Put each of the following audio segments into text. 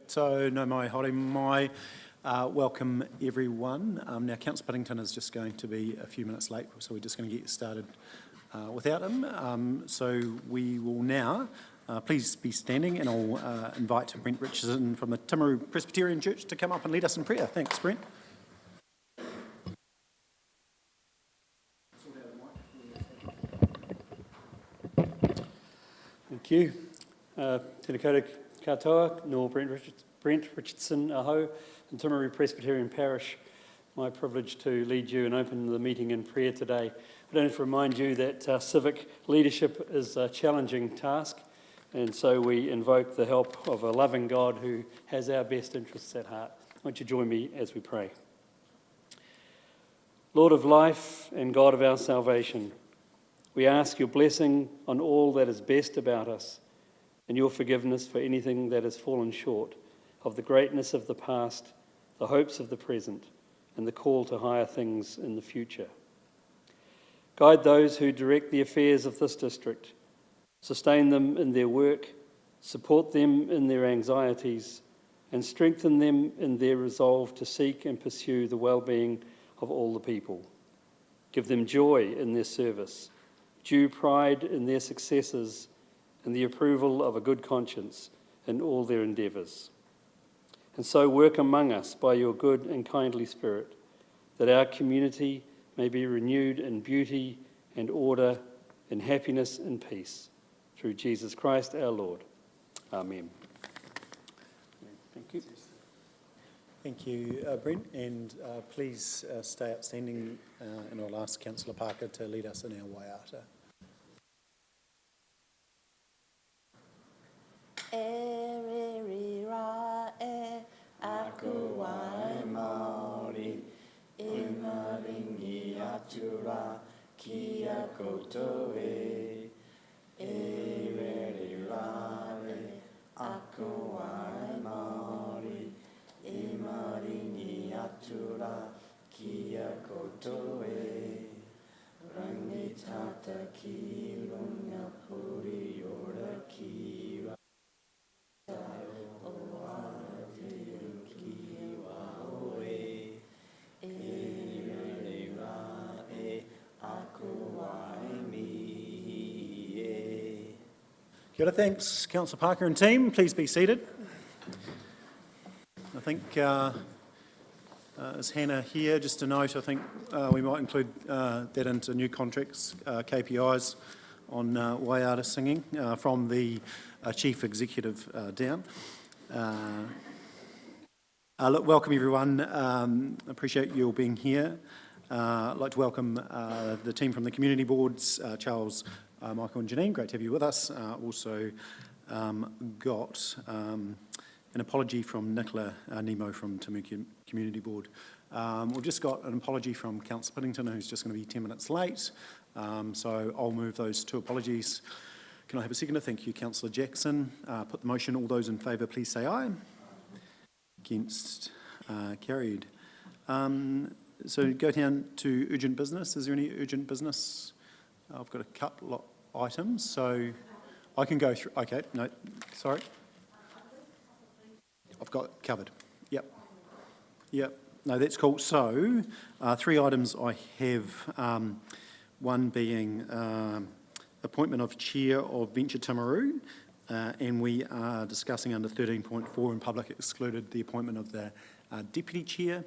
Tau no mai, haere mai. Welcome everyone. Now Councillor Puddington is just going to be a few minutes late, so we're just going to get started without him. So we will now, please be standing, and I'll invite Brent Richardson from the Timaru Presbyterian Church to come up and lead us in prayer. Thanks, Brent. Thank you. Tēnā koutou katoa, no Brent Richardson aho, in Timaru Presbyterian Parish. My privilege to lead you and open the meeting in prayer today. I don't have to remind you that civic leadership is a challenging task, and so we invoke the help of a loving God who has our best interests at heart. Won't you join me as we pray? Lord of life and God of our salvation, we ask your blessing on all that is best about us, and your forgiveness for anything that has fallen short of the greatness of the past, the hopes of the present, and the call to higher things in the future. Guide those who direct the affairs of this district, sustain them in their work, support them in their anxieties, and strengthen them in their resolve to seek and pursue the well-being of all the people. Give them joy in their service, due pride in their successes, and the approval of a good conscience in all their endeavours. And so work among us by your good and kindly Spirit, that our community may be renewed in beauty and order, in happiness and peace. Through Jesus Christ our Lord. Amen. Thank you. Thank you, Brent, and please stay upstanding, and I'll ask Councillor Parker to lead us in our waiata. E re ra e aku wai Māori e maringi atura ki a koutou e re ra e aku wai Māori e maringi atura ki a koutou e rangi tata ki runga puri ora ki Kia ora, thanks, Councillor Parker and team. Please be seated. I think, as Hannah here, just a note, I think we might include that into new contracts, KPIs on waiata singing from the Chief Executive down. Look, welcome everyone. Appreciate you all being here. I'd like to welcome the team from the community boards, Charles, Michael and Janine, great to have you with us. Also got an apology from Nicola Nemo from Timaru Community Board. We've just got an apology from Councillor Puddington, who's just going to be 10 minutes late. So I'll move those two apologies. Can I have a seconder? Thank you, Councillor Jackson. Put the motion. All those in favour, please say aye. Against, carried. So go down to urgent business. Is there any urgent business? I've got a couple of items, so I can go through. Okay, no, sorry. I've got it covered. Yep. No, that's cool. So, three items I have. One being appointment of Chair of Venture Timaru, and we are discussing under 13.4 in public excluded the appointment of the Deputy Chair.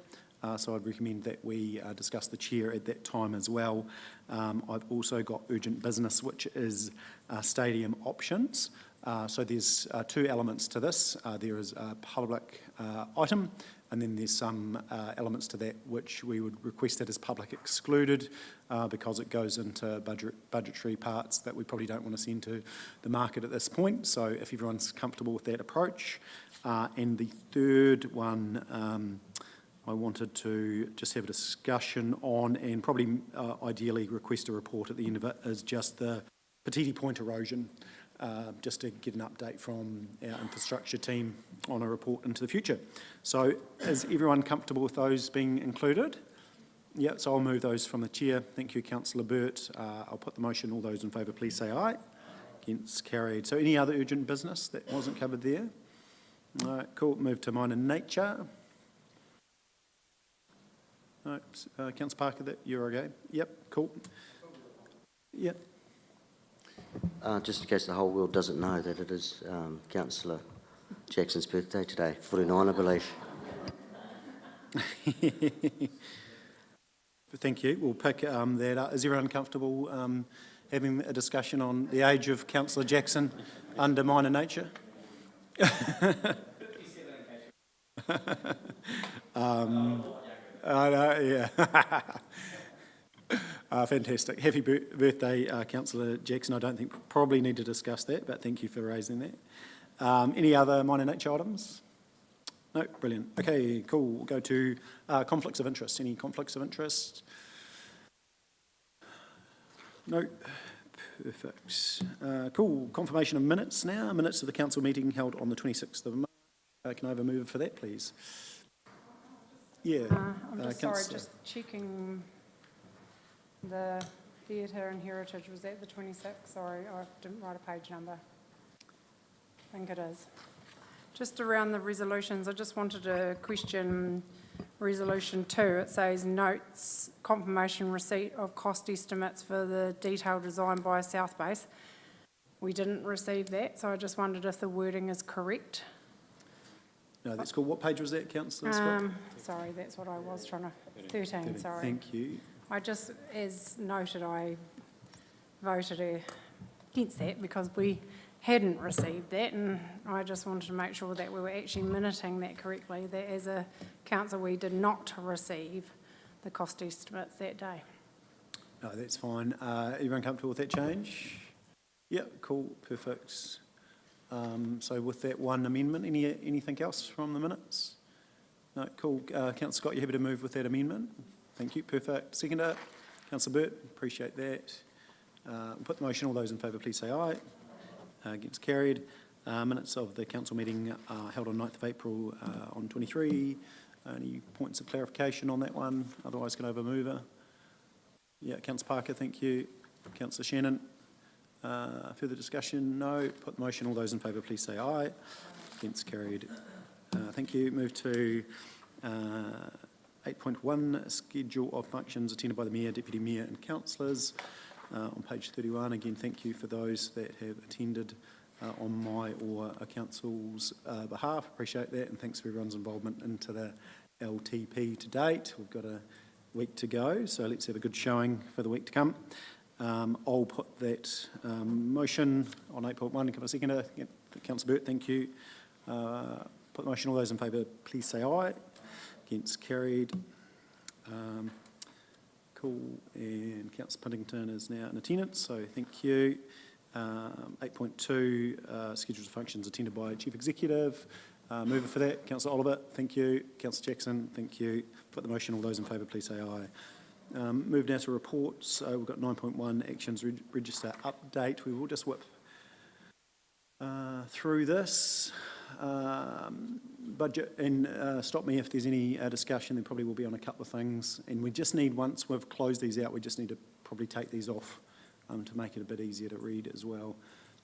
So I'd recommend that we discuss the chair at that time as well. I've also got urgent business, which is stadium options. So there's two elements to this. There is a public item, and then there's some elements to that which we would request that as public excluded because it goes into budgetary parts that we probably don't want to send to the market at this point. So if everyone's comfortable with that approach. And the third one, I wanted to just have a discussion on, and probably ideally request a report at the end of it, is just the Petiti Point erosion, just to get an update from our infrastructure team on a report into the future. So is everyone comfortable with those being included? Yeah, so I'll move those from the chair. Thank you, Councillor Burt. I'll put the motion. All those in favour, please say aye. Against, carried. So any other urgent business that wasn't covered there? All right, cool. Move to Mine and Nature. All right, Councillor Parker, that you're okay? Yep, cool. Yep. Just in case the whole world doesn't know that it is Councillor Jackson's birthday today, 49 I believe. Thank you. We'll pick that up. Is everyone comfortable having a discussion on the age of Councillor Jackson under Mine and Nature? Yeah. Fantastic. Happy birthday, Councillor Jackson. I don't think probably need to discuss that, but thank you for raising that. Any other Mine and Nature items? No, brilliant. Okay, cool. We'll go to conflicts of interest. Any conflicts of interest? No. Perfect. Cool. Confirmation of minutes now. Minutes of the council meeting held on the 26th of March. Can I have a mover for that, please? Yeah. I'm just sorry, Councillor. just checking the theatre and heritage, was that the 26th? Sorry, I didn't write a page number. I think it is. Just around the resolutions, I just wanted to question Resolution 2. It says notes confirmation receipt of cost estimates for the detailed design by South Base. We didn't receive that, so I just wondered if the wording is correct. No, that's cool. What page was that, Councillor Scott? Sorry, that's what I was trying to, 13, sorry. Thank you. I just, as noted, I voted against that because we hadn't received that, and I just wanted to make sure that we were actually minuting that correctly, that as a council we did not receive the cost estimates that day. No, that's fine. Everyone comfortable with that change? Yep, cool, perfect. So with that one amendment, anything else from the minutes? No, cool. Councillor Scott, you happy to move with that amendment? Thank you, perfect. Seconder, Councillor Burt, appreciate that. We'll put the motion. All those in favour, please say aye. Against carried. Minutes of the council meeting held on 9th of April on 23. Any points of clarification on that one? Otherwise, can I have a mover? Yeah, Councillor Parker, thank you. Councillor Shannon. Further discussion? No. Put the motion. All those in favour, please say aye. Against carried. Thank you. Move to 8.1, schedule of functions attended by the Mayor, Deputy Mayor and Councillors. On page 31, again, thank you for those that have attended on my or a council's behalf. Appreciate that, and thanks for everyone's involvement into the LTP to date. We've got a week to go, so let's have a good showing for the week to come. I'll put that motion on 8.1. Can I second? Councillor Burt, thank you. Put the motion. All those in favour, please say aye. Against carried. Cool. And Councillor Puddington is now in attendance, so thank you. 8.2, schedules of functions attended by Chief Executive. Mover for that, Councillor Oliver, thank you. Councillor Jackson, thank you. Put the motion. All those in favour, please say aye. Move now to reports. We've got 9.1, actions register update. We will just whip through this. Budget, and stop me if there's any discussion. There probably will be on a couple of things, and we just need, once we've closed these out, we just need to probably take these off to make it a bit easier to read as well.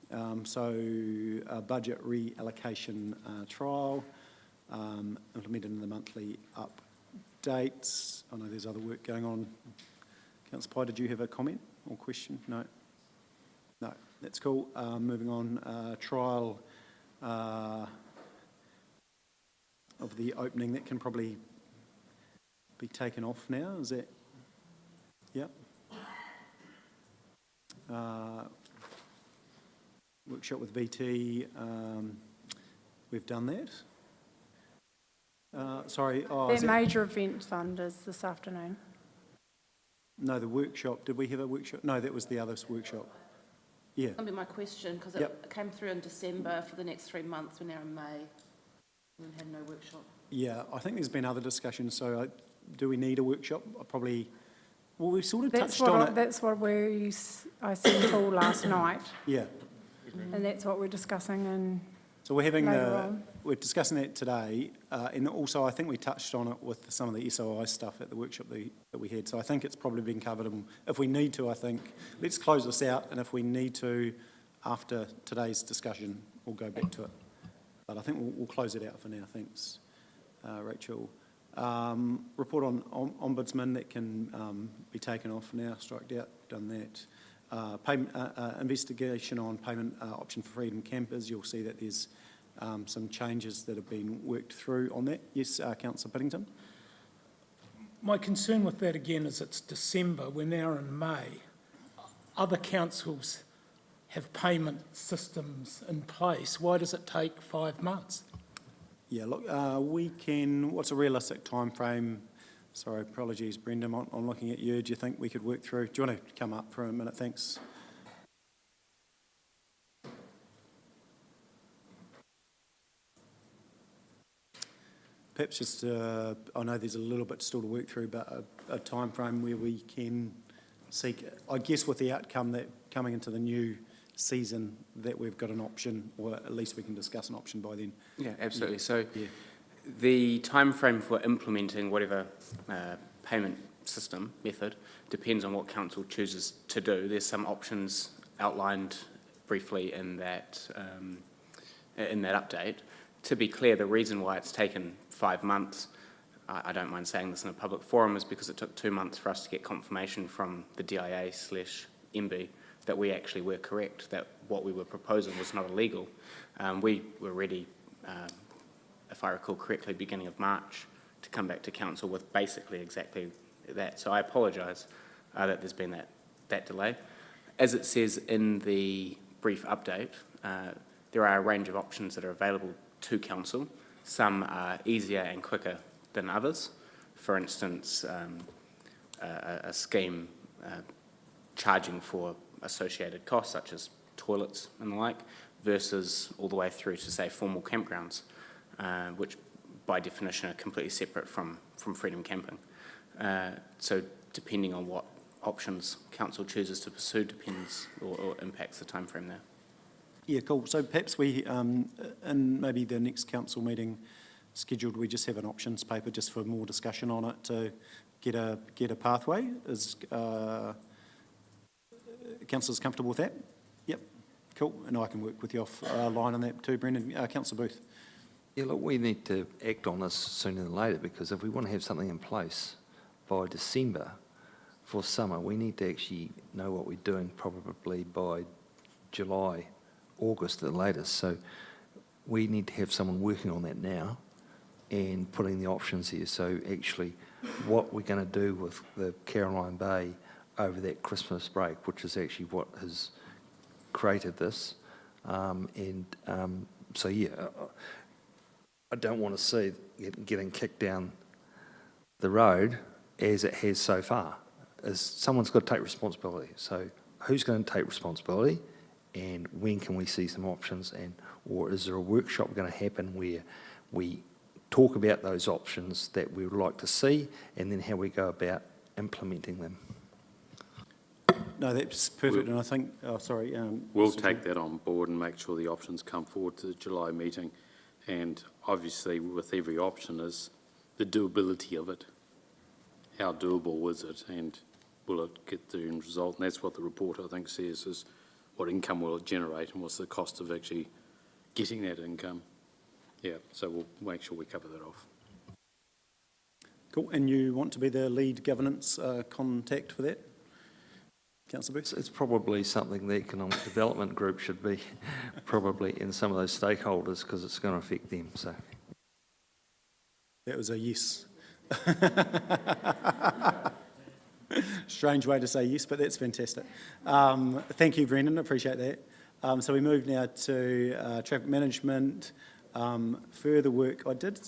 Budget reallocation trial, implemented in the monthly updates. I know there's other work going on. Councillor Pye, did you have a comment or question? No? No, that's cool. Moving on, trial of the opening, that can probably be taken off now, is that? Yep. Workshop with VT, we've done that. Sorry. Oh, That major event fund is this afternoon. No, the workshop, did we have a workshop? No, that was the other workshop. Yeah. That'll be my question, because Yep. it came through in December for the next 3 months. We're now in May. We had no workshop. Yeah, I think there's been other discussions, so do we need a workshop? Probably, well, we sort of touched on it. That's what I sent all last night, Yeah, and that's what we're discussing, and so we're having Later on. we're discussing that today, and also I think we touched on it with some of the SOI stuff at the workshop that we had, so I think it's probably been covered, and if we need to, I think, let's close this out, and if we need to, after today's discussion, we'll go back to it. But I think we'll close it out for now. Thanks, Rachel. Report on Ombudsman, that can be taken off now, striked out, done that. Investigation on payment option for Freedom Campers. You'll see that there's some changes that have been worked through on that. Yes, Councillor Piddington? My concern with that again is it's December, we're now in May. Other councils have payment systems in place. Why does it take 5 months? Yeah, look, what's a realistic time frame? Sorry, apologies, Brendan, I'm looking at you. Do you think we could work through? Do you want to come up for a minute? Thanks. Perhaps just, I know there's a little bit still to work through, but a time frame where we can seek, I guess with the outcome that coming into the new season, that we've got an option, or at least we can discuss an option by then. Yeah, absolutely. So Yeah. the time frame for implementing whatever payment system method depends on what council chooses to do. There's some options outlined briefly in that update. To be clear, the reason why it's taken 5 months, I don't mind saying this in a public forum, is because it took 2 months for us to get confirmation from the DIA/MB that we actually were correct, that what we were proposing was not illegal. We were ready, if I recall correctly, beginning of March, to come back to council with basically exactly that. So I apologise that there's been that delay. As it says in the brief update, there are a range of options that are available to council. Some are easier and quicker than others. For instance, a scheme charging for associated costs such as toilets and the like, versus all the way through to, say, formal campgrounds, which by definition are completely separate from freedom camping. So depending on what options council chooses to pursue depends or impacts the timeframe there. Yeah, cool. So perhaps we, in maybe the next council meeting scheduled, we just have an options paper just for more discussion on it to get a pathway. Is councillors comfortable with that? Yep, cool. And I can work with you offline on that too, Brendan. Councillor Booth. Yeah, look, we need to act on this sooner than later, because if we want to have something in place by December for summer, we need to actually know what we're doing probably by July, August at the latest. So we need to have someone working on that now and putting the options here. So actually what we're going to do with the Caroline Bay over that Christmas break, which is actually what has created this. So yeah, I don't want to see it getting kicked down the road as it has so far. Someone's got to take responsibility. So who's going to take responsibility, and when can we see some options, or is there a workshop going to happen where we talk about those options that we would like to see, and then how we go about implementing them? No, that's perfect. And I think, We'll take that on board and make sure the options come forward to the July meeting. And obviously with every option is the doability of it. How doable is it, and will it get the end result? And that's what the report, I think, says, is what income will it generate and what's the cost of actually getting that income. Yeah, so we'll make sure we cover that off. cool. And you want to be the lead governance contact for that? Councillor Booth? It's probably something the Economic Development Group should be probably in some of those stakeholders, because it's going to affect them. So That was a yes. Strange way to say yes, but that's fantastic. Thank you, Brendan. Appreciate that. So we move now to traffic management. Further work I did.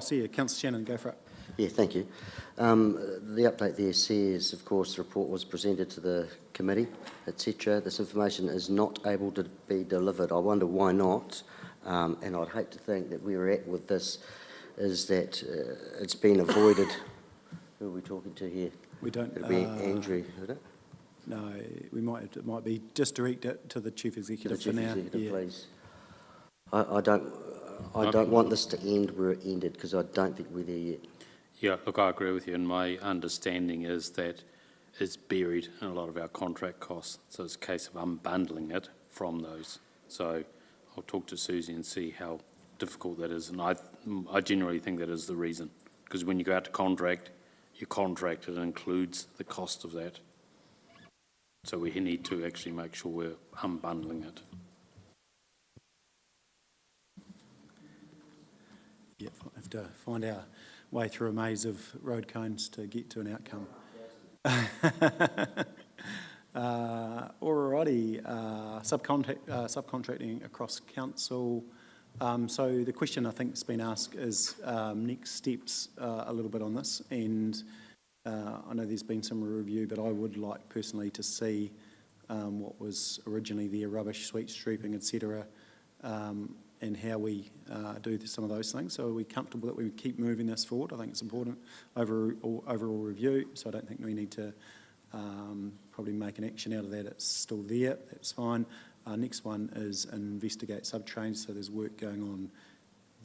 See you, Councillor Shannon, go for it. Yeah, thank you. The update there says, of course, the report was presented to the committee, etc. This information is not able to be delivered. I wonder why not. And I'd hate to think that where we're at with this is that it's been avoided. Who are we talking to here? We don't. It'll be Andrew, would it? No, it might be just direct it to the Chief Executive for now. Yeah. Please. I don't want this to end where it ended, because I don't think we're there yet. Yeah, look, I agree with you, and my understanding is that it's buried in a lot of our contract costs, so it's a case of unbundling it from those. So I'll talk to Susie and see how difficult that is, and I generally think that is the reason, because when you go out to contract, your contract, it includes the cost of that. So we need to actually make sure we're unbundling it. Yeah, I have to find our way through a maze of road cones to get to an outcome. Alrighty, subcontracting across council. So the question I think has been asked is next steps a little bit on this, and I know there's been some review, but I would like personally to see what was originally there, rubbish, sweet stripping, etc., and how we do some of those things. So are we comfortable that we keep moving this forward? I think it's important overall review, so I don't think we need to probably make an action out of that. It's still there, that's fine. Next one is investigate subtrains, so there's work going on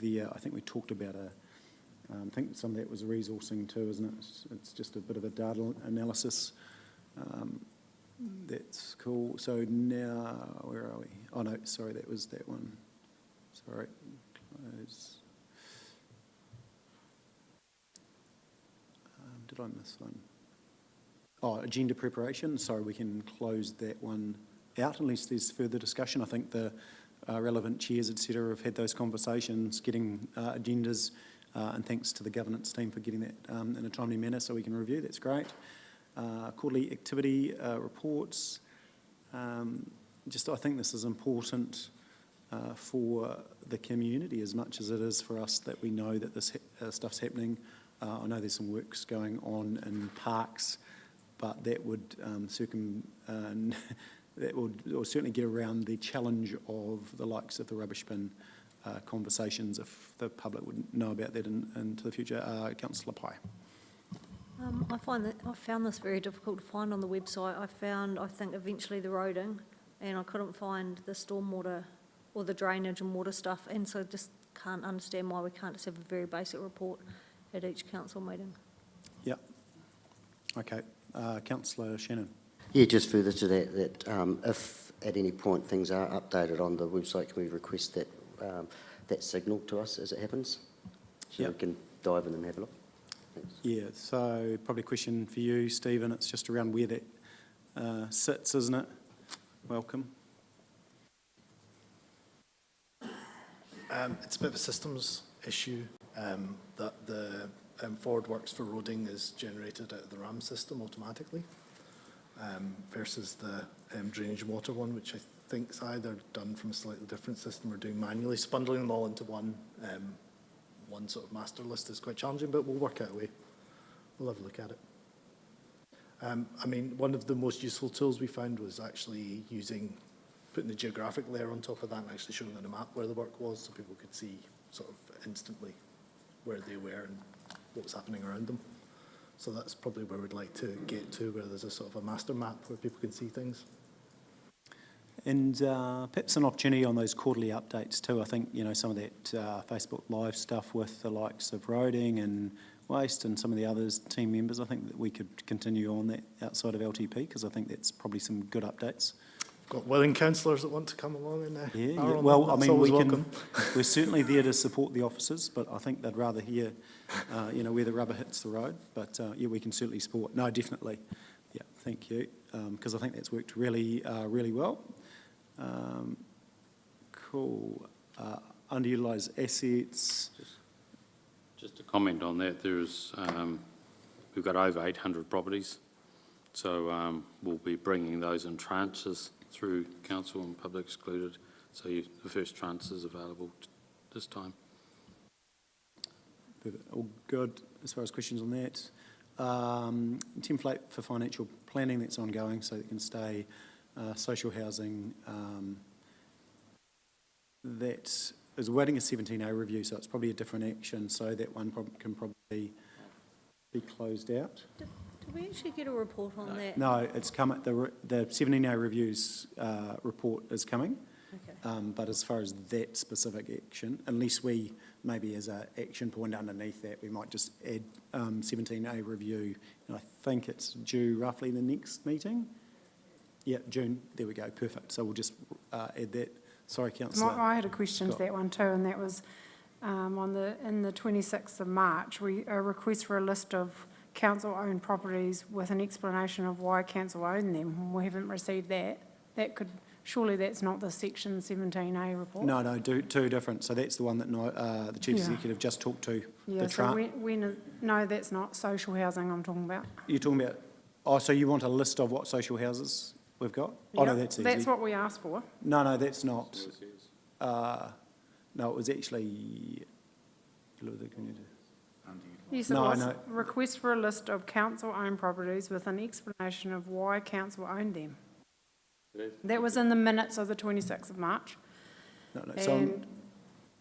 there. I think we talked about I think some of that was resourcing too, isn't it? It's just a bit of a data analysis. That's cool. So now, where are we? Oh no, sorry, that was that one. Sorry, close. Did I miss one? Oh, agenda preparation. Sorry, we can close that one out unless there's further discussion. I think the relevant chairs, etc., have had those conversations, getting agendas, and thanks to the governance team for getting that in a timely manner so we can review. That's great. Quarterly activity reports. I think this is important for the community as much as it is for us that we know that this stuff's happening. I know there's some works going on in parks, but that would that would certainly get around the challenge of the likes of the rubbish bin conversations if the public would know about that into the future. Councillor Pye. I found this very difficult to find on the website. I think, eventually the roading, and I couldn't find the stormwater or the drainage and water stuff, and so just can't understand why we can't just have a very basic report at each council meeting. Yep. Okay. Councillor Shannon. Yeah, just further to that, if at any point things are updated on the website, can we request that that signal to us as it happens, so we can dive in and have a look? Thanks. Yeah, so probably a question for you, Stephen. It's just around where that sits, isn't it? Welcome. It's a bit of a systems issue that the forward works for roading is generated out of the RAM system automatically versus the drainage water one, which I think is either done from a slightly different system or doing manually. So bundling them all into one sort of master list is quite challenging, but we'll work out a way. We'll have a look at it. I mean, one of the most useful tools we found was actually putting the geographic layer on top of that and actually showing on a map where the work was, so people could see sort of instantly where they were and what was happening around them. So that's probably where we'd like to get to, where there's a sort of a master map where people can see things. And perhaps an opportunity on those quarterly updates too. I think, some of that Facebook Live stuff with the likes of roading and waste and some of the others, team members, I think that we could continue on that outside of LTP, because I think that's probably some good updates. Got willing councillors that want to come along and well, I mean, welcome. We're certainly there to support the officers, but I think they'd rather hear, where the rubber hits the road. But we can certainly support. No, definitely. Yeah, thank you, because I think that's worked really, really well. Cool. Underutilised assets. Just to comment on that, we've got over 800 properties, so we'll be bringing those in tranches through council and public excluded. So the first tranche is available this time. All good as far as questions on that. Template for financial planning, that's ongoing, so it can stay. Social housing, that is awaiting a 17A review, so it's probably a different action, so that one can probably be closed out. Did we actually get a report on that? No, it's coming. The 17A reviews report is coming. Okay. But as far as that specific action, unless we maybe as an action point underneath that, we might just add 17A review. And I think it's due roughly the next meeting. Yeah, June. There we go. Perfect. So we'll just add that Sorry, councillor. I had a question to Scott. that one too, and that was in the 26th of March, a request for a list of council-owned properties with an explanation of why council owned them. We haven't received that. Surely that's not the Section 17A report? No, two different. So that's the one that the Chief Yeah. Executive just talked to. Yeah, so no, that's not social housing I'm talking about. You're talking about, so you want a list of what social houses we've got? Oh, no, Yep, that's easy. That's what we asked for. No, that's not. No, it was actually, the community. Yes, it No, I was. know. Request for a list of council-owned properties with an explanation of why council owned them. That was in the minutes of the 26th of March, No, so and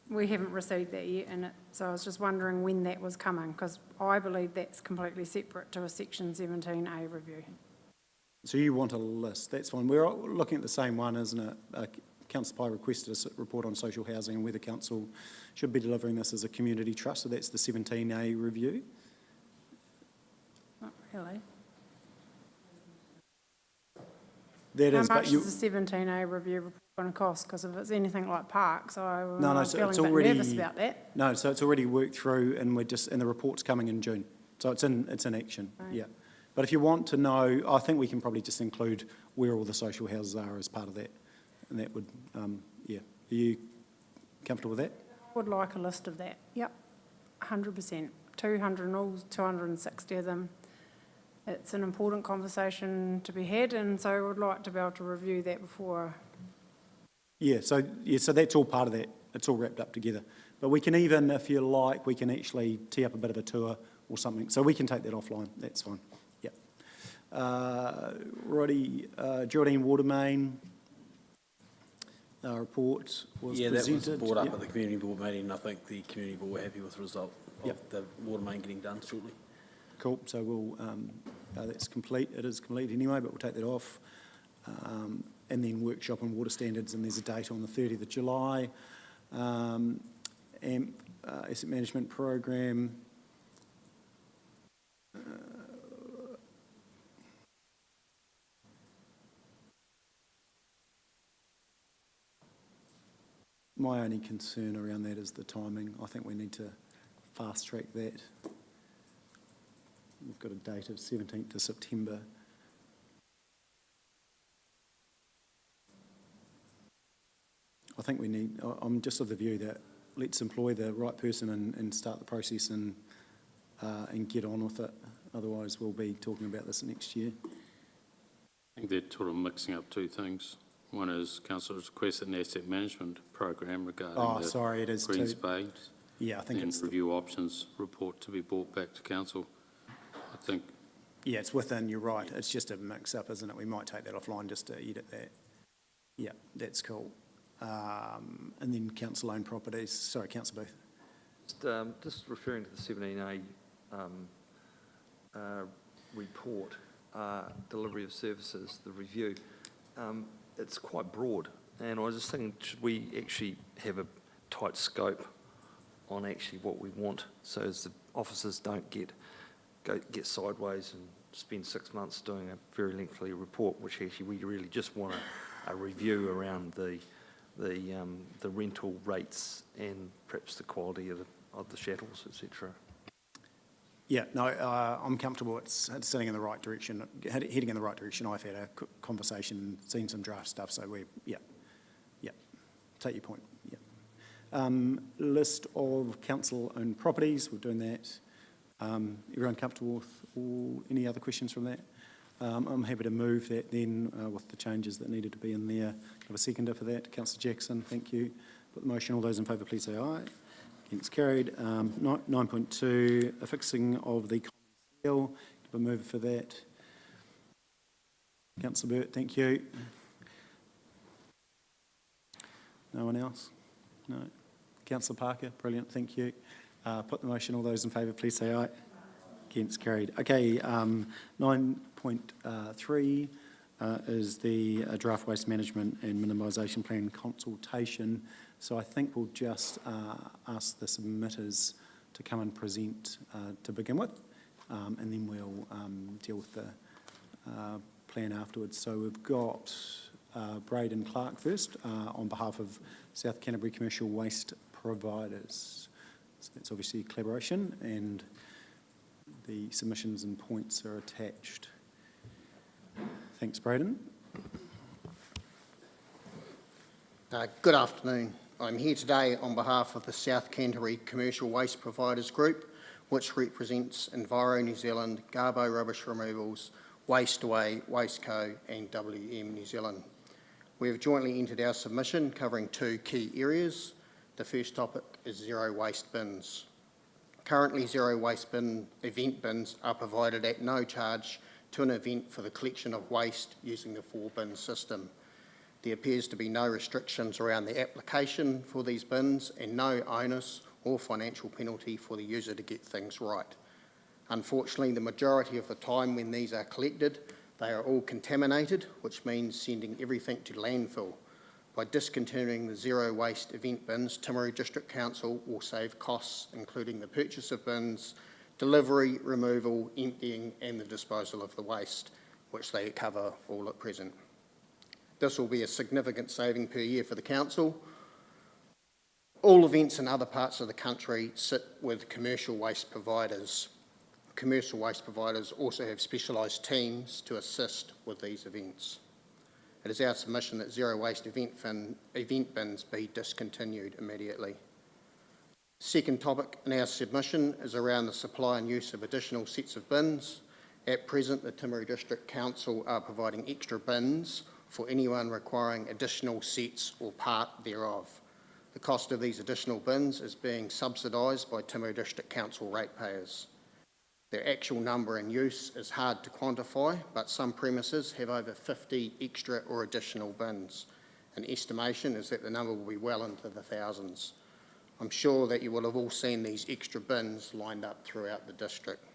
we haven't received that yet, so I was just wondering when that was coming, because I believe that's completely separate to a Section 17A review. So you want a list, that's fine. We're all looking at the same one, isn't it? Councillor Pye requested a report on social housing and whether council should be delivering this as a community trust, so that's the 17A review. Not really. That How is, much but you, is the 17A review report going to cost? Because if it's anything like parks, I'm so feeling it's a bit already, nervous about that. No, so it's already worked through and and the report's coming in June. So it's in action, Right. yeah. But if you want to know, I think we can probably just include where all the social houses are as part of that. And that would, yeah. Are you comfortable with that? Would like a list of that. Yep, 100%. 200 and all, 260 of them. It's an important conversation to be had, and so I would like to be able to review that before. Yeah, so that's all part of that. It's all wrapped up together. But we can even, if you like, we can actually tee up a bit of a tour or something. So we can take that offline. That's fine. Yep. Righty, Geraldine Watermain report was presented. That was brought up Yep. at the community board meeting. I think the community board were happy with the result of Yep. the water main getting done shortly. Cool, so we'll, that's complete, it is complete anyway, but we'll take that off. And then workshop on water standards, and there's a date on the 30th of July. AMP, asset management program. My only concern around that is the timing. I think we need to fast track that. We've got a date of 17th of September. I think we need, I'm just of the view that let's employ the right person and start the process and get on with it. Otherwise, we'll be talking about this next year. I think they're sort of mixing up two things. One is councillor's requested an asset management program regarding the sorry, it is green too. space. Yeah, I think And it's, review options report to be brought back to council. I think, yeah, it's within, you're right. It's just a mix-up, isn't it? We might take that offline just to edit that. Yeah, that's cool. And then council-owned properties. Sorry, councillor Booth. Just referring to the 17A report, delivery of services, the review, it's quite broad. And I was just thinking, should we actually have a tight scope on actually what we want, so as the officers don't get sideways and spend 6 months doing a very lengthy report, which actually we really just want a review around the rental rates and perhaps the quality of the shuttles, etc. Yeah, no, I'm comfortable. It's heading in the right direction. Heading in the right direction. I've had a conversation, seen some draft stuff, so yeah. Take your point. Yeah. List of council-owned properties. We're doing that. Everyone comfortable with any other questions from that? I'm happy to move that then with the changes that needed to be in there. Have a seconder for that. Councillor Jackson, thank you. Put the motion. All those in favour, please say aye. Against carried. 9.2, affixing of the common seal. Give a mover for that. Councillor Burt, thank you. No one else? No. Councillor Parker, brilliant, thank you. Put the motion. All those in favour, please say aye. Against carried. Okay, 9.3 is the draft waste management and minimisation plan consultation. So I think we'll just ask the submitters to come and present to begin with, and then we'll deal with the plan afterwards. So we've got Braden Clark first, on behalf of South Canterbury Commercial Waste Providers. So it's obviously a collaboration, and the submissions and points are attached. Thanks, Braden. Good afternoon. I'm here today on behalf of the South Canterbury Commercial Waste Providers Group, which represents Enviro New Zealand, Garbo Rubbish Removals, Waste Away, Wasteco and WM New Zealand. We have jointly entered our submission covering two key areas. The first topic is zero waste bins. Currently, zero waste bin event bins are provided at no charge to an event for the collection of waste using the 4-bin system. There appears to be no restrictions around the application for these bins and no onus or financial penalty for the user to get things right. Unfortunately, the majority of the time when these are collected, they are all contaminated, which means sending everything to landfill. By discontinuing the zero waste event bins, Timaru District Council will save costs, including the purchase of bins, delivery, removal, emptying and the disposal of the waste, which they cover all at present. This will be a significant saving per year for the council. All events in other parts of the country sit with commercial waste providers. Commercial waste providers also have specialised teams to assist with these events. It is our submission that zero waste event bins be discontinued immediately. Second topic in our submission is around the supply and use of additional sets of bins. At present, the Timaru District Council are providing extra bins for anyone requiring additional sets or part thereof. The cost of these additional bins is being subsidised by Timaru District Council ratepayers. Their actual number in use is hard to quantify, but some premises have over 50 extra or additional bins. An estimation is that the number will be well into the thousands. I'm sure that you will have all seen these extra bins lined up throughout the district.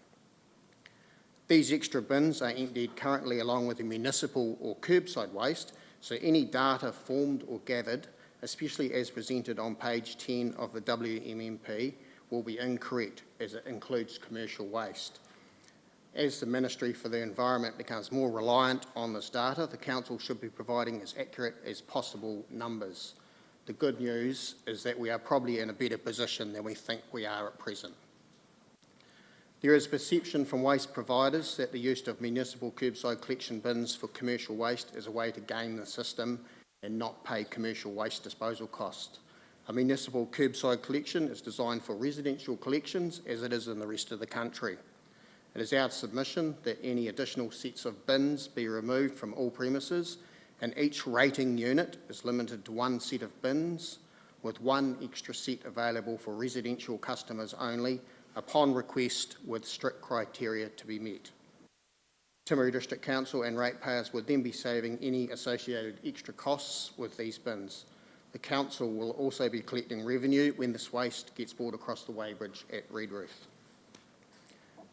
These extra bins are emptied currently along with the municipal or curbside waste, so any data formed or gathered, especially as presented on page 10 of the WMMP, will be incorrect as it includes commercial waste. As the Ministry for the Environment becomes more reliant on this data, the Council should be providing as accurate as possible numbers. The good news is that we are probably in a better position than we think we are at present. There is perception from waste providers that the use of municipal curbside collection bins for commercial waste is a way to game the system and not pay commercial waste disposal costs. A municipal curbside collection is designed for residential collections as it is in the rest of the country. It is our submission that any additional sets of bins be removed from all premises, and each rating unit is limited to 1 set of bins, with 1 extra set available for residential customers only, upon request with strict criteria to be met. Timaru District Council and ratepayers would then be saving any associated extra costs with these bins. The Council will also be collecting revenue when this waste gets brought across the weighbridge at Redruth.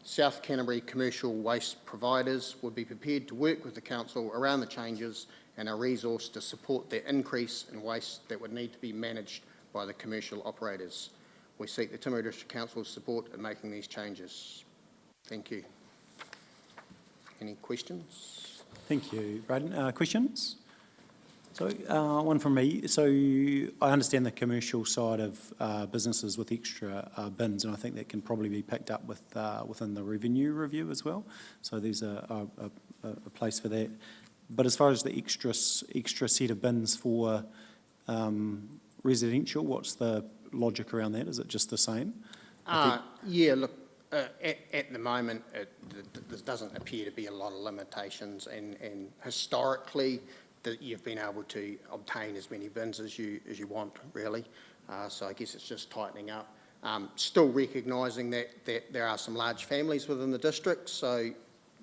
South Canterbury Commercial Waste Providers would be prepared to work with the Council around the changes and are resourced to support the increase in waste that would need to be managed by the commercial operators. We seek the Timaru District Council's support in making these changes. Thank you. Any questions? Thank you, Braden. Questions? So one from me. So I understand the commercial side of businesses with extra bins, and I think that can probably be picked up with within the revenue review as well. So there's a place for that. But as far as the extra set of bins for residential, what's the logic around that? Is it just the same? Yeah, look, at the moment, there doesn't appear to be a lot of limitations, and historically, that you've been able to obtain as many bins as you want, really. So I guess it's just tightening up. Still recognising that there are some large families within the district, so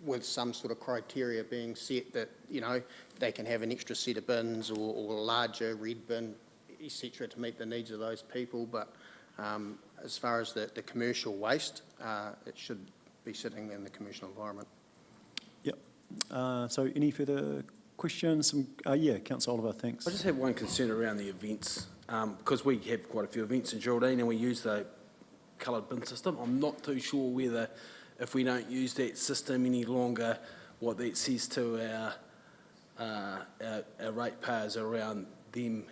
with some sort of criteria being set that, you know, they can have an extra set of bins or a larger red bin, etc., to meet the needs of those people. But as far as the commercial waste, it should be sitting in the commercial environment. Yep. So any further questions? Yeah, Councillor Oliver, thanks. I just have one concern around the events, because we have quite a few events in Geraldine and we use the coloured bin system. I'm not too sure whether, if we don't use that system any longer, what that says to our ratepayers around them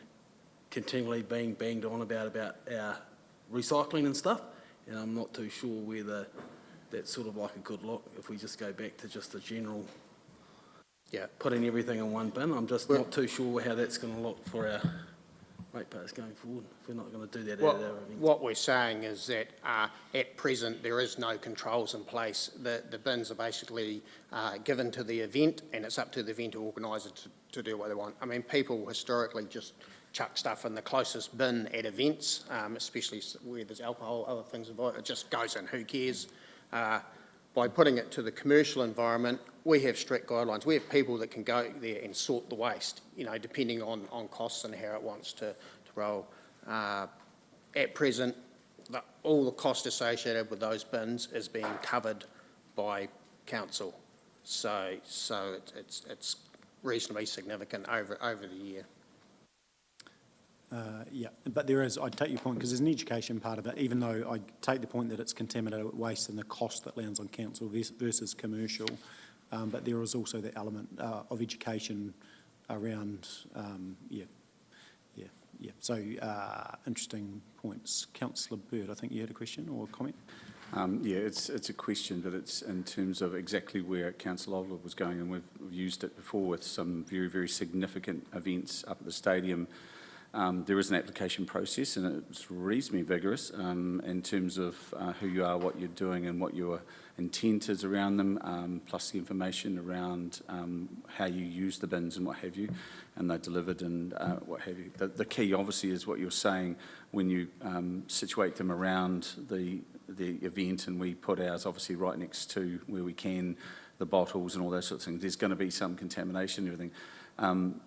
continually being banged on about our recycling and stuff, and I'm not too sure whether that's sort of like a good look if we just go back to just a general, putting everything in one bin. I'm just not too sure how that's going to look for our ratepayers going forward if we're not going to do that at our events. What we're saying is that at present there is no controls in place. The bins are basically given to the event, and it's up to the event organiser to do what they want. I mean, people historically just chuck stuff in the closest bin at events, especially where there's alcohol, other things involved. It just goes in, who cares? By putting it to the commercial environment, we have strict guidelines. We have people that can go there and sort the waste, you know, depending on costs and how it wants to roll. At present, all the cost associated with those bins is being covered by council. So it's reasonably significant over the year. Yeah, but there is, I take your point, because there's an education part of it, even though I take the point that it's contaminated waste and the cost that lands on council versus commercial, but there is also the element of education around, So, interesting points. Councillor Bird, I think you had a question or a comment? Yeah, it's a question, but it's in terms of exactly where Councillor Oliver was going, and we've used it before with some very, very significant events up at the stadium. There is an application process, and it's reasonably vigorous in terms of who you are, what you're doing, and what your intent is around them, plus the information around how you use the bins and what have you, and they're delivered and what have you. The key, obviously, is what you're saying when you situate them around the event, and we put ours obviously right next to where we can, the bottles and all those sorts of things. There's going to be some contamination and everything.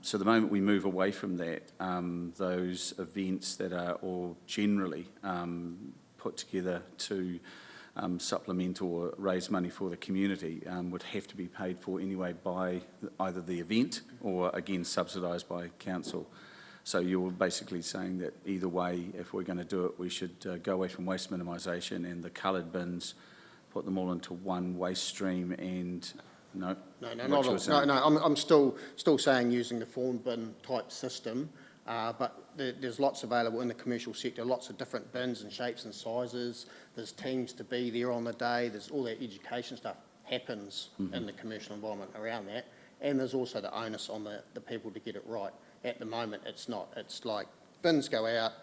So the moment we move away from that, those events that are all generally put together to supplement or raise money for the community would have to be paid for anyway by either the event or, again, subsidised by council. So you're basically saying that either way, if we're going to do it, we should go away from waste minimisation and the coloured bins, put them all into one waste stream and... No, I'm still saying using the form bin type system, but there's lots available in the commercial sector, lots of different bins and shapes and sizes. There's teams to be there on the day. There's all that education stuff happens in the commercial environment around that, and there's also the onus on the people to get it right. At the moment, it's not. It's like bins go out,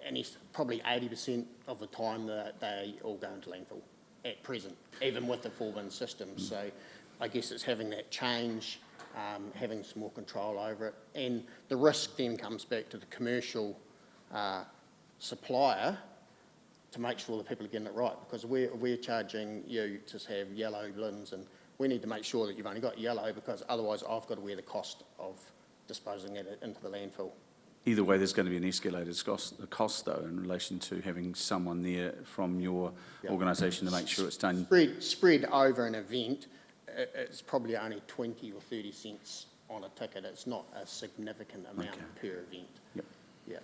and it's probably 80% of the time that they all go into landfill. At present, even with the 4-bin system. So I guess it's having that change, having some more control over it. And the risk then comes back to the commercial supplier to make sure that people are getting it right, because we're charging you to have yellow bins, and we need to make sure that you've only got yellow, because otherwise I've got to wear the cost of disposing it into the landfill. Either way, there's going to be an escalated cost, though, in relation to having someone there from your organisation to make sure it's done. Spread over an event, it's probably only 20 or 30 cents on a ticket. It's not a significant amount per event. Yep. Yeah.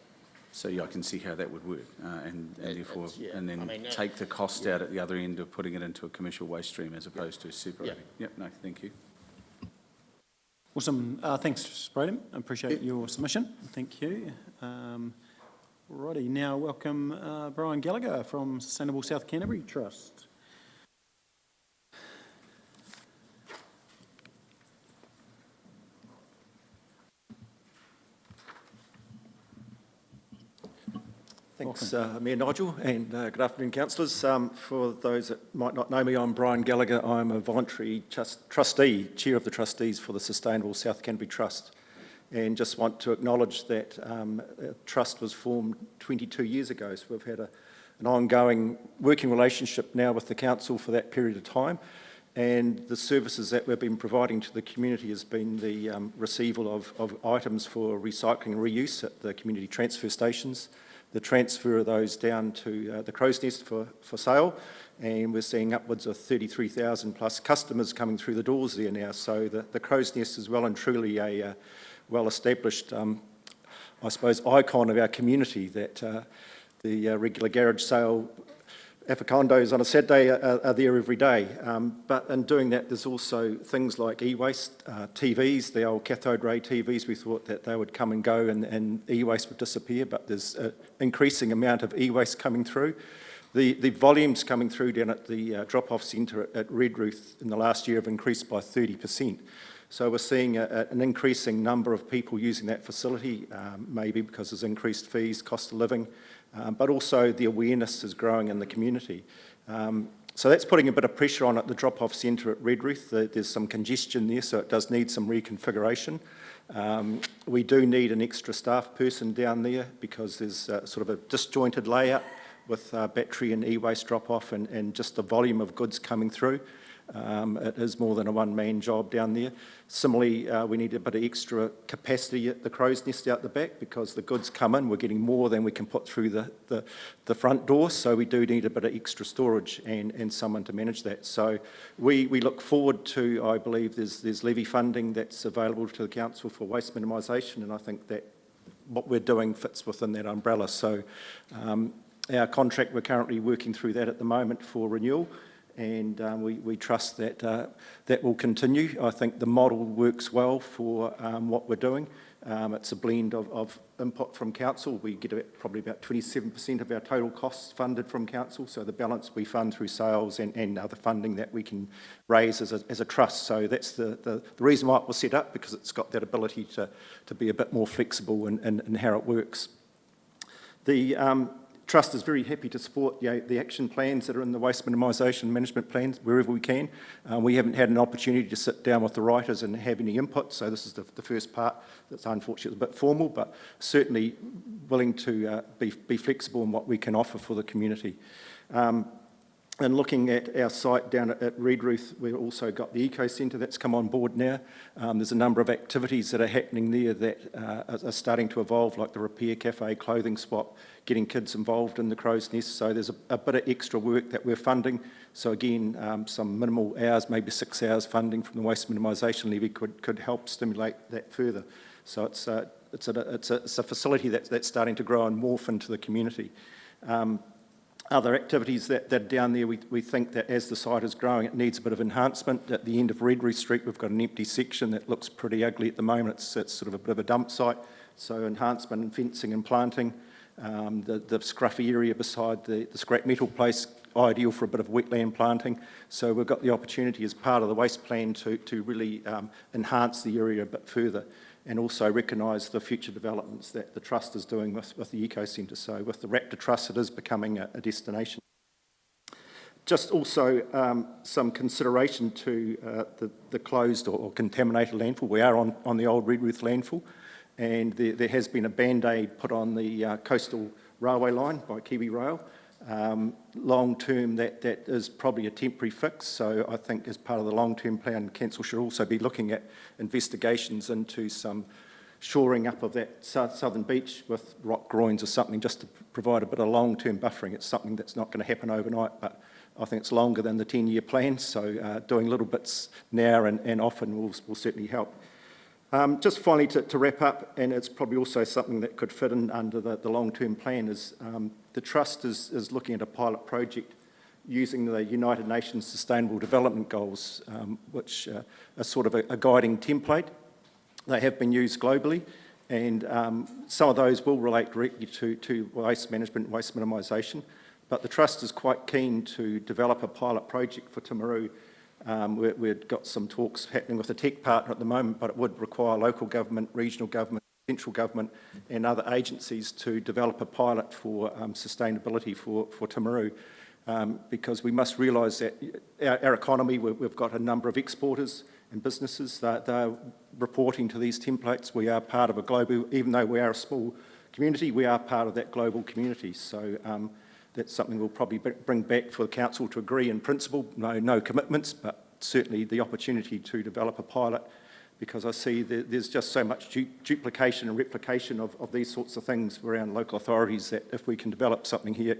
So I can see how that would work, and therefore, and then take the cost out at the other end of putting it into a commercial waste stream as opposed to separating. Yep. No, thank you. Awesome. Thanks, Braden. I appreciate your submission. Thank you. Righty, now welcome Brian Gallagher from Sustainable South Canterbury Trust. Thanks, Mayor Nigel, and good afternoon, councillors. For those that might not know me, I'm Brian Gallagher. I'm a voluntary trustee, chair of the trustees for the Sustainable South Canterbury Trust, and just want to acknowledge that a trust was formed 22 years ago, so we've had an ongoing working relationship now with the council for that period of time, and the services that we've been providing to the community has been the receival of items for recycling and reuse at the community transfer stations, the transfer of those down to the Crow's Nest for sale, and we're seeing upwards of 33,000 plus customers coming through the doors there now. So the Crow's Nest is well and truly a well-established, I suppose, icon of our community, that the regular garage sale Avocondos on a Saturday are there every day. But in doing that, there's also things like e-waste, TVs, the old cathode ray TVs. We thought that they would come and go and e-waste would disappear, but there's an increasing amount of e-waste coming through. The volumes coming through down at the drop-off centre at Redruth in the last year have increased by 30%. So we're seeing an increasing number of people using that facility, maybe because there's increased fees, cost of living, but also the awareness is growing in the community. So that's putting a bit of pressure on at the drop-off centre at Redruth. There's some congestion there, so it does need some reconfiguration. We do need an extra staff person down there because there's sort of a disjointed layout with battery and e-waste drop-off and just the volume of goods coming through. It is more than a one-man job down there. Similarly, we need a bit of extra capacity at the Crow's Nest out the back because the goods come in, we're getting more than we can put through the front door, so we do need a bit of extra storage and someone to manage that. So we look forward to, I believe there's levy funding that's available to the council for waste minimisation, and I think that what we're doing fits within that umbrella. So our contract, we're currently working through that at the moment for renewal, and we trust that that will continue. I think the model works well for what we're doing. It's a blend of input from council. We get probably about 27% of our total costs funded from council, so the balance we fund through sales and other funding that we can raise as a trust. So that's the reason why it was set up, because it's got that ability to be a bit more flexible in how it works. The Trust is very happy to support the action plans that are in the waste minimisation management plans wherever we can. We haven't had an opportunity to sit down with the writers and have any input, so this is the first part that's unfortunately a bit formal, but certainly willing to be flexible in what we can offer for the community. And looking at our site down at Redruth, we've also got the Eco Centre that's come on board now. There's a number of activities that are happening there that are starting to evolve, like the repair cafe, clothing swap, getting kids involved in the Crow's Nest. So there's a bit of extra work that we're funding. So again, some minimal hours, maybe 6 hours funding from the waste minimisation levy could help stimulate that further. So it's a facility that's starting to grow and morph into the community. Other activities that are down there, we think that as the site is growing, it needs a bit of enhancement. At the end of Redruth Street, we've got an empty section that looks pretty ugly at the moment. It's sort of a bit of a dump site. So enhancement in fencing and planting. The scruffy area beside the scrap metal place, ideal for a bit of wetland planting. So we've got the opportunity as part of the waste plan to really enhance the area a bit further, and also recognise the future developments that the Trust is doing with the Eco Centre. So with the Raptor Trust, it is becoming a destination. Just also some consideration to the closed or contaminated landfill. We are on the old Redruth landfill, and there has been a band-aid put on the coastal railway line by Kiwi Rail. Long term, that is probably a temporary fix, so I think as part of the long-term plan, council should also be looking at investigations into some shoring up of that southern beach with rock groins or something, just to provide a bit of long-term buffering. It's something that's not going to happen overnight, but I think it's longer than the 10-year plan, so doing little bits now and often will certainly help. Just finally to wrap up, and it's probably also something that could fit in under the long-term plan, is the Trust is looking at a pilot project using the United Nations Sustainable Development Goals, which are sort of a guiding template. They have been used globally, and some of those will relate directly to waste management and waste minimisation, but the Trust is quite keen to develop a pilot project for Timaru. We've got some talks happening with a tech partner at the moment, but it would require local government, regional government, central government and other agencies to develop a pilot for sustainability for Timaru, because we must realise that our economy, we've got a number of exporters and businesses that they're reporting to these templates. We are part of a global, even though we are a small community, we are part of that global community. So that's something we'll probably bring back for the council to agree in principle. No commitments, but certainly the opportunity to develop a pilot, because I see there's just so much duplication and replication of these sorts of things around local authorities that if we can develop something here,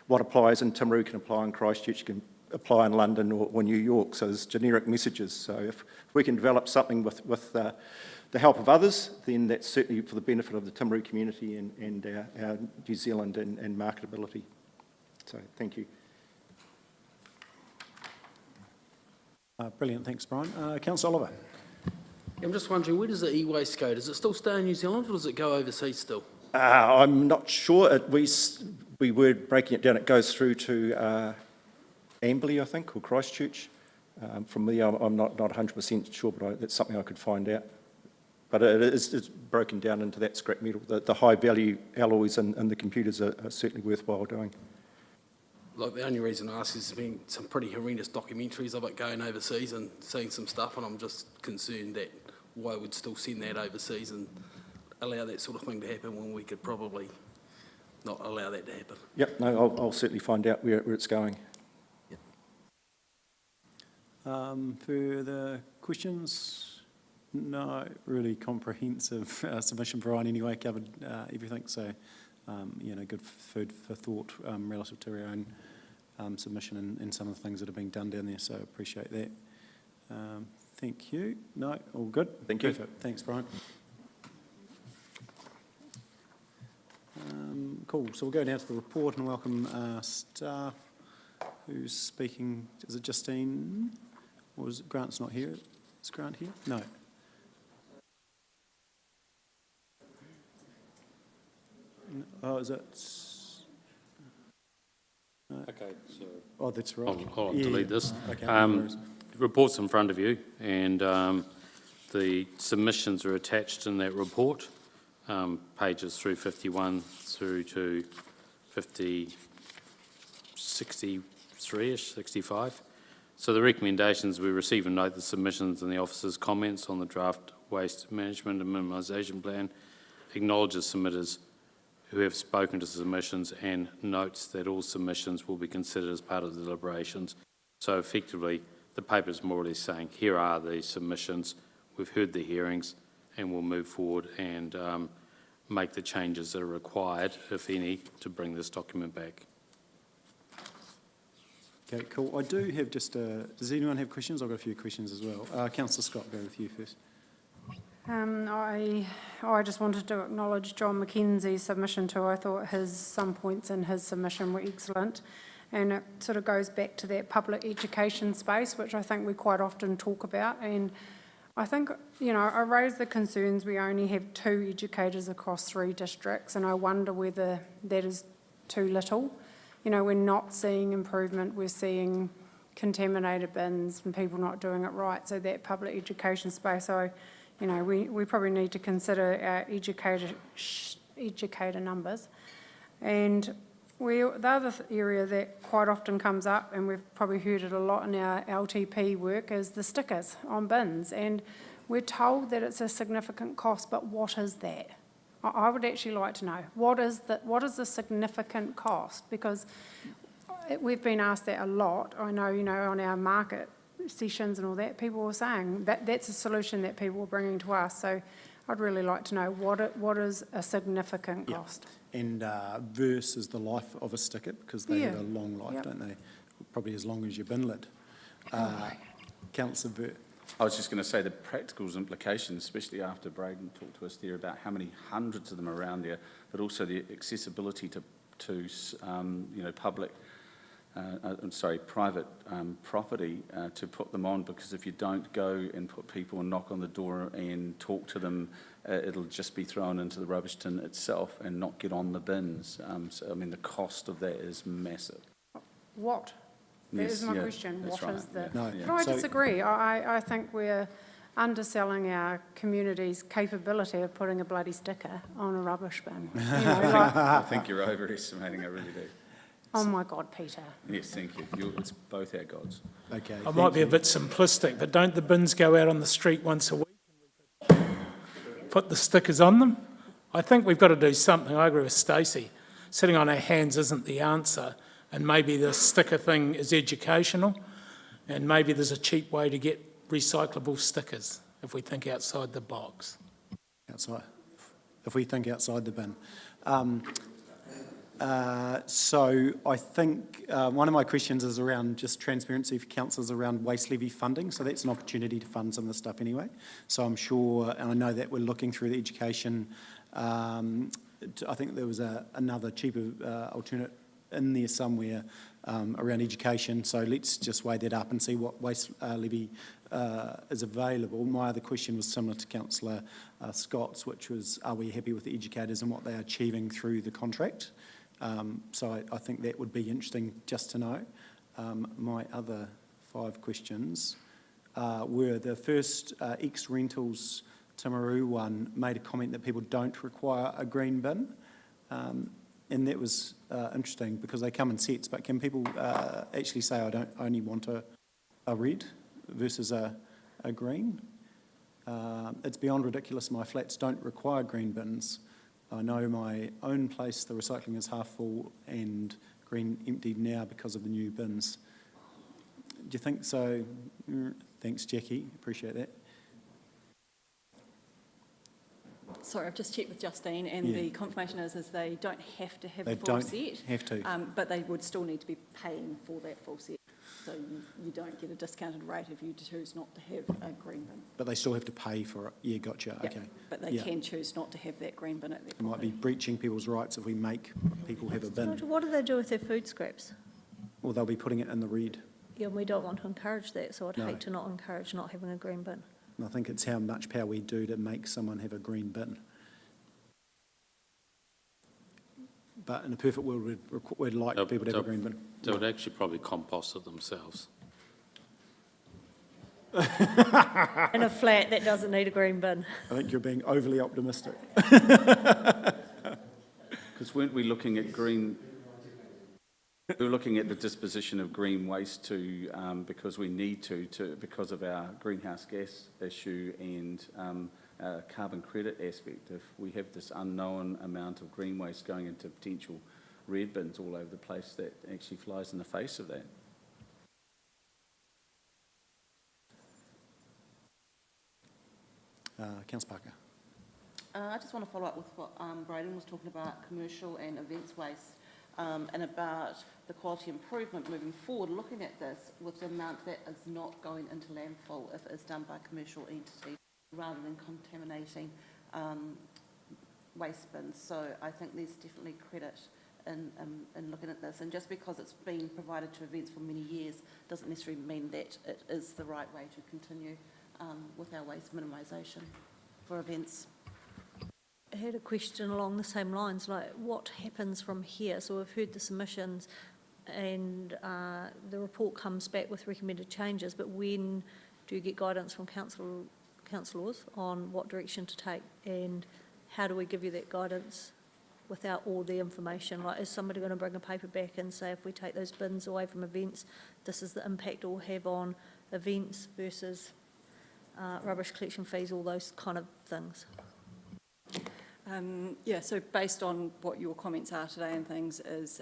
what applies in Timaru can apply in Christchurch, can apply in London or New York. So there's generic messages. So if we can develop something with the help of others, then that's certainly for the benefit of the Timaru community and our New Zealand and marketability. So thank you. Brilliant, thanks, Brian. Councillor Oliver. I'm just wondering, where does the e-waste go? Does it still stay in New Zealand or does it go overseas still? I'm not sure. We were breaking it down. It goes through to Amberley, I think, or Christchurch. From me, I'm not 100% sure, but that's something I could find out. But it's broken down into that scrap metal. The high-value alloys and the computers are certainly worthwhile doing. Like, the only reason I ask is there's been some pretty horrendous documentaries of it going overseas and seeing some stuff, and I'm just concerned that why would still send that overseas and allow that sort of thing to happen when we could probably not allow that to happen. Yep, no, I'll certainly find out where it's going. Further questions? No, really comprehensive submission, Brian, anyway, covered everything, so, good food for thought relative to our own submission and some of the things that are being done down there, so appreciate that. Thank you. No, all good? Thank you. Perfect. Thanks, Brian. Cool, so we'll go down to the report and welcome staff. Who's speaking? Is it Justine? Or is it Grant's not here? Is Grant here? No. Oh, is it? No. Okay, so Oh, that's right. I'll delete this. Okay, no worries. Report's in front of you, and the submissions are attached in that report, pages through 51 through to 63-ish, 65. So the recommendations, we receive and note the submissions and the officer's comments on the draft waste management and minimisation plan, acknowledges submitters who have spoken to submissions and notes that all submissions will be considered as part of the deliberations. So effectively, the paper is more or less saying, here are the submissions, we've heard the hearings, and we'll move forward and make the changes that are required, if any, to bring this document back. Okay, cool. I do have just does anyone have questions? I've got a few questions as well. Councillor Scott, go with you first. I just wanted to acknowledge John Mackenzie's submission too. I thought some points in his submission were excellent, and it sort of goes back to that public education space, which I think we quite often talk about. And I think, I raise the concerns we only have 2 educators across 3 districts, and I wonder whether that is too little. We're not seeing improvement, we're seeing contaminated bins and people not doing it right. So that public education space, we probably need to consider our educator numbers. And the other area that quite often comes up, and we've probably heard it a lot in our LTP work, is the stickers on bins. And we're told that it's a significant cost, but what is that? I would actually like to know, what is the significant cost? Because we've been asked that a lot. I know, on our market sessions and all that, people were saying that's a solution that people were bringing to us. So I'd really like to know what is a significant cost. And versus the life of a sticker, because they have a long life, don't they? Probably as long as your bin lid. Councillor Burt. I was just going to say the practical implications, especially after Braden talked to us there about how many hundreds of them are around there, but also the accessibility to private property to put them on, because if you don't go and put people and knock on the door and talk to them, it'll just be thrown into the rubbish tin itself and not get on the bins. The cost of that is massive. What? That is my question. What is the... No, But I disagree. I think we're underselling our community's capability of putting a bloody sticker on a rubbish bin. I think you're overestimating, I really do. Oh my God, Peter. Yes, thank you. It's both our gods. Okay. I might be a bit simplistic, but don't the bins go out on the street once a week and we could put the stickers on them? I think we've got to do something. I agree with Stacey. Sitting on our hands isn't the answer, and maybe the sticker thing is educational, and maybe there's a cheap way to get recyclable stickers if we think outside the box. If we think outside the bin. So I think one of my questions is around just transparency for councillors around waste levy funding. So that's an opportunity to fund some of this stuff anyway. So I'm sure, and I know that we're looking through the education. I think there was another cheaper alternate in there somewhere around education, so let's just weigh that up and see what waste levy is available. My other question was similar to Councillor Scott's, which was, are we happy with the educators and what they're achieving through the contract? So I think that would be interesting just to know. My other 5 questions were the first ex-rentals Timaru one made a comment that people don't require a green bin, and that was interesting because they come in sets, but can people actually say, I only want a red versus a green? It's beyond ridiculous. My flats don't require green bins. I know my own place, the recycling is half full and green emptied now because of the new bins. Do you think so? Thanks, Jackie. Appreciate that. Sorry, I've just checked with Justine, and Yeah. the confirmation is they don't have to have They a full don't set. have to. But they would still need to be paying for that full set. So you don't get a discounted rate if you choose not to have a green bin. But they still have to pay for it. Yeah, gotcha. Yeah, Okay. but they can choose not to have that green bin at their It might be property. breaching people's rights if we make people have a bin. Nigel, what do they do with their food scraps? Or they'll be putting it in the red. Yeah, we don't want to encourage that, so I'd No. hate to not encourage not having a green bin. And I think it's how much power we do to make someone have a green bin. But in a perfect world, we'd like people to have a green bin. They would actually probably compost it themselves. In a flat that doesn't need a green bin. I think you're being overly optimistic. Because weren't we looking at green, we were looking at the disposition of green waste to, because we need to because of our greenhouse gas issue and carbon credit aspect. If we have this unknown amount of green waste going into potential red bins all over the place, that actually flies in the face of that. Councillor Parker. I just want to follow up with what Braden was talking about, commercial and events waste, and about the quality improvement moving forward, looking at this with the amount that is not going into landfill if it is done by a commercial entity, rather than contaminating waste bins. So I think there's definitely credit in looking at this. And just because it's been provided to events for many years doesn't necessarily mean that it is the right way to continue with our waste minimisation for events. I had a question along the same lines, like what happens from here? So we've heard the submissions and the report comes back with recommended changes, but when do you get guidance from councillors on what direction to take, and how do we give you that guidance without all the information? Like, is somebody going to bring a paper back and say, if we take those bins away from events, this is the impact it will have on events versus rubbish collection fees, all those kind of things? Yeah, so based on what your comments are today and things is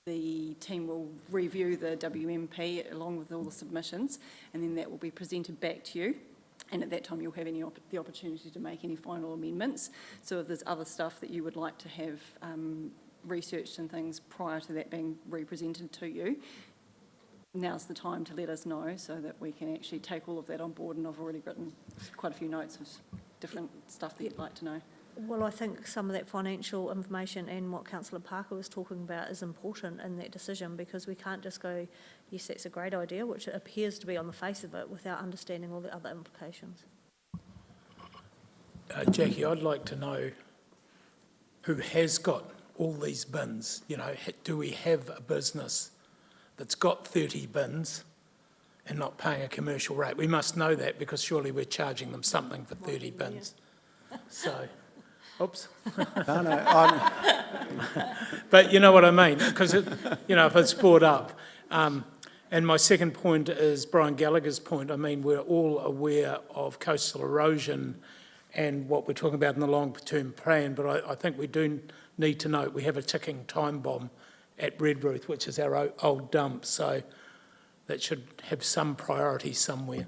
the team will review the WMP along with all the submissions, and then that will be presented back to you. And at that time, you'll have the opportunity to make any final amendments. So if there's other stuff that you would like to have researched and things prior to that being represented to you, now's the time to let us know so that we can actually take all of that on board. And I've already written quite a few notes of different stuff that you'd like to know. Well, I think some of that financial information and what Councillor Parker was talking about is important in that decision, because we can't just go, yes, that's a great idea, which it appears to be on the face of it, without understanding all the other implications. Jackie, I'd like to know who has got all these bins. You know, do we have a business that's got 30 bins and not paying a commercial rate? We must know that, because surely we're charging them something for 30 bins. So, oops. No, But you know what I mean, because, you know, if it's brought up. And my second point is Brian Gallagher's point. I mean, we're all aware of coastal erosion and what we're talking about in the long-term plan, but I think we do need to note we have a ticking time bomb at Redruth, which is our old dump, so that should have some priority somewhere.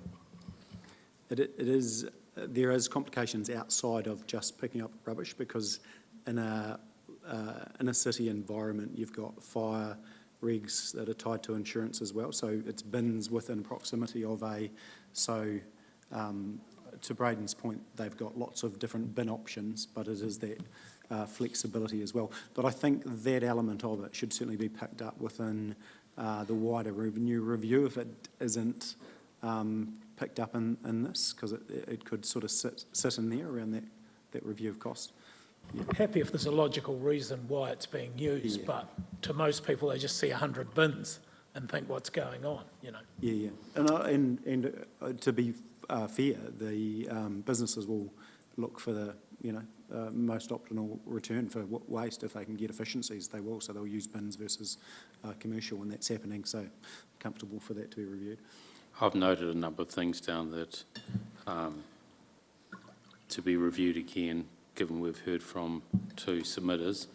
There is complications outside of just picking up rubbish, because in a city environment, you've got fire regs that are tied to insurance as well. So it's bins within proximity of to Braden's point, they've got lots of different bin options, but it is that flexibility as well. But I think that element of it should certainly be picked up within the wider revenue review if it isn't picked up in this, because it could sort of sit in there around that review of cost. Happy if there's a logical reason why it's being used, but to most people, they just see 100 bins and think what's going on, you know. Yeah. And to be fair, the businesses will look for the, most optimal return for waste. If they can get efficiencies, they will. So they'll use bins versus commercial when that's happening. So comfortable for that to be reviewed. I've noted a number of things down that to be reviewed again, given we've heard from 2 submitters,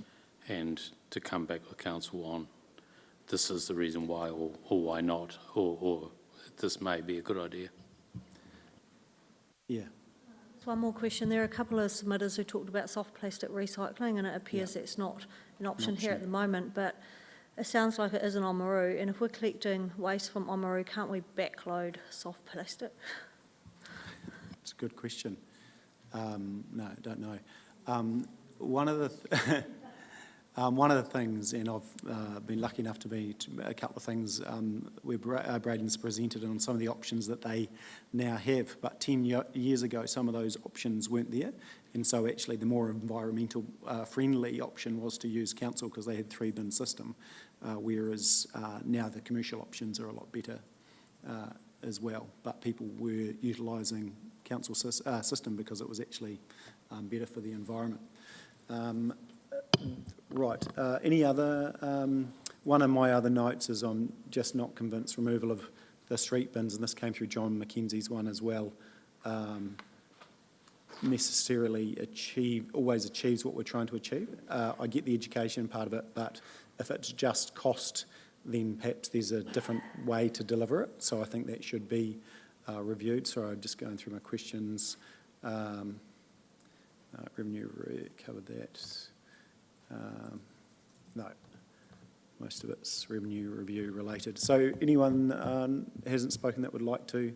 and to come back with council on this is the reason why or why not, or this may be a good idea. Yeah. One more question. There are a couple of submitters who talked about soft plastic recycling, and it appears that's not an option here at the moment, but it sounds like it is in Oamaru, and if we're collecting waste from Oamaru, can't we backload soft plastic? It's a good question. No, I don't know. One of the things, and I've been lucky enough to be to a couple of things where Braden's presented on some of the options that they now have, but 10 years ago some of those options weren't there, and so actually the more environmental friendly option was to use council because they had 3-bin system, whereas now the commercial options are a lot better as well, but people were utilising council system because it was actually better for the environment. Right, any other, one of my other notes is I'm just not convinced removal of the street bins, and this came through John McKenzie's one as well, necessarily always achieves what we're trying to achieve. I get the education part of it, but if it's just cost, then perhaps there's a different way to deliver it, so I think that should be reviewed. Sorry, I'm just going through my questions. Revenue, covered that. No, most of it's revenue review related. So anyone hasn't spoken that would like to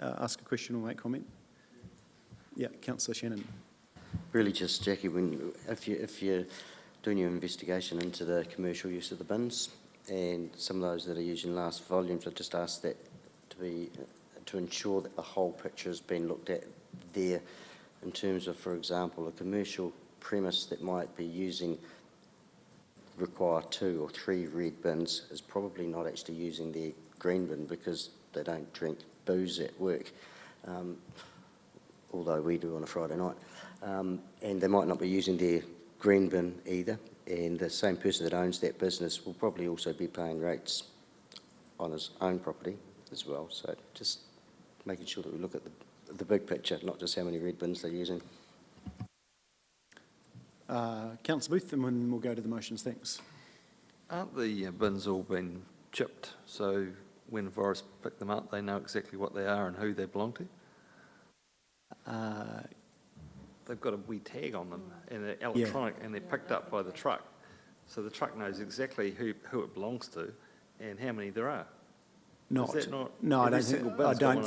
ask a question or make comment? Yeah, Councillor Shannon. Really just, Jackie, if you're doing your investigation into the commercial use of the bins and some of those that are using large volumes, I've just asked that to ensure that the whole picture has been looked at there in terms of, for example, a commercial premise that might be require 2 or 3 red bins is probably not actually using their green bin because they don't drink booze at work, although we do on a Friday night, and they might not be using their green bin either, and the same person that owns that business will probably also be paying rates on his own property as well, so just making sure that we look at the big picture, not just how many red bins they're using. Councillor Booth, and then we'll go to the motions. Thanks. Aren't the bins all been chipped, so when Voris pick them up, they know exactly what they are and who they belong to? They've got a wee tag on them, and they're electronic, and they're picked up by the truck. So the truck knows exactly who it belongs to and how many there are. No, I don't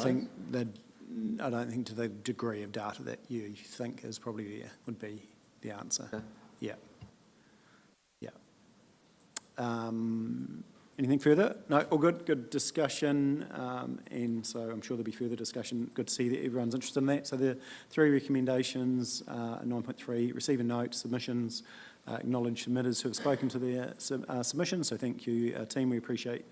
think to the degree of data that you think is probably there would be the answer. Okay. Yeah. Anything further? No, all good. Good discussion, and so I'm sure there'll be further discussion. Good to see that everyone's interested in that. So the 3 recommendations, 9.3, receive a note, submissions, acknowledge submitters who have spoken to their submissions. So thank you, team. We appreciate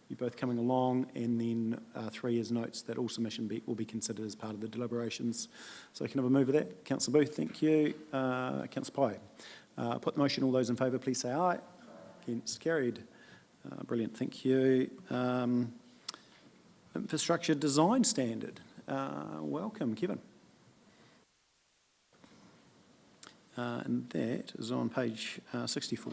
you both coming along, and then 3 is notes that all submission will be considered as part of the deliberations. So I can have a move of that. Councillor Booth, thank you. Councillor Pye. Put the motion. All those in favour, please say aye. Against, carried. Brilliant, thank you. Infrastructure design standard. Welcome, Kevin. And that is on page 64.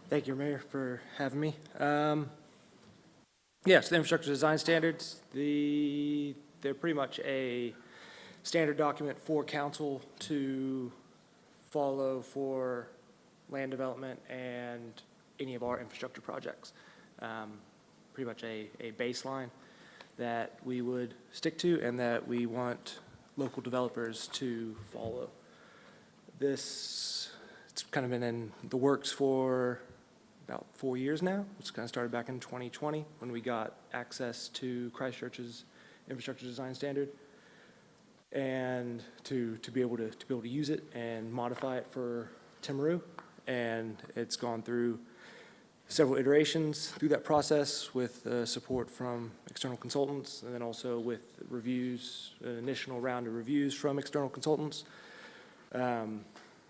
Thank you, Mayor, for having me. Yes, the infrastructure design standards, they're pretty much a standard document for council to follow for land development and any of our infrastructure projects. Pretty much a baseline that we would stick to and that we want local developers to follow. It's kind of been in the works for about 4 years now. It's kind of started back in 2020 when we got access to Christchurch's infrastructure design standard, and to be able to use it and modify it for Timaru. And it's gone through several iterations through that process with support from external consultants, and then also with reviews, an initial round of reviews from external consultants,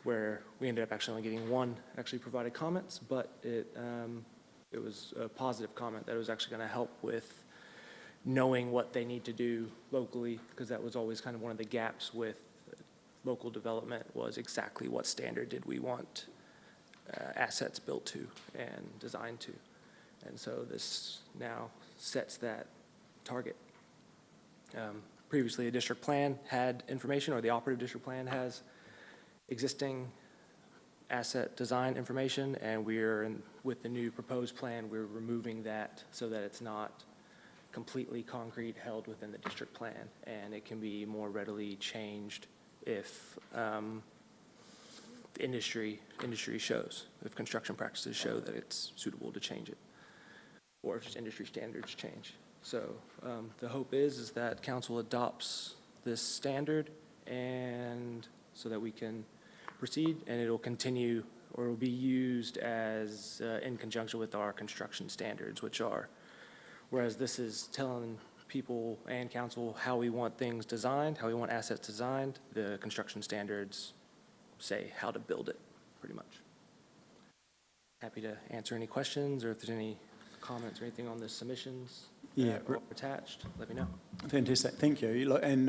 where we ended up actually only getting one actually provided comments, but it was a positive comment that it was actually going to help with knowing what they need to do locally, because that was always kind of one of the gaps with local development, was exactly what standard did we want assets built to and designed to. And so this now sets that target. Previously, a district plan had information, or the operative district plan has existing asset design information, and with the new proposed plan, we're removing that so that it's not completely concrete held within the district plan, and it can be more readily changed if the industry shows, if construction practices show that it's suitable to change it, or if just industry standards change. So the hope is that council adopts this standard, and so that we can proceed, and it'll continue, or it'll be used as in conjunction with our construction standards, which are, whereas this is telling people and council how we want things designed, how we want assets designed, the construction standards say how to build it, pretty much. Happy to answer any questions, or if there's any comments or anything on the submissions that are attached, let me know. Fantastic, thank you. Look, and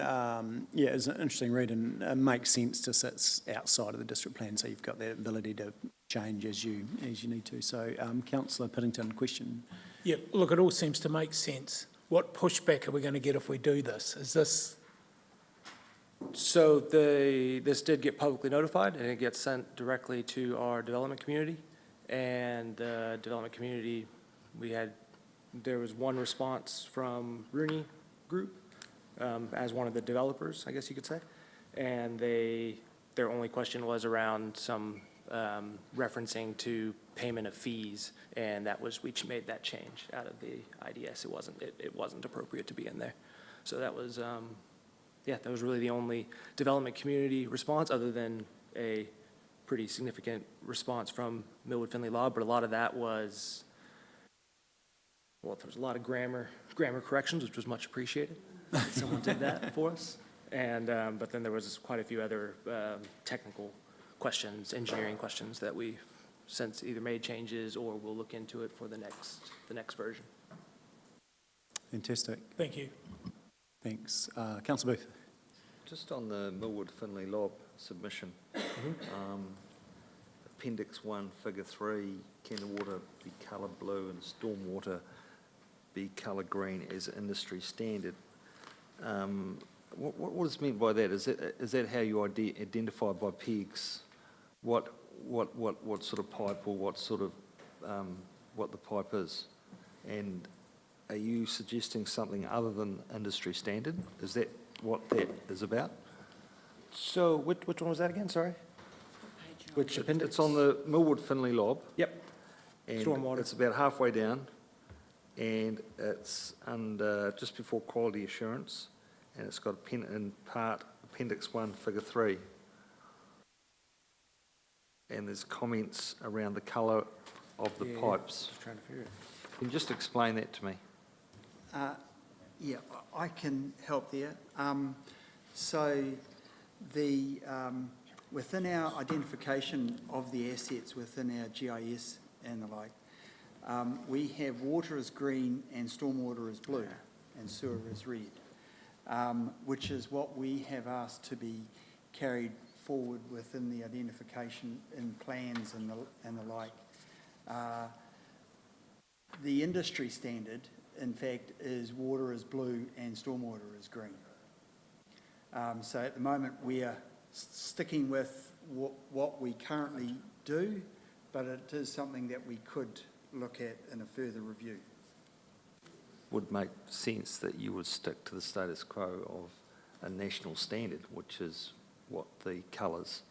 yeah, it's an interesting read, and it makes sense to sit outside of the district plan, so you've got that ability to change as you need to. So, Councillor Piddington, question. Yeah, look, it all seems to make sense. What pushback are we going to get if we do this? Is this... So this did get publicly notified, and it gets sent directly to our development community. And the development community, there was one response from Rooney Group as one of the developers, I guess you could say. And their only question was around some referencing to payment of fees, and we made that change out of the IDS. It wasn't appropriate to be in there. So that was, that was really the only development community response, other than a pretty significant response from Millwood Finley Law, but a lot of that was, well, there was a lot of grammar corrections, which was much appreciated. Someone did that for us. And, but then there was quite a few other technical questions, engineering questions that we since either made changes or will look into it for the next version. Fantastic. Thank you. Thanks. Councillor Booth. Just on the Millwood Finley Lob submission, Appendix 1, Figure 3, can the water be coloured blue and stormwater be coloured green as industry standard? What is meant by that? Is that how you identify by pegs what sort of pipe, or what sort of what the pipe is? And are you suggesting something other than industry standard? Is that what that is about? So which one was that again? Sorry. Which appendix? It's on the Millwood Finley Lob. Yep. And Stormwater. it's about halfway down, and it's under just before quality assurance, and it's got in part Appendix 1, Figure 3. And there's comments around the colour of the pipes. Just trying to figure it. Can you just explain that to me? Yeah, I can help there. So within our identification of the assets within our GIS and the like, we have water as green and stormwater as blue and sewer as red, which is what we have asked to be carried forward within the identification in plans and the like. The industry standard, in fact, is water is blue and stormwater is green. So at the moment we are sticking with what we currently do, but it is something that we could look at in a further review. would make sense that you would stick to the status quo of a national standard, which is what the colours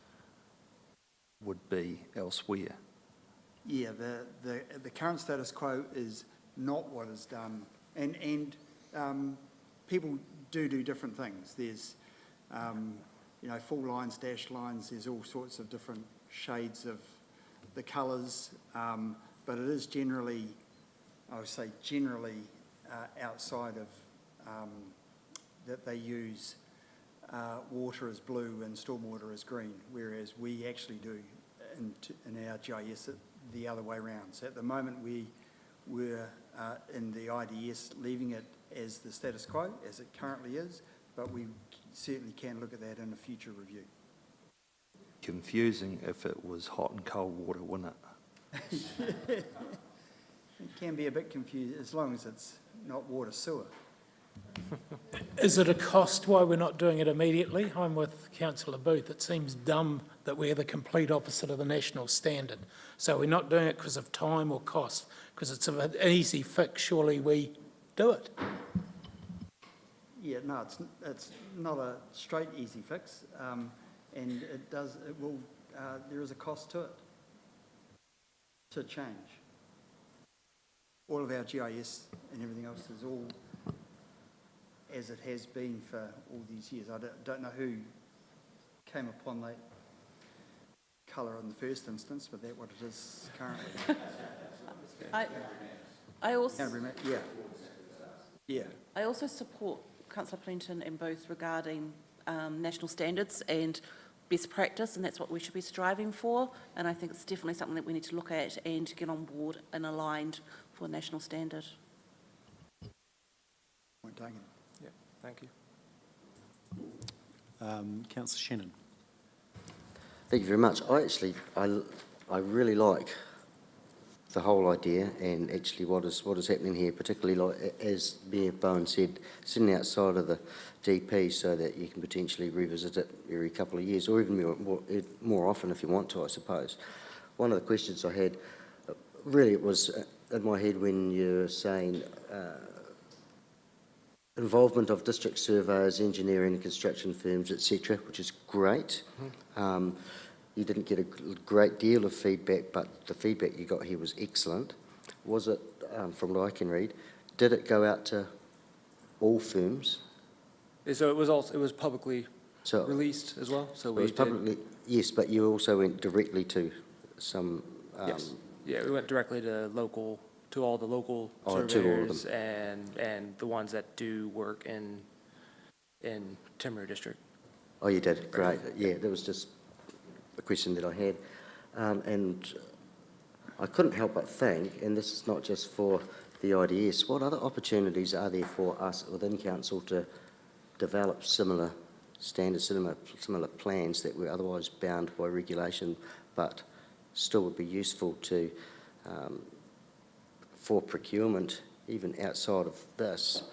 would be elsewhere. Yeah, the current status quo is not what is done, and people do different things. There's, full lines, dash lines, there's all sorts of different shades of the colours, but it is generally, I would say generally outside of, that they use water as blue and stormwater as green, whereas we actually do in our GIS it the other way around. So at the moment we're in the IDS leaving it as the status quo, as it currently is, but we certainly can look at that in a future review. Confusing if it was hot and cold water, wouldn't it? It can be a bit confusing as long as it's not water sewer. Is it a cost why we're not doing it immediately? I'm with Councillor Booth. It seems dumb that we're the complete opposite of the national standard. So we're not doing it because of time or cost, because it's an easy fix. Surely we do it. Yeah, no, it's not a straight easy fix, and there is a cost to it, to change. All of our GIS and everything else is all as it has been for all these years. I don't know who came upon that colour in the first instance, but that's what it is currently. I also... Yeah. I also support Councillor Plenton and Booth regarding national standards and best practice, and that's what we should be striving for. And I think it's definitely something that we need to look at and get on board and aligned for a national standard. Point taken. Yeah, thank you. Councillor Shannon. Thank you very much. I really like the whole idea and actually what is happening here, particularly like, as Mayor Bowen said, sitting outside of the DP so that you can potentially revisit it every couple of years or even more often if you want to, I suppose. One of the questions I had, really it was in my head when you were saying involvement of district surveyors, engineering and construction firms, etc., which is great. You didn't get a great deal of feedback, but the feedback you got here was excellent. Was it, from what I can read, did it go out to all firms? So it was publicly released as well. So it was publicly, yes, but you also went directly to some. Yes. Yeah, we went directly to all the local surveyors to all of them. and the ones that do work in Timaru District. Oh, you did, great. Yeah, that was just a question that I had, and I couldn't help but think, and this is not just for the IDS, what other opportunities are there for us within council to develop similar standards, similar plans that we're otherwise bound by regulation, but still would be useful to for procurement, even outside of this,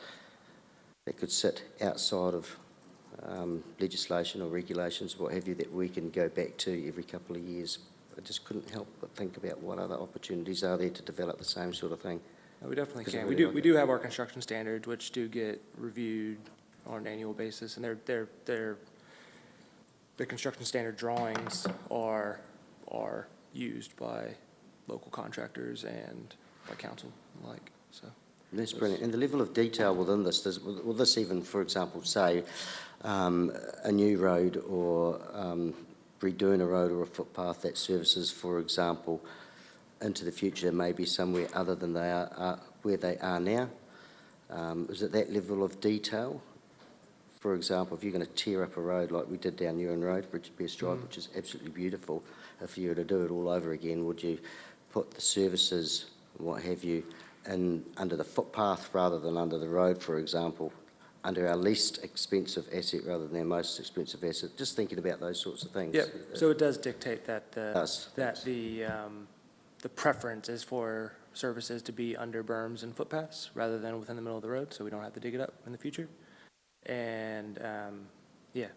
that could sit outside of legislation or regulations, what have you, that we can go back to every couple of years. I just couldn't help but think about what other opportunities are there to develop the same sort of thing. We definitely can. Really We do have our construction standards, which do get reviewed on an annual basis, and the construction standard drawings are used by local contractors and by council alike. So that's brilliant. And the level of detail within this, will this even, for example, say a new road or redoing a road or a footpath that services, for example, into the future, maybe somewhere other than they are where they are now? Is it that level of detail? For example, if you're going to tear up a road like we did down Ewan Road, Bridge Best Drive, which is absolutely beautiful, if you were to do it all over again, would you put the services, what have you, under the footpath rather than under the road, for example, under our least expensive asset rather than our most expensive asset? Just thinking about those sorts of things. Yeah, so it does dictate that the preference is for services to be under berms and footpaths rather than within the middle of the road, so we don't have to dig it up in the future. And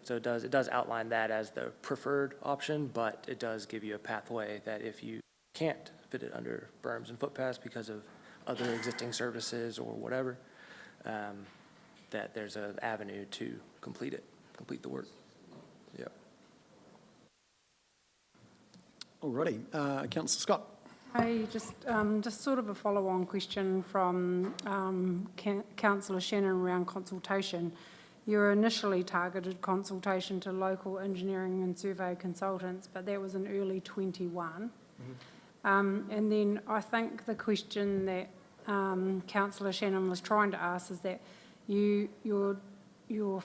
so it does outline that as the preferred option, but it does give you a pathway that if you can't fit it under berms and footpaths because of other existing services or whatever, that there's an avenue to complete the work. Yep. Alrighty, Councillor Scott. I just sort of a follow-on question from Councillor Shannon around consultation. You initially targeted consultation to local engineering and survey consultants, but that was in early 21. And then I think the question that Councillor Shannon was trying to ask is that your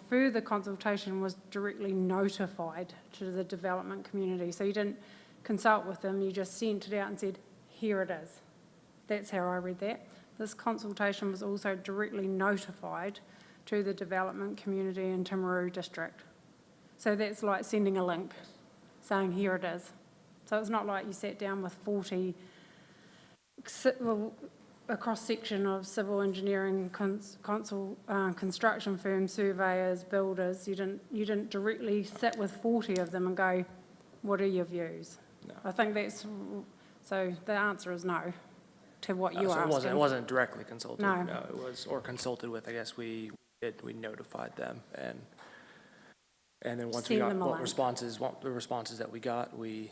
further consultation was directly notified to the development community. So you didn't consult with them, you just sent it out and said, here it is. That's how I read that. This consultation was also directly notified to the development community in Timaru District. So that's like sending a link, saying here it is. So it's not like you sat down with 40, a cross-section of civil engineering, construction firms, surveyors, builders. You didn't directly sit with 40 of them and go, what are your views? No. I think that's, so the answer is no to what you So asked. it wasn't directly consulted. No. It was, or consulted with, I guess we notified them, and then once we Send got them a link. the responses that we got, we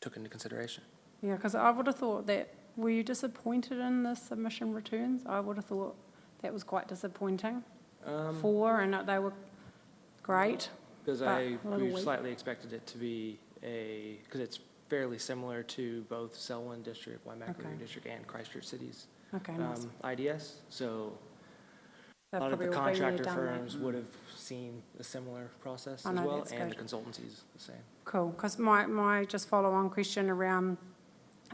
took into consideration. Yeah, because I would have thought that, were you disappointed in the submission returns? I would have thought that was quite disappointing. And they were great. Because but a little we weak. slightly expected it to be because it's fairly similar to both Selwyn District, Waimakere Okay. District, and Christchurch Cities Okay, nice. IDS. So They've a lot of the probably all been there, contractor done that. firms would have seen a similar process I as know, well, that's and the good. consultancies the same. Cool, because my just follow-on question around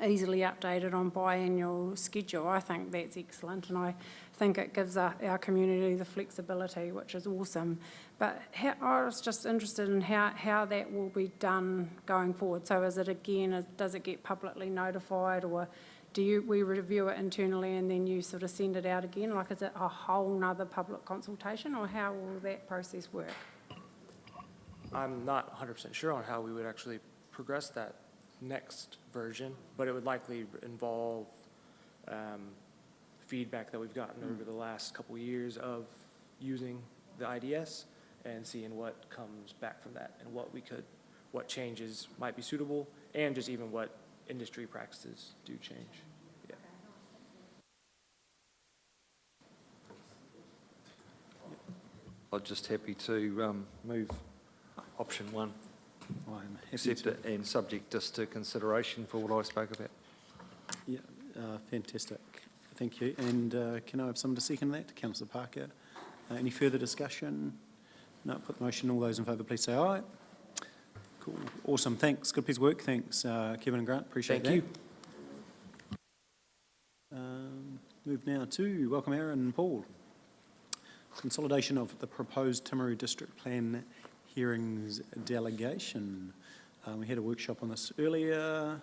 easily updated on biannual schedule, I think that's excellent, and I think it gives our community the flexibility, which is awesome. But I was just interested in how that will be done going forward. So is it again, does it get publicly notified, or we review it internally and then you sort of send it out again? Like, is it a whole nother public consultation, or how will that process work? I'm not 100% sure on how we would actually progress that next version, but it would likely involve feedback that we've gotten over the last couple of years of using the IDS and seeing what comes back from that and what changes might be suitable, and just even what industry practices do change. Yeah. I'm just happy to move option one. I'm happy Accept to. it, and subject just to consideration for what I spoke about. Yeah, fantastic. Thank you. And can I have someone to second that? Councillor Parker. Any further discussion? No, put the motion. All those in favour, please say aye. Cool. Awesome. Thanks. Good piece of work. Thanks, Kevin and Grant. Appreciate that. Thank you. Move now to welcome Aaron and Paul. Consolidation of the proposed Timaru District Plan hearings delegation. We had a workshop on this earlier.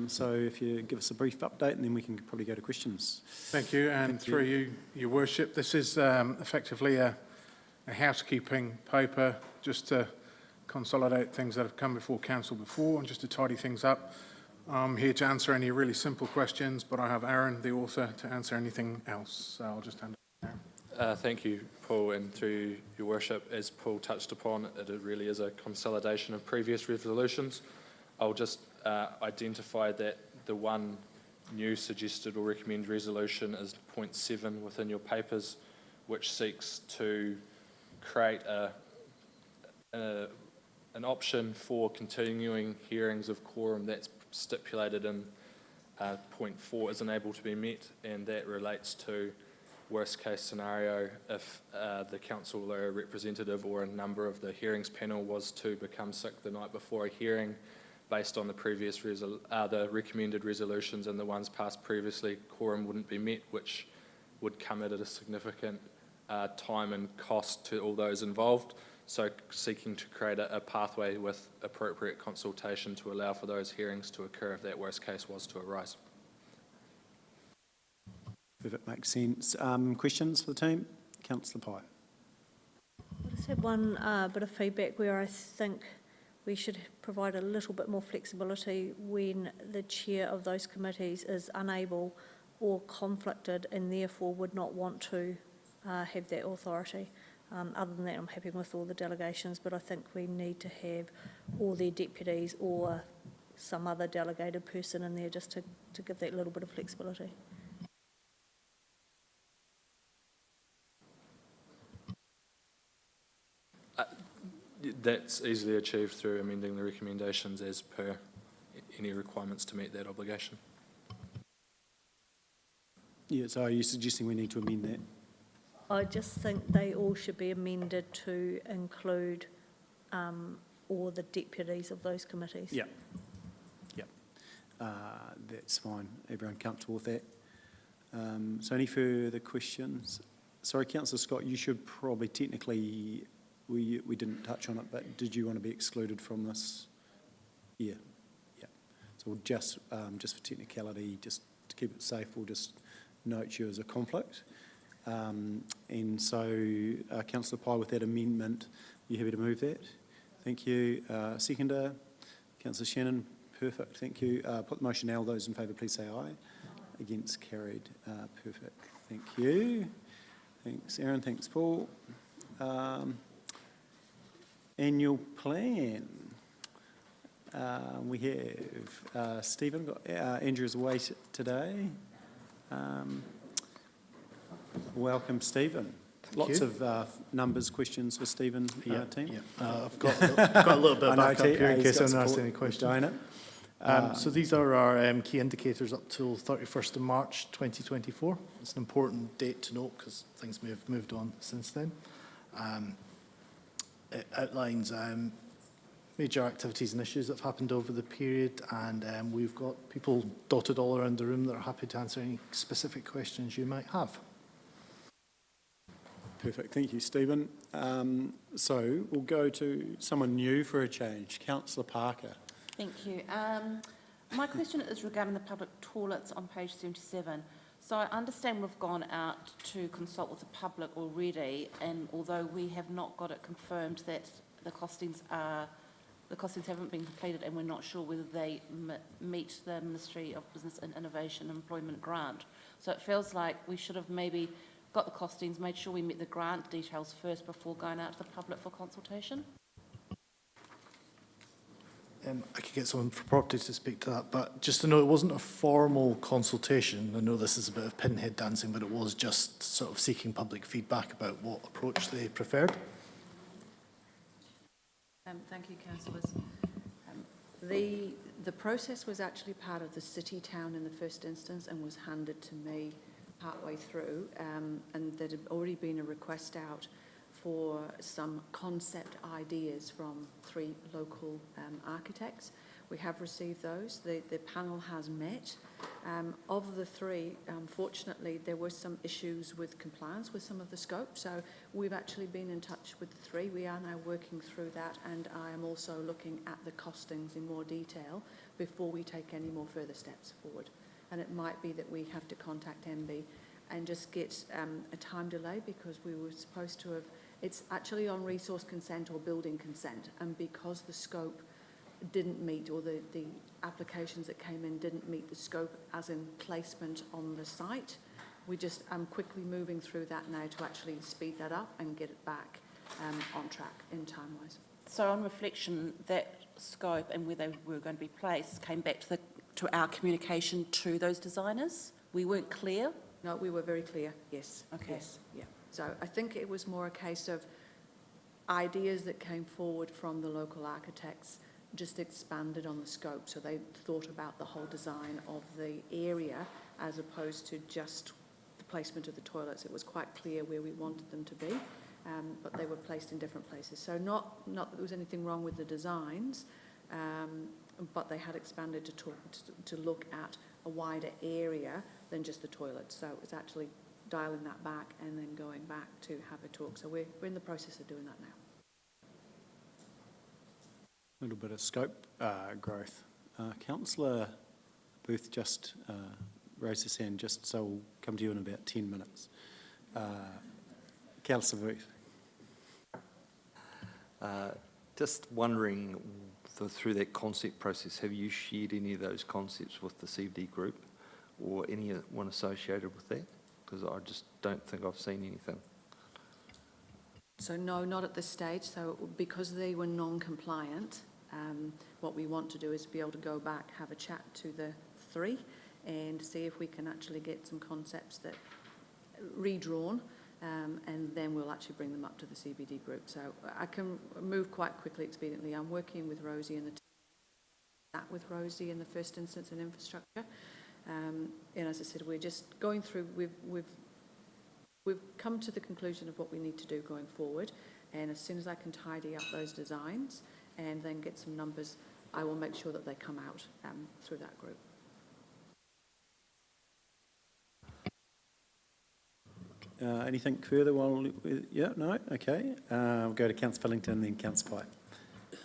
So if you give us a brief update, and then we can probably go to questions. Thank you, and through you, Your Worship, this is effectively a housekeeping paper just to consolidate things that have come before council before and just to tidy things up. I'm here to answer any really simple questions, but I have Aaron, the author, to answer anything else. So I'll just hand it to Aaron. Thank you, Paul, and through Your Worship, as Paul touched upon, it really is a consolidation of previous resolutions. I'll just identify that the one new suggested or recommended resolution is point 7 within your papers, which seeks to create an option for continuing hearings of quorum that's stipulated in point 4 isn't able to be met, and that relates to worst case scenario if the councillor representative or a number of the hearings panel was to become sick the night before a hearing. Based on the previous the recommended resolutions and the ones passed previously, quorum wouldn't be met, which would come at a significant time and cost to all those involved. So seeking to create a pathway with appropriate consultation to allow for those hearings to occur if that worst case was to arise. If it makes sense. Questions for the team? Councillor Pye. I just had one bit of feedback where I think we should provide a little bit more flexibility when the chair of those committees is unable or conflicted and therefore would not want to have that authority. Other than that, I'm happy with all the delegations, but I think we need to have all their deputies or some other delegated person in there just to give that little bit of flexibility. That's easily achieved through amending the recommendations as per any requirements to meet that obligation. Yeah, so are you suggesting we need to amend that? I just think they all should be amended to include all the deputies of those committees. Yeah. Yeah. That's fine. Everyone comfortable with that? So any further questions? Sorry, Councillor Scott, you should probably technically, we didn't touch on it, but did you want to be excluded from this? Yeah. Yeah. So we'll just for technicality, just to keep it safe, we'll just note you as a conflict. And so, Councillor Pye, with that amendment, are you happy to move that? Thank you. Seconder, Councillor Shannon, perfect, thank you. Put the motion now. All those in favour, please say aye. Against, carried. Perfect, thank you. Thanks, Aaron, thanks, Paul. Annual plan. We have Stephen, got Andrew's away today. Welcome, Stephen. Lots of numbers, questions for Stephen, team. I've got a little bit of backup here in case anyone asks any questions. So these are our key indicators up till 31st of March 2024. It's an important date to note because things may have moved on since then. It outlines major activities and issues that have happened over the period, and we've got people dotted all around the room that are happy to answer any specific questions you might have. Perfect, thank you, Stephen. So we'll go to someone new for a change, Councillor Parker. Thank you. My question is regarding the public toilets on page 77. So I understand we've gone out to consult with the public already, and although we have not got it confirmed that the costings haven't been completed, and we're not sure whether they meet the Ministry of Business and Innovation and Employment grant. So it feels like we should have maybe got the costings, made sure we met the grant details first before going out to the public for consultation. I could get someone from property to speak to that, but just to know, it wasn't a formal consultation. I know this is a bit of pinhead dancing, but it was just sort of seeking public feedback about what approach they preferred. Thank you, councillors. The process was actually part of the city town in the first instance and was handed to me partway through, and there had already been a request out for some concept ideas from 3 local architects. We have received those. The panel has met. Of the 3, unfortunately, there were some issues with compliance with some of the scope, so we've actually been in touch with the 3. We are now working through that, and I am also looking at the costings in more detail before we take any more further steps forward. And it might be that we have to contact MB and just get a time delay, because we were supposed to have, it's actually on resource consent or building consent, and because the scope didn't meet, or the applications that came in didn't meet the scope as in placement on the site, we just quickly moving through that now to actually speed that up and get it back on track in time-wise. So on reflection, that scope and where they were going to be placed came back to our communication to those designers? We weren't clear? No, we were very clear, yes. Okay. Yes, yeah. So I think it was more a case of ideas that came forward from the local architects just expanded on the scope. So they thought about the whole design of the area as opposed to just the placement of the toilets. It was quite clear where we wanted them to be, but they were placed in different places. So not that there was anything wrong with the designs, but they had expanded to look at a wider area than just the toilets. So it was actually dialing that back and then going back to have a talk. So we're in the process of doing that now. A little bit of scope growth. Councillor Booth just raised his hand, just so we'll come to you in about 10 minutes. Councillor Booth. Just wondering, through that concept process, have you shared any of those concepts with the CFD group, or anyone associated with that? Because I just don't think I've seen anything. So no, not at this stage. So because they were non-compliant, what we want to do is be able to go back, have a chat to the three and see if we can actually get some concepts that redrawn, and then we'll actually bring them up to the CBD group. So I can move quite quickly, expediently. I'm working with Rosie and the team, that with Rosie in the first instance in infrastructure. And as I said, we're just going through, we've come to the conclusion of what we need to do going forward, and as soon as I can tidy up those designs and then get some numbers, I will make sure that they come out through that group. Anything further while, yeah, no, okay. We'll go to Councillor Fillington and then Councillor Pike.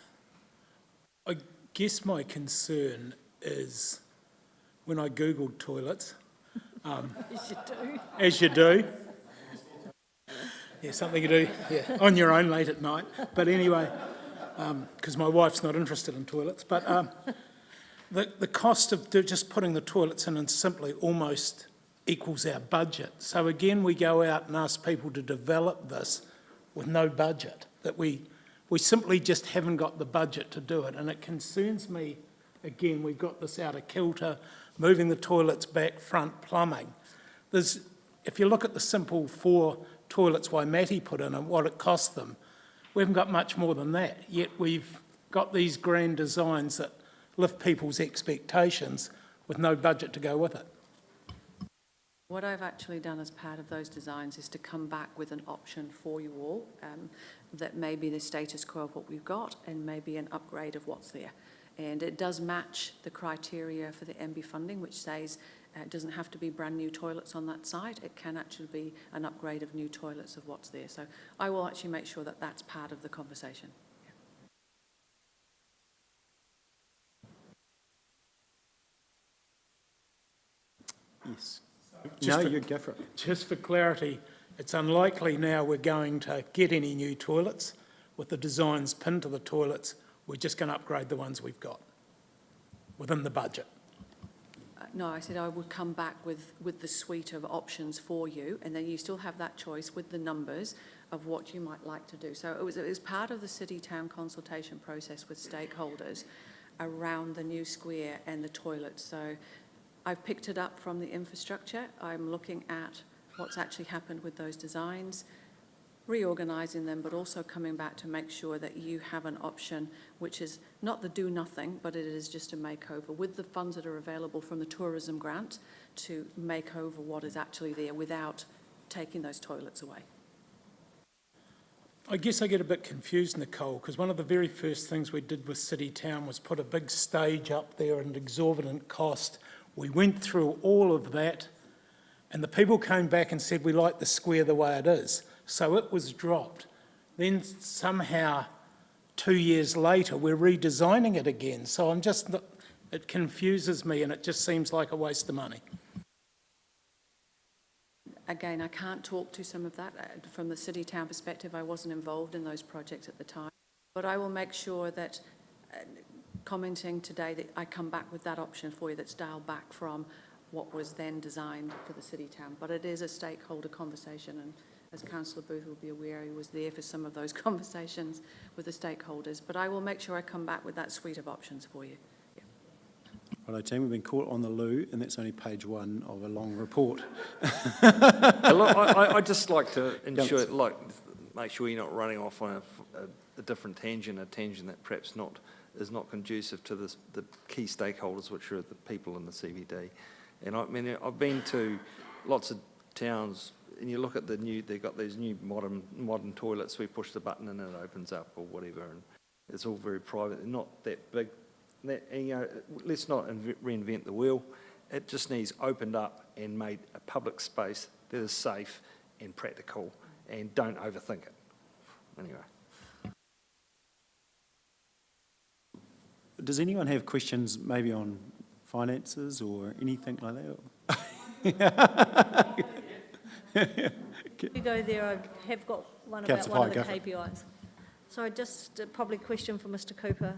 I guess my concern is when I Googled toilets, as you do. Yeah, something to do on your own late at night. But anyway, because my wife's not interested in toilets. But the cost of just putting the toilets in and simply almost equals our budget. So again, we go out and ask people to develop this with no budget, that we simply just haven't got the budget to do it. And it concerns me, again, we've got this out of kilter, moving the toilets back, front plumbing. If you look at the simple 4 toilets Waimati put in and what it cost them, we haven't got much more than that. Yet we've got these grand designs that lift people's expectations with no budget to go with it. What I've actually done as part of those designs is to come back with an option for you all that may be the status quo of what we've got and maybe an upgrade of what's there. And it does match the criteria for the MB funding, which says it doesn't have to be brand new toilets on that site. It can actually be an upgrade of new toilets of what's there. So I will actually make sure that that's part of the conversation. Yes. No, you go for it. Just for clarity, it's unlikely now we're going to get any new toilets. With the designs pinned to the toilets, we're just going to upgrade the ones we've got within the budget. No, I said I would come back with the suite of options for you, and then you still have that choice with the numbers of what you might like to do. So it was part of the city-town consultation process with stakeholders around the new square and the toilets. So I've picked it up from the infrastructure. I'm looking at what's actually happened with those designs, reorganising them, but also coming back to make sure that you have an option which is not the do nothing, but it is just a makeover with the funds that are available from the tourism grant to make over what is actually there without taking those toilets away. I guess I get a bit confused, Nicole, because one of the very first things we did with City Town was put a big stage up there at an exorbitant cost. We went through all of that, and the people came back and said, we like the square the way it is. So it was dropped. Then somehow, 2 years later, we're redesigning it again. So it confuses me, and it just seems like a waste of money. Again, I can't talk to some of that. From the city-town perspective, I wasn't involved in those projects at the time. But I will make sure that, commenting today, that I come back with that option for you that's dialed back from what was then designed for the city-town. But it is a stakeholder conversation, and as Councillor Booth will be aware, he was there for some of those conversations with the stakeholders. But I will make sure I come back with that suite of options for you. Righto, team, we've been caught on the loo, and that's only page 1 of a long report. I just like to ensure, make sure you're not running off on a different tangent, a tangent that perhaps is not conducive to the key stakeholders, which are the people in the CBD. And I mean, I've been to lots of towns, and you look at they've got these new modern toilets. We push the button and it opens up or whatever, and it's all very private. They're not that big. Let's not reinvent the wheel. It just needs opened up and made a public space that is safe and practical, and don't overthink it. Anyway. Does anyone have questions maybe on finances or anything like that? You go there, I have got one about one of the KPIs. So just probably a question for Mr. Cooper.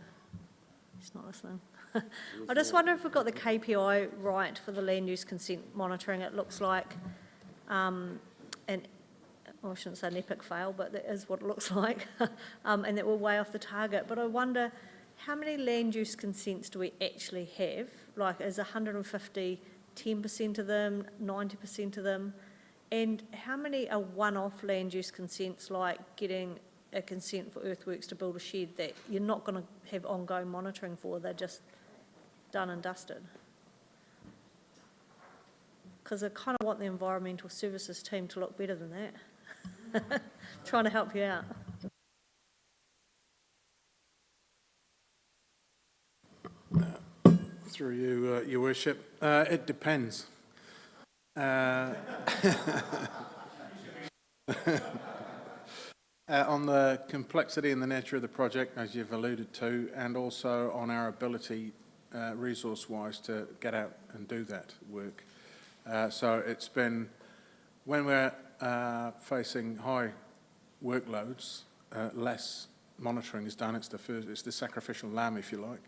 He's not listening. I just wonder if we've got the KPI right for the land use consent monitoring. It looks like, I shouldn't say an epic fail, but that is what it looks like, and that we're way off the target. But I wonder, how many land use consents do we actually have? Like, is 150 10% of them, 90% of them? And how many are one-off land use consents, like getting a consent for earthworks to build a shed that you're not going to have ongoing monitoring for, they're just done and dusted? Because I kind of want the environmental services team to look better than that. Trying to help you out. Through you, Your Worship. It depends. On the complexity and the nature of the project, as you've alluded to, and also on our ability, resource-wise, to get out and do that work. So it's been, when we're facing high workloads, less monitoring is done. It's the sacrificial lamb, if you like.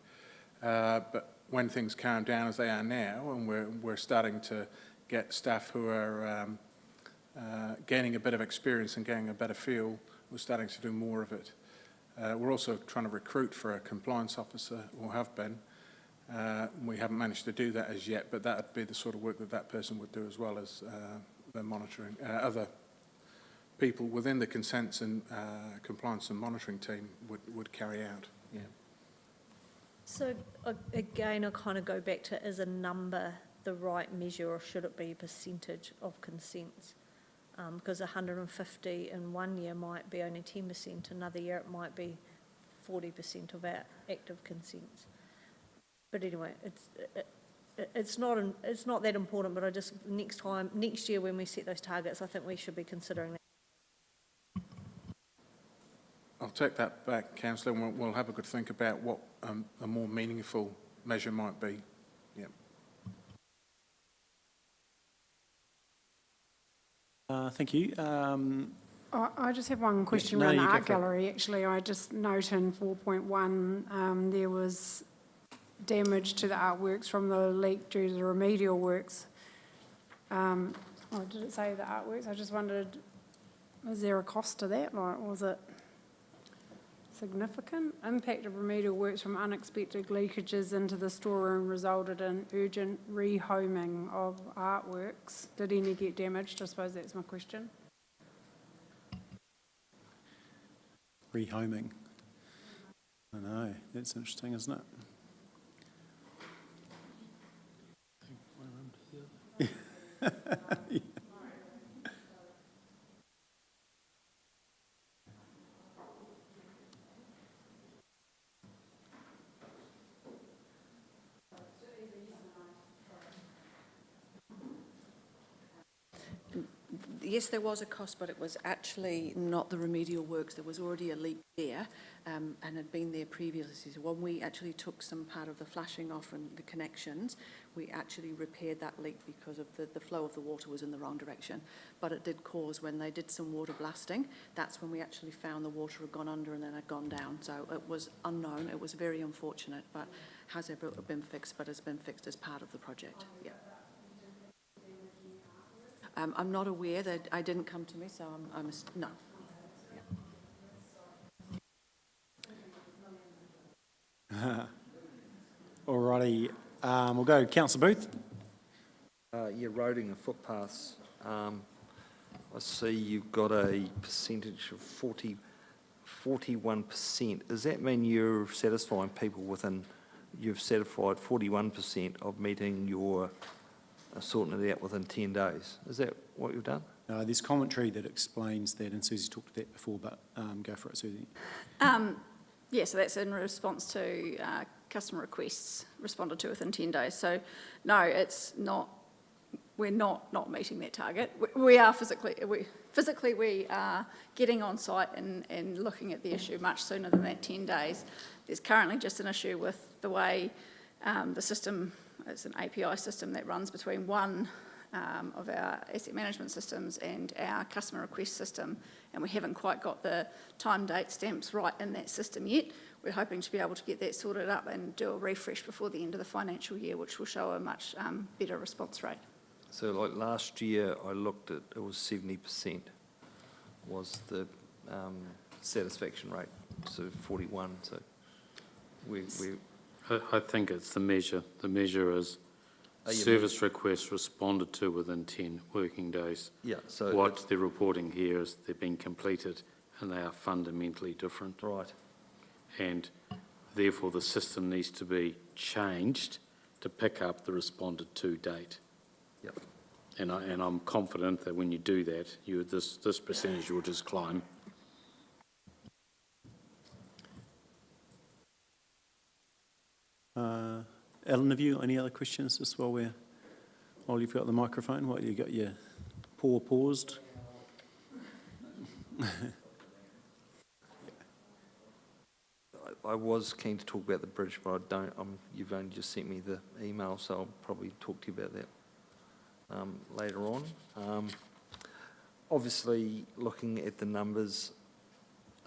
But when things calm down as they are now, and we're starting to get staff who are gaining a bit of experience and getting a better feel, we're starting to do more of it. We're also trying to recruit for a compliance officer, or have been. We haven't managed to do that as yet, but that would be the sort of work that that person would do, as well as the monitoring, other people within the consents and compliance and monitoring team would carry out. Yeah. So again, I kind of go back to, is a number the right measure, or should it be a percentage of consents? Because 150 in one year might be only 10%, another year it might be 40% of our active consents. But anyway, it's not that important, but I just, next year when we set those targets, I think we should be considering that. I'll take that back, Councillor, and we'll have a good think about what a more meaningful measure might be. Yeah. Thank you. I just have one question No, around the you go art for it. gallery. Actually, I just note in 4.1 there was damage to the artworks from the leak due to the remedial works. Did it say the artworks? I just wondered, was there a cost to that? Like, was it significant? Impact of remedial works from unexpected leakages into the storeroom resulted in urgent rehoming of artworks. Did any get damaged? I suppose that's my question. Rehoming. I know, that's interesting, isn't it? Yes, there was a cost, but it was actually not the remedial works. There was already a leak there and had been there previously. So when we actually took some part of the flashing off and the connections, we actually repaired that leak because of the flow of the water was in the wrong direction. But it did cause, when they did some water blasting, that's when we actually found the water had gone under and then had gone down. So it was unknown. It was very unfortunate, but has ever been fixed, but has been fixed as part of the project. Yeah. I'm not aware, that I didn't come to me, so no. Alrighty, we'll go Councillor Booth. Yeah, roading and footpaths. I see you've got a percentage of 41%. Does that mean you're satisfying people within, you've certified 41% of meeting your sorting it out within 10 days? Is that what you've done? There's commentary that explains that, and Susie talked to that before, but go for it, Susie. Yeah, so that's in response to customer requests responded to within 10 days. So no, it's not, we're not meeting that target. We are physically getting on site and looking at the issue much sooner than that 10 days. There's currently just an issue with the way the system, it's an API system that runs between one of our asset management systems and our customer request system, and we haven't quite got the time date stamps right in that system yet. we're hoping to be able to get that sorted up and do a refresh before the end of the financial year, which will show a much better response rate. So like last year, I looked at, it was 70% was the satisfaction rate, so 41, so we I think it's the measure. The measure is service requests responded to within 10 working days. Yeah, so what they're reporting here is they've been completed and they are fundamentally different. Right. And therefore the system needs to be changed to pick up the responded to date. Yep. And I'm confident that when you do that, this percentage will just climb. Alan, have you got any other questions just while you've got the microphone, while you got your paw paused? I was keen to talk about the bridge, but I don't. You've only just sent me the email, so I'll probably talk to you about that later on. Obviously, looking at the numbers,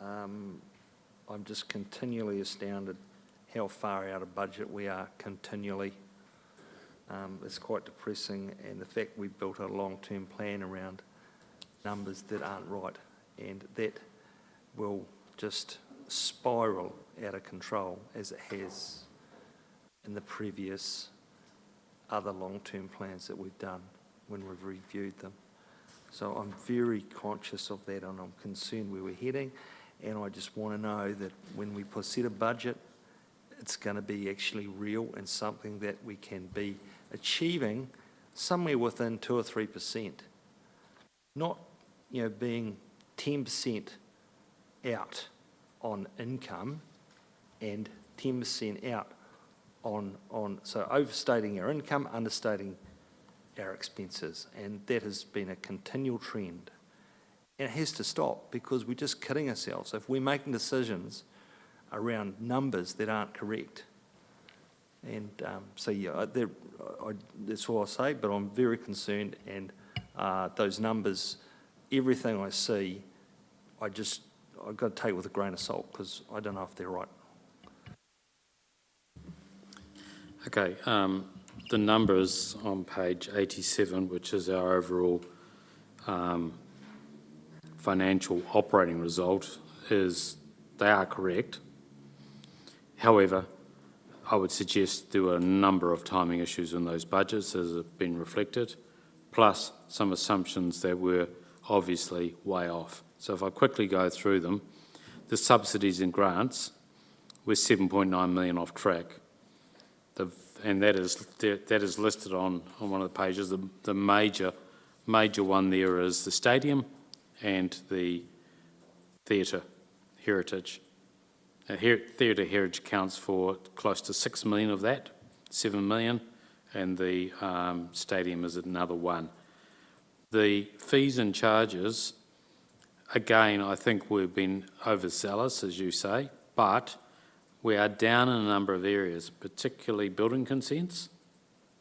I'm just continually astounded how far out of budget we are continually. It's quite depressing, and the fact we built a long-term plan around numbers that aren't right, and that will just spiral out of control as it has in the previous other long-term plans that we've done when we've reviewed them. So I'm very conscious of that, and I'm concerned where we're heading, and I just want to know that when we set a budget, it's going to be actually real and something that we can be achieving somewhere within 2 or 3%. Not, being 10% out on income and 10% out so overstating our income, understating our expenses, and that has been a continual trend. And it has to stop, because we're just kidding ourselves. If we're making decisions around numbers that aren't correct. And that's all I'll say, but I'm very concerned, and those numbers, everything I see, I've got to take it with a grain of salt, because I don't know if they're right. Okay, the numbers on page 87, which is our overall financial operating result, they are correct. However, I would suggest there were a number of timing issues in those budgets, as have been reflected, plus some assumptions that were obviously way off. So if I quickly go through them, the subsidies and grants were 7.9 million off track. And that is listed on one of the pages. The major one there is the stadium and the theatre heritage. Theatre heritage accounts for close to 6 million of that, 7 million, and the stadium is another one. The fees and charges, again, I think we've been overzealous, as you say, but we are down in a number of areas, particularly building consents.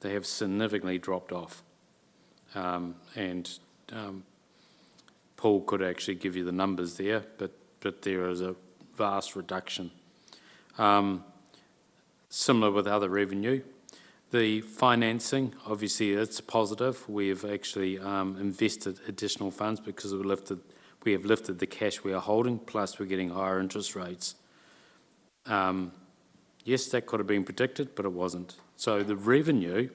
They have significantly dropped off. Paul could actually give you the numbers there, but there is a vast reduction. Similar with other revenue. The financing, obviously it's positive. We have actually invested additional funds because we have lifted the cash we are holding, plus we're getting higher interest rates. Yes, that could have been predicted, but it wasn't. So the revenue,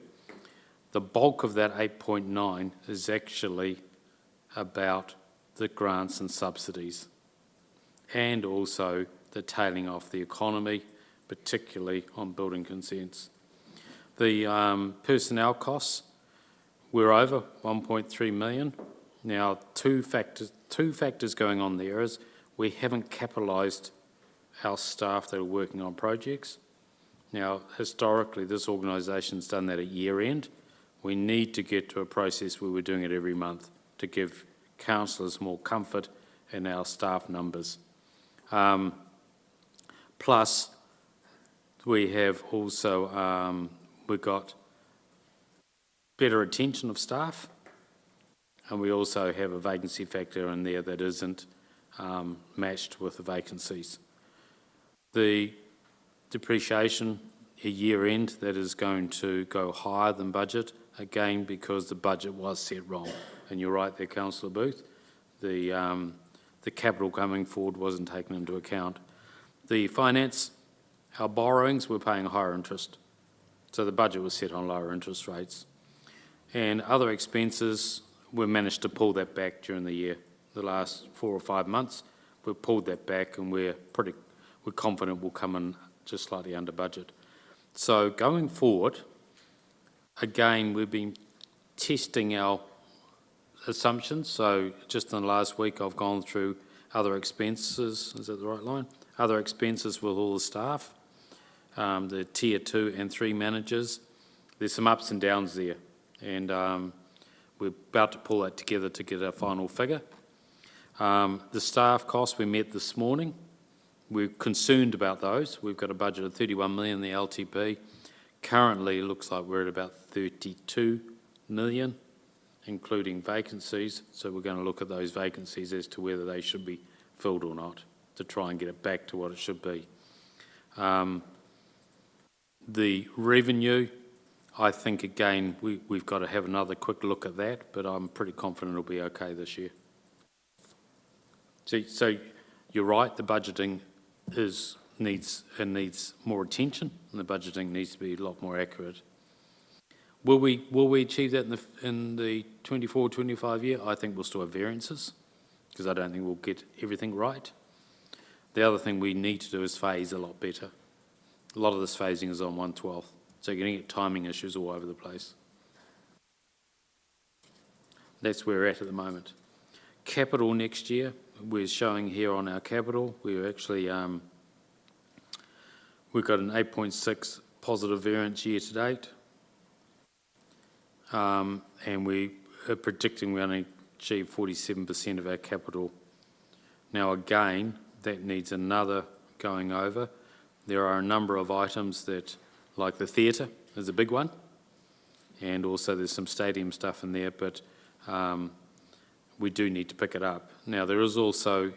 the bulk of that 8.9 is actually about the grants and subsidies, and also the tailing off the economy, particularly on building consents. The personnel costs, we're over 1.3 million. Now, two factors going on there is we haven't capitalised our staff that are working on projects. Now, historically, this organisation's done that at year end. We need to get to a process where we're doing it every month to give councillors more comfort in our staff numbers. Plus, we have also, we've got better retention of staff, and we also have a vacancy factor in there that isn't matched with the vacancies. The depreciation a year end, that is going to go higher than budget, again, because the budget was set wrong. And you're right there, Councillor Booth. The capital coming forward wasn't taken into account. The finance, our borrowings, we're paying higher interest. So the budget was set on lower interest rates. And other expenses, we managed to pull that back during the year. The last 4 or 5 months, we've pulled that back, and we're confident we'll come in just slightly under budget. So going forward, again, we've been testing our assumptions. So just in the last week, I've gone through other expenses, is that the right line? Other expenses with all the staff, the Tier 2 and 3 managers. There's some ups and downs there, and we're about to pull that together to get a final figure. The staff costs we met this morning. We're concerned about those. We've got a budget of 31 million in the LTP. Currently, it looks like we're at about 32 million, including vacancies. So we're going to look at those vacancies as to whether they should be filled or not, to try and get it back to what it should be. The revenue, I think, again, we've got to have another quick look at that, but I'm pretty confident it'll be okay this year. So you're right, the budgeting needs more attention, and the budgeting needs to be a lot more accurate. Will we achieve that in the 24-25 year? I think we'll still have variances, because I don't think we'll get everything right. The other thing we need to do is phase a lot better. A lot of this phasing is on 1/12, so you're going to get timing issues all over the place. That's where we're at the moment. Capital next year, we're showing here on our capital, we're actually, we've got an 8.6 positive variance year to date. And we are predicting we only achieve 47% of our capital. Now again, that needs another going over. There are a number of items that, like the theatre is a big one, and also there's some stadium stuff in there, but we do need to pick it up. Now there is also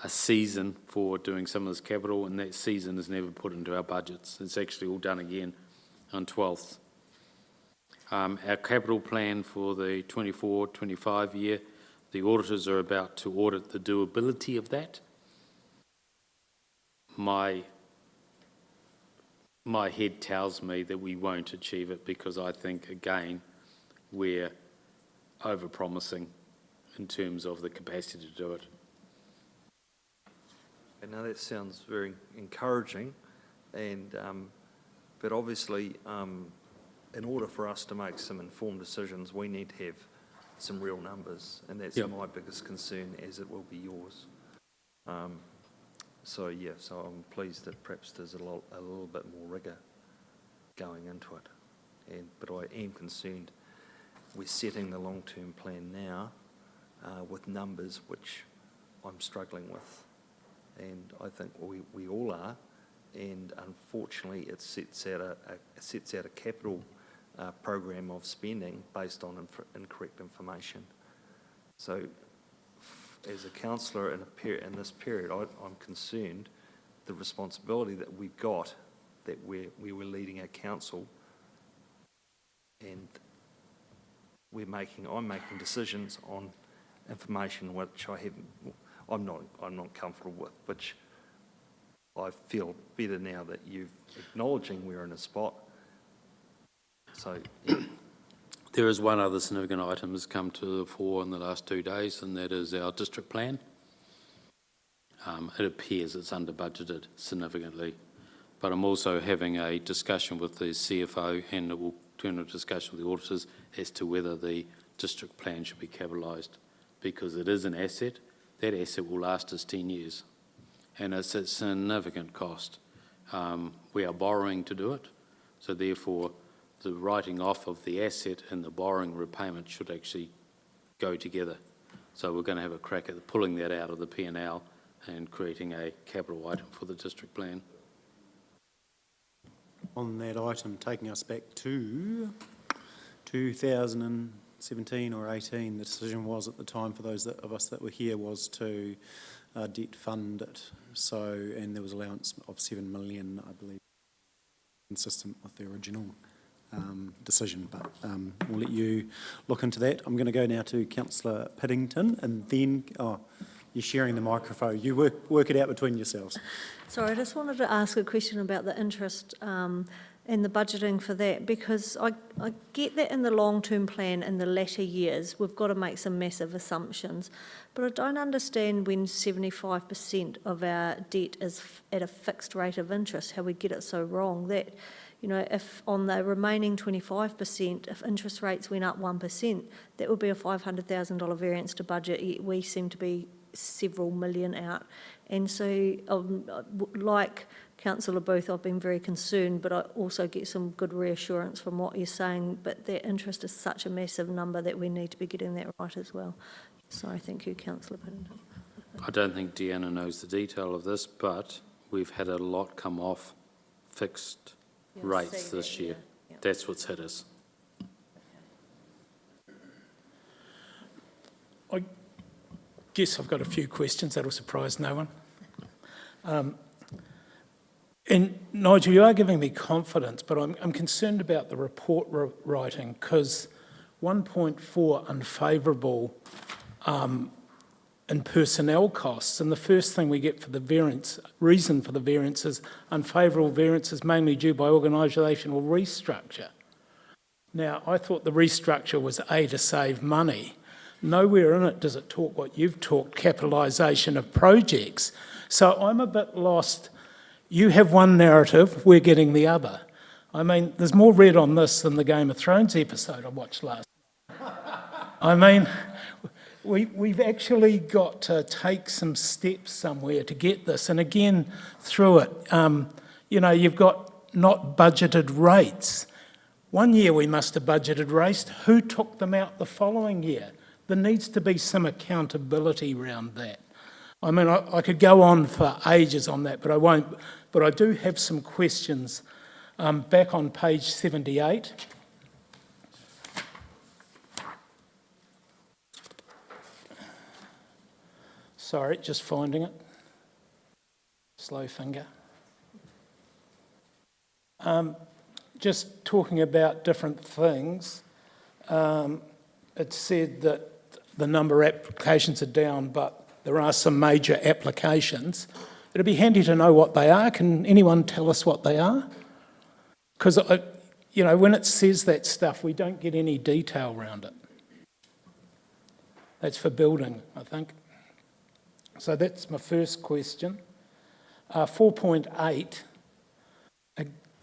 a season for doing some of this capital, and that season is never put into our budgets. It's actually all done again on 12th. Our capital plan for the 24-25 year, the auditors are about to audit the doability of that. My head tells me that we won't achieve it, because I think, again, we're over-promising in terms of the capacity to do it. And now that sounds very encouraging, and but obviously, in order for us to make some informed decisions, we need to have some real numbers, and that's my biggest concern, as it will be yours. So I'm pleased that perhaps there's a little bit more rigour going into it, but I am concerned we're setting the long-term plan now with numbers which I'm struggling with, and I think we all are, and unfortunately it sets out a capital program of spending based on incorrect information. So as a councillor in this period, I'm concerned the responsibility that we've got, that we were leading our council, and I'm making decisions on information which I'm not comfortable with, which I feel better now that you're acknowledging we're in a spot. So There is one other significant item that's come to the fore in the last 2 days, and that is our district plan. It appears it's under budgeted significantly, but I'm also having a discussion with the CFO, and it will turn to a discussion with the auditors as to whether the district plan should be capitalised, because it is an asset. That asset will last us 10 years, and it's a significant cost. We are borrowing to do it, so therefore the writing off of the asset and the borrowing repayment should actually go together. So we're going to have a crack at pulling that out of the P&L and creating a capital item for the district plan. On that item, taking us back to 2017 or 18, the decision was at the time, for those of us that were here, was to debt fund it. So, and there was allowance of 7 million, I believe, consistent with the original decision, but we'll let you look into that. I'm going to go now to Councillor Piddington, and then, you're sharing the microphone. You work it out between yourselves. Sorry, I just wanted to ask a question about the interest and the budgeting for that, because I get that in the long-term plan in the latter years, we've got to make some massive assumptions, but I don't understand when 75% of our debt is at a fixed rate of interest, how we get it so wrong. That, you know, if on the remaining 25%, if interest rates went up 1%, that would be a $500,000 variance to budget, yet we seem to be several million out. And so, like Councillor Booth, I've been very concerned, but I also get some good reassurance from what you're saying, but that interest is such a massive number that we need to be getting that right as well. So thank you, Councillor Piddington. I don't think Deanna knows the detail of this, but we've had a lot come off fixed rates this year. Yeah. That's what's hit us. I guess I've got a few questions that'll surprise no one. And Nigel, you are giving me confidence, but I'm concerned about the report writing, because 1.4 unfavourable in personnel costs, and the first thing we get for the variance, reason for the variance is unfavourable variances mainly due by organisational restructure. Now, I thought the restructure was to save money. Nowhere in it does it talk what you've talked, capitalisation of projects. So I'm a bit lost. You have one narrative, we're getting the other. I mean, there's more red on this than the Game of Thrones episode I watched last night. I mean, we've actually got to take some steps somewhere to get this. And again, through it, you know, you've got not budgeted rates. One year we must have budgeted rates. Who took them out the following year? There needs to be some accountability around that. I mean, I could go on for ages on that, but I won't. But I do have some questions. Back on page 78. Sorry, just finding it. Slow finger. Just talking about different things. It said that the number of applications are down, but there are some major applications. It'd be handy to know what they are. Can anyone tell us what they are? Because, you know, when it says that stuff, we don't get any detail around it. That's for building, I think. So that's my first question. 4.8.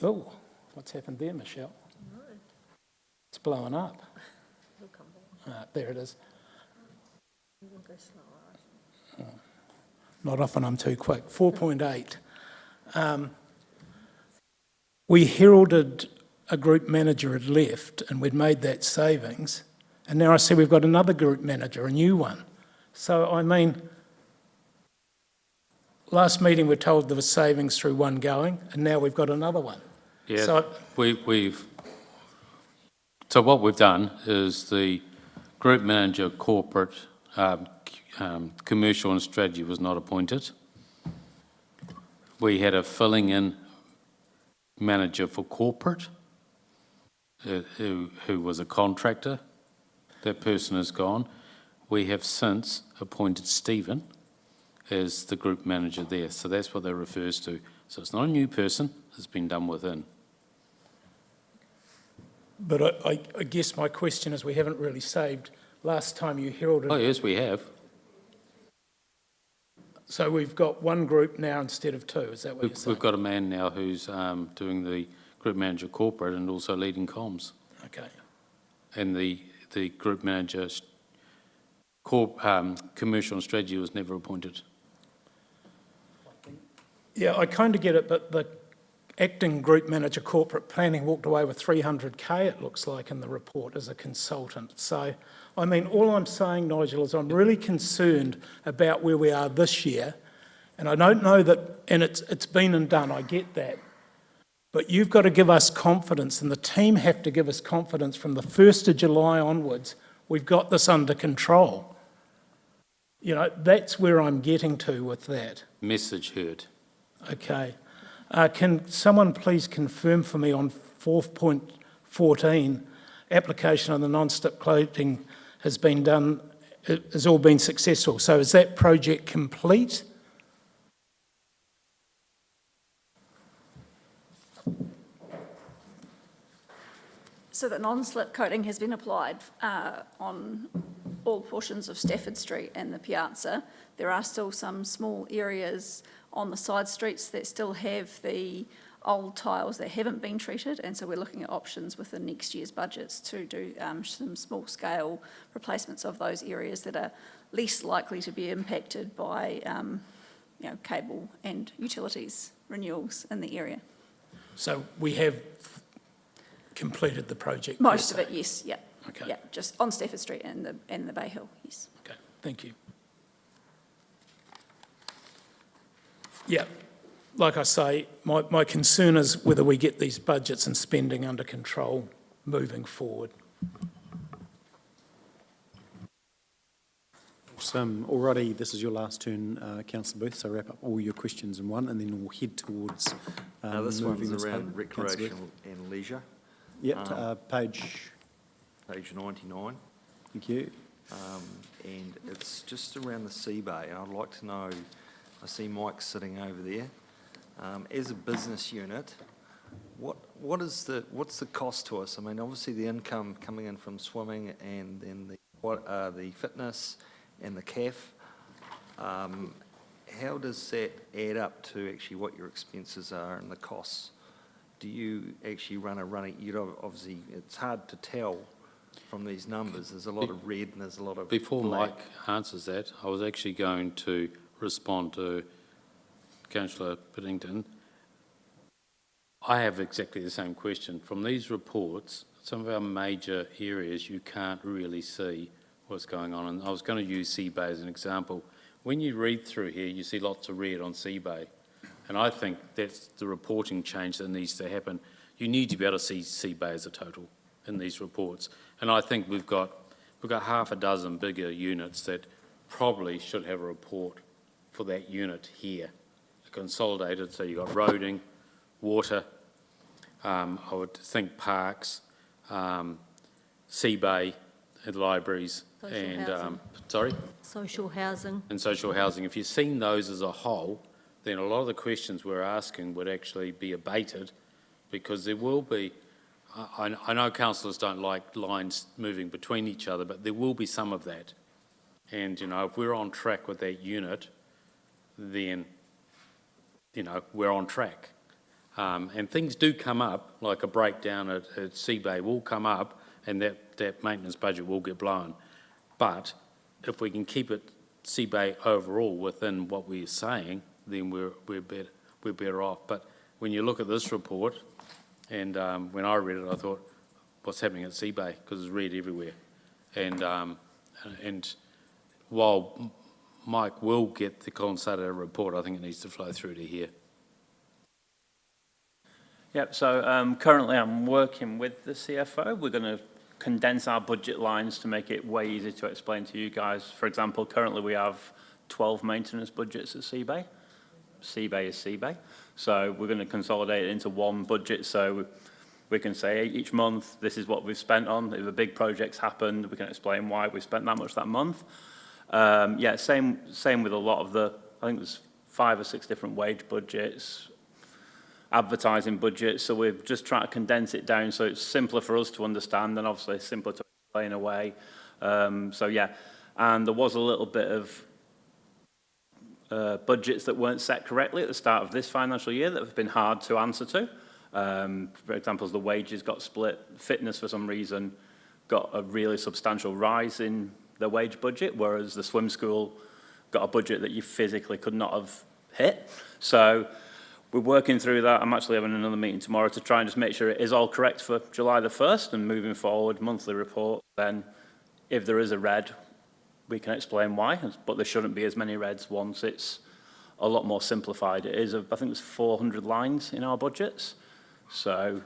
Oh, what's happened there, Michelle? It's blowing up. There it is. Not often I'm too quick. 4.8. We heralded a group manager had left and we'd made that savings, and now I see we've got another group manager, a new one. So, I mean, last meeting we're told there was savings through one going, and now we've got another one. Yeah, So what we've done is the group manager corporate commercial and strategy was not appointed. We had a filling in manager for corporate who was a contractor. That person is gone. We have since appointed Stephen as the group manager there. So that's what that refers to. So it's not a new person, it's been done within. But I guess my question is, we haven't really saved. Last time you heralded... Oh yes, we have. So we've got one group now instead of two, is that what you're saying? We've got a man now who's doing the group manager corporate and also leading comms. Okay. And the group manager commercial and strategy was never appointed. Yeah, I kind of get it, but the acting group manager corporate planning walked away with 300K, it looks like, in the report as a consultant. So, I mean, all I'm saying, Nigel, is I'm really concerned about where we are this year, and I don't know that, and it's been and done, I get that, but you've got to give us confidence, and the team have to give us confidence from the 1st of July onwards, we've got this under control. You know, that's where I'm getting to with that. Message heard. Okay. Can someone please confirm for me on 4.14, application on the non-slip clothing has been done, has all been successful. So is that project complete? So the non-slip coating has been applied on all portions of Stafford Street and the Piazza. There are still some small areas on the side streets that still have the old tiles that haven't been treated, and so we're looking at options within next year's budgets to do some small-scale replacements of those areas that are least likely to be impacted by cable and utilities renewals in the area. So we have completed the project? Most of it, yes, yeah. Okay. Yeah, just on Stafford Street and the Bay Hill, yes. Okay, thank you. Yeah, like I say, my concern is whether we get these budgets and spending under control moving forward. Awesome. Alrighty, this is your last turn, Councillor Booth, so wrap up all your questions in one and then we'll head towards This moving one's around home. recreation Councillor Booth. and leisure. Yep, page... Page 99. Thank you. And it's just around the sea bay, and I'd like to know, I see Mike sitting over there. As a business unit, what's the cost to us? I mean, obviously the income coming in from swimming and then the fitness and the CAF, how does that add up to actually what your expenses are and the costs? Do you actually obviously, it's hard to tell from these numbers. There's a lot of red and there's a lot of Before black. Mike answers that, I was actually going to respond to Councillor Piddington. I have exactly the same question. From these reports, some of our major areas, you can't really see what's going on. And I was going to use Sea Bay as an example. When you read through here, you see lots of red on Sea Bay. And I think that's the reporting change that needs to happen. You need to be able to see Sea Bay as a total in these reports. And I think we've got half a dozen bigger units that probably should have a report for that unit here. Consolidated, so you've got roading, water, I would think parks, Sea Bay, and libraries, Social and, housing. sorry? Social housing. And social housing. If you've seen those as a whole, then a lot of the questions we're asking would actually be abated, because there will be, I know councillors don't like lines moving between each other, but there will be some of that. And, if we're on track with that unit, then, we're on track. And things do come up, like a breakdown at Sea Bay will come up, and that maintenance budget will get blown. But if we can keep it Sea Bay overall within what we're saying, then we're better off. But when you look at this report, and when I read it, I thought, what's happening at Sea Bay? Because it's red everywhere. And while Mike will get the consolidated report, I think it needs to flow through to here. Yep, so currently I'm working with the CFO. We're going to condense our budget lines to make it way easier to explain to you guys. For example, currently we have 12 maintenance budgets at Sea Bay. Sea Bay is Sea Bay. So we're going to consolidate it into one budget, so we can say each month this is what we've spent on. If a big project's happened, we can explain why we spent that much that month. Yeah, same with a lot of the, I think there's 5 or 6 different wage budgets, advertising budgets, so we're just trying to condense it down so it's simpler for us to understand and obviously simpler to explain away. So yeah, and there was a little bit of budgets that weren't set correctly at the start of this financial year that have been hard to answer to. For example, the wages got split. Fitness, for some reason, got a really substantial rise in the wage budget, whereas the swim school got a budget that you physically could not have hit. So we're working through that. I'm actually having another meeting tomorrow to try and just make sure it is all correct for July the 1st and moving forward, monthly report. Then if there is a red, we can explain why, but there shouldn't be as many reds once it's a lot more simplified. It is, I think there's 400 lines in our budgets. So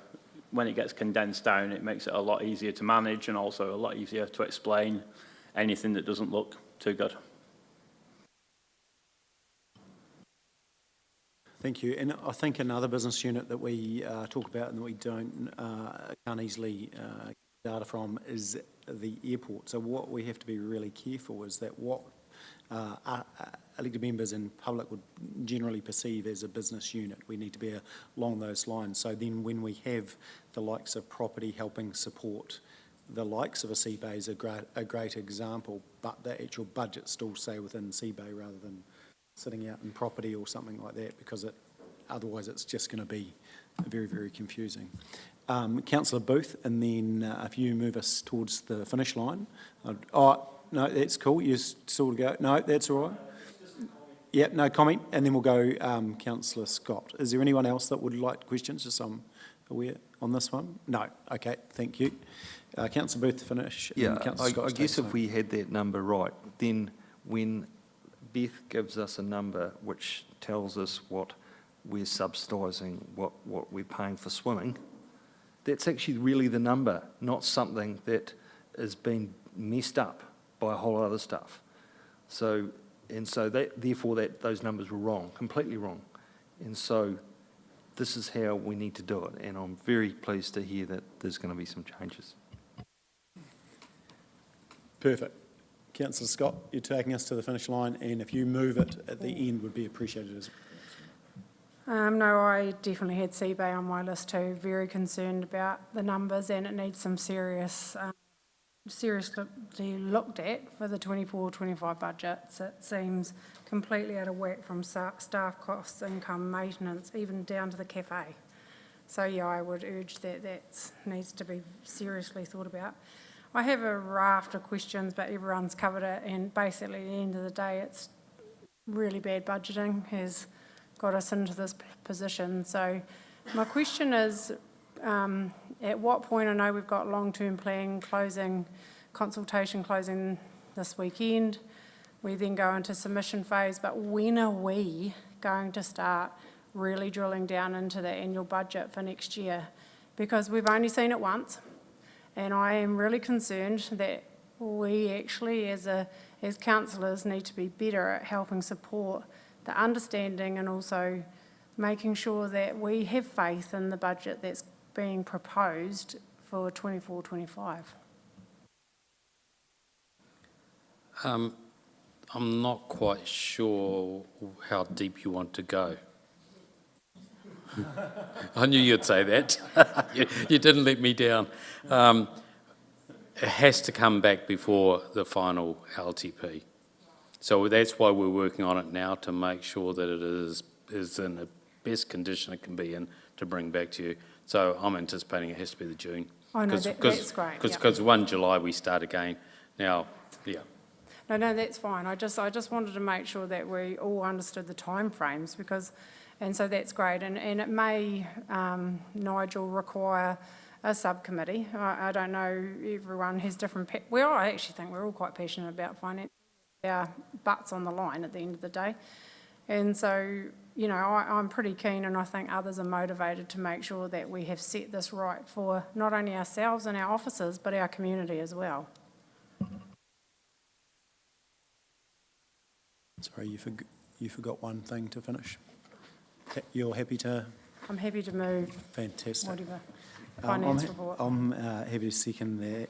when it gets condensed down, it makes it a lot easier to manage and also a lot easier to explain anything that doesn't look too good. Thank you. And I think another business unit that we talk about and that we can't easily get data from is the airport. So what we have to be really careful is that what elected members and public would generally perceive as a business unit, we need to be along those lines. So then when we have the likes of property helping support the likes of a Seabay is a great example, but the actual budget still stay within Seabay rather than sitting out in property or something like that, because otherwise it's just going to be very, very confusing. Councillor Booth, and then if you move us towards the finish line. No, that's cool. You still to go. No, that's all right. Yeah, no comment, and then we'll go Councillor Scott. Is there anyone else that would like questions, just so I'm aware on this one? No. Okay, thank you. Councillor Booth to finish. And Yeah, Councillor Scott I to guess take if we had that number right, then when Beth gives us a number which tells us what we're subsidising, what we're paying for swimming, that's actually really the number, not something that has been messed up by a whole lot of other stuff. So therefore those numbers were wrong, completely wrong. And so this is how we need to do it, and I'm very pleased to hear that there's going to be some changes. Perfect. Councillor Scott, you're taking us to the finish line, and if you move it at the end would be appreciated as well. No, I definitely had Seabay on my list too. Very concerned about the numbers, and it needs some seriously looked at for the 24-25 budgets. It seems completely out of whack from staff costs, income, maintenance, even down to the cafe. So yeah, I would urge that needs to be seriously thought about. I have a raft of questions, but everyone's covered it, and basically at the end of the day, it's really bad budgeting has got us into this position. So my question is, at what point, I know we've got long-term plan consultation closing this weekend, we then go into submission phase, but when are we going to start really drilling down into the annual budget for next year? Because we've only seen it once, and I am really concerned that we actually as councillors need to be better at helping support the understanding and also making sure that we have faith in the budget that's being proposed for 24-25. I'm not quite sure how deep you want to go. I knew you'd say that. You didn't let me down. It has to come back before the final LTP. So that's why we're working on it now, to make sure that it is in the best condition it can be in to bring back to you. So I'm anticipating it has to be the June. I know, that's great. Because 1 July we start again. Now, yeah. No, that's fine. I just wanted to make sure that we all understood the timeframes, and so that's great. And it may, Nigel, require a subcommittee. I don't know, everyone has different... I actually think we're all quite passionate about finance. Our butts on the line at the end of the day. And so, you know, I'm pretty keen, and I think others are motivated to make sure that we have set this right for not only ourselves and our officers, but our community as well. Sorry, you forgot one thing to finish. You're happy to? I'm happy to move. Fantastic. Whatever. Finance report. I'm happy to second that.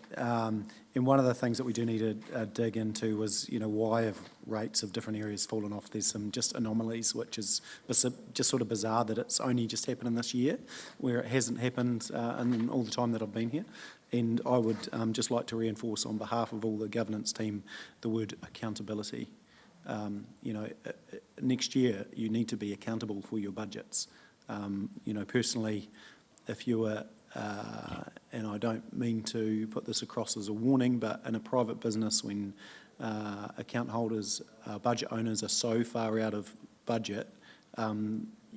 And one of the things that we do need to dig into was, you know, why have rates of different areas fallen off? There's some just anomalies, which is just sort of bizarre that it's only just happened in this year, where it hasn't happened in all the time that I've been here. And I would just like to reinforce on behalf of all the governance team the word accountability. You know, next year you need to be accountable for your budgets. You know, personally, if you were, and I don't mean to put this across as a warning, but in a private business when account holders, budget owners are so far out of budget,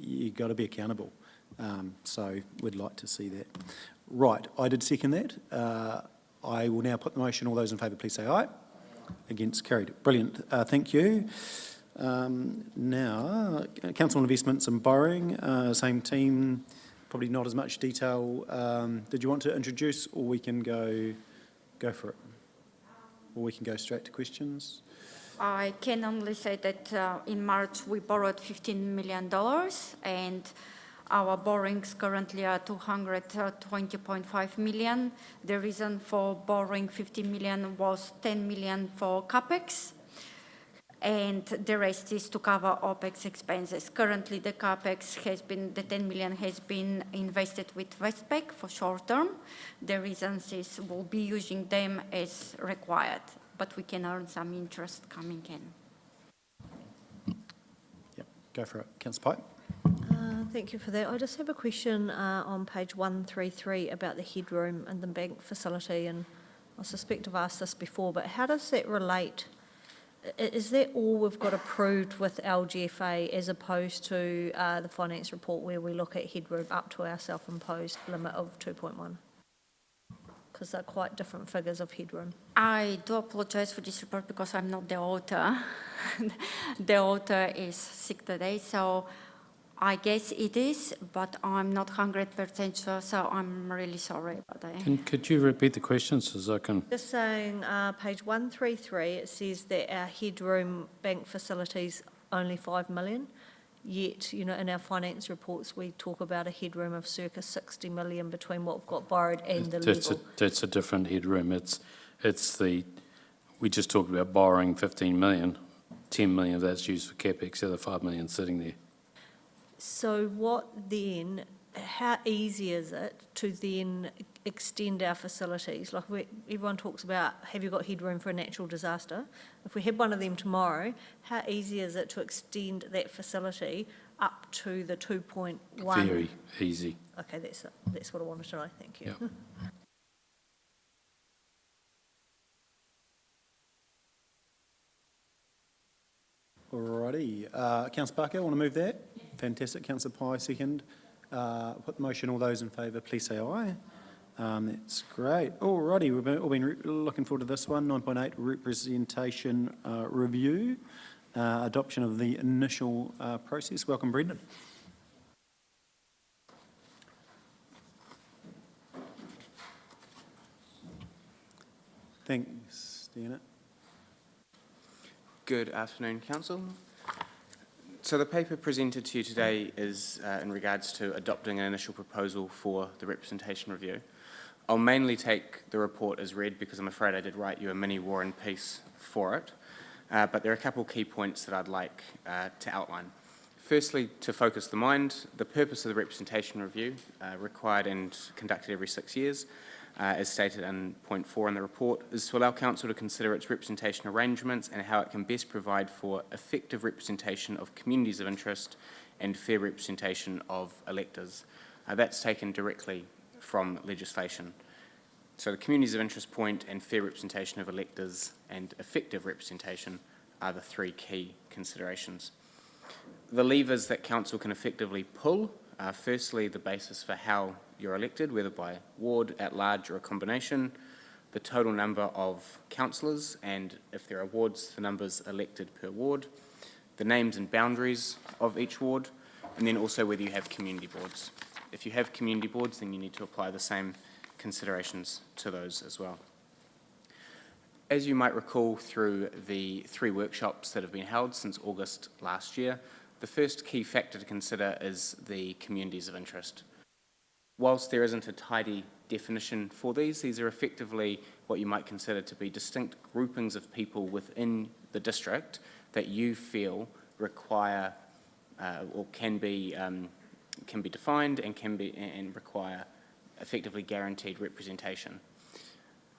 you've got to be accountable. So we'd like to see that. Right, I did second that. I will now put the motion. All those in favour, please say aye. Against, carried. Brilliant. Thank you. Now, Council on Investments and Borrowing, same team, probably not as much detail. Did you want to introduce, or we can go for it? Or we can go straight to questions? I can only say that in March we borrowed $15 million and our borrowings currently are 220.5 million. The reason for borrowing 50 million was 10 million for CAPEX, and the rest is to cover OPEX expenses. Currently, the CAPEX has been, the 10 million has been invested with Westpac for short term. The reason is we'll be using them as required, but we can earn some interest coming in. Yep, go for it. Councillor Pipe. Thank you for that. I just have a question on page 133 about the headroom and the bank facility, and I suspect I've asked this before, but how does that relate? Is that all we've got approved with LGFA as opposed to the finance report where we look at headroom up to our self-imposed limit of 2.1? Because they're quite different figures of headroom. I do apologize for this report because I'm not the author. The author is sick today, so I guess it is, but I'm not 100% sure, so I'm really sorry about that. Could you repeat the question so I can? Just saying, page 133, it says that our headroom bank facilities only 5 million, yet, you know, in our finance reports, we talk about a headroom of circa 60 million between what we've got borrowed and the level. That's a different headroom. We just talked about borrowing 15 million. 10 million of that's used for CAPEX, the other 5 million sitting there. So what then, how easy is it to then extend our facilities? Like everyone talks about, have you got headroom for a natural disaster? If we had one of them tomorrow, how easy is it to extend that facility up to the 2.1? Very easy. Okay, that's what I wanted to know. Thank you. Yep. Alrighty. Councillor Barker, want to move that? Fantastic. Councillor Pye, second. Put the motion. All those in favour, please say aye. That's great. Alrighty, we've all been looking forward to this one. 9.8, representation review. Adoption of the initial process. Welcome, Brendan. Thanks, Deanna. Good afternoon, Council. So the paper presented to you today is in regards to adopting an initial proposal for the representation review. I'll mainly take the report as read because I'm afraid I did write you a mini War and Peace for it, but there are a couple key points that I'd like to outline. Firstly, to focus the mind, the purpose of the representation review, required and conducted every 6 years, as stated in point 4 in the report, is to allow Council to consider its representation arrangements and how it can best provide for effective representation of communities of interest and fair representation of electors. That's taken directly from legislation. So the communities of interest point and fair representation of electors and effective representation are the three key considerations. The levers that Council can effectively pull are firstly the basis for how you're elected, whether by ward, at large or a combination, the total number of councillors, and if there are wards, the numbers elected per ward, the names and boundaries of each ward, and then also whether you have community boards. If you have community boards, then you need to apply the same considerations to those as well. As you might recall through the 3 workshops that have been held since August last year, the first key factor to consider is the communities of interest. Whilst there isn't a tidy definition for these are effectively what you might consider to be distinct groupings of people within the district that you feel require or can be defined and require effectively guaranteed representation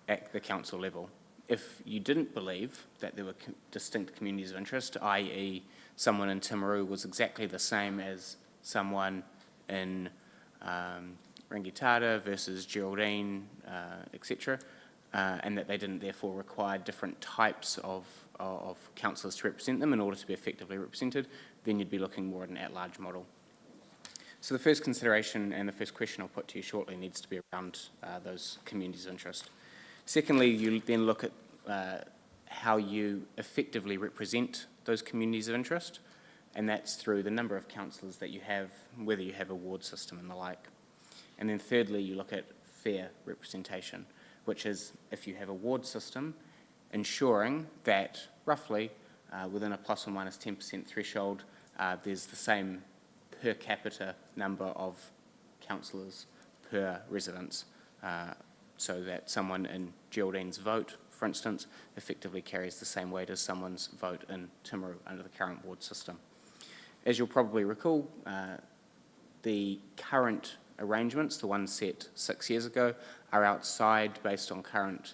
at the council level. If you didn't believe that there were distinct communities of interest, i.e. someone in Timaru was exactly the same as someone in Rangitata versus Geraldine, etc., and that they didn't therefore require different types of councillors to represent them in order to be effectively represented, then you'd be looking more at an at-large model. So the first consideration and the first question I'll put to you shortly needs to be around those communities of interest. Secondly, you then look at how you effectively represent those communities of interest, and that's through the number of councillors that you have, whether you have a ward system and the like. And then thirdly, you look at fair representation, which is if you have a ward system, ensuring that roughly within a plus or minus 10% threshold, there's the same per capita number of councillors per residence, so that someone in Geraldine's vote, for instance, effectively carries the same weight as someone's vote in Timaru under the current ward system. As you'll probably recall, the current arrangements, the ones set 6 years ago, are outside, based on current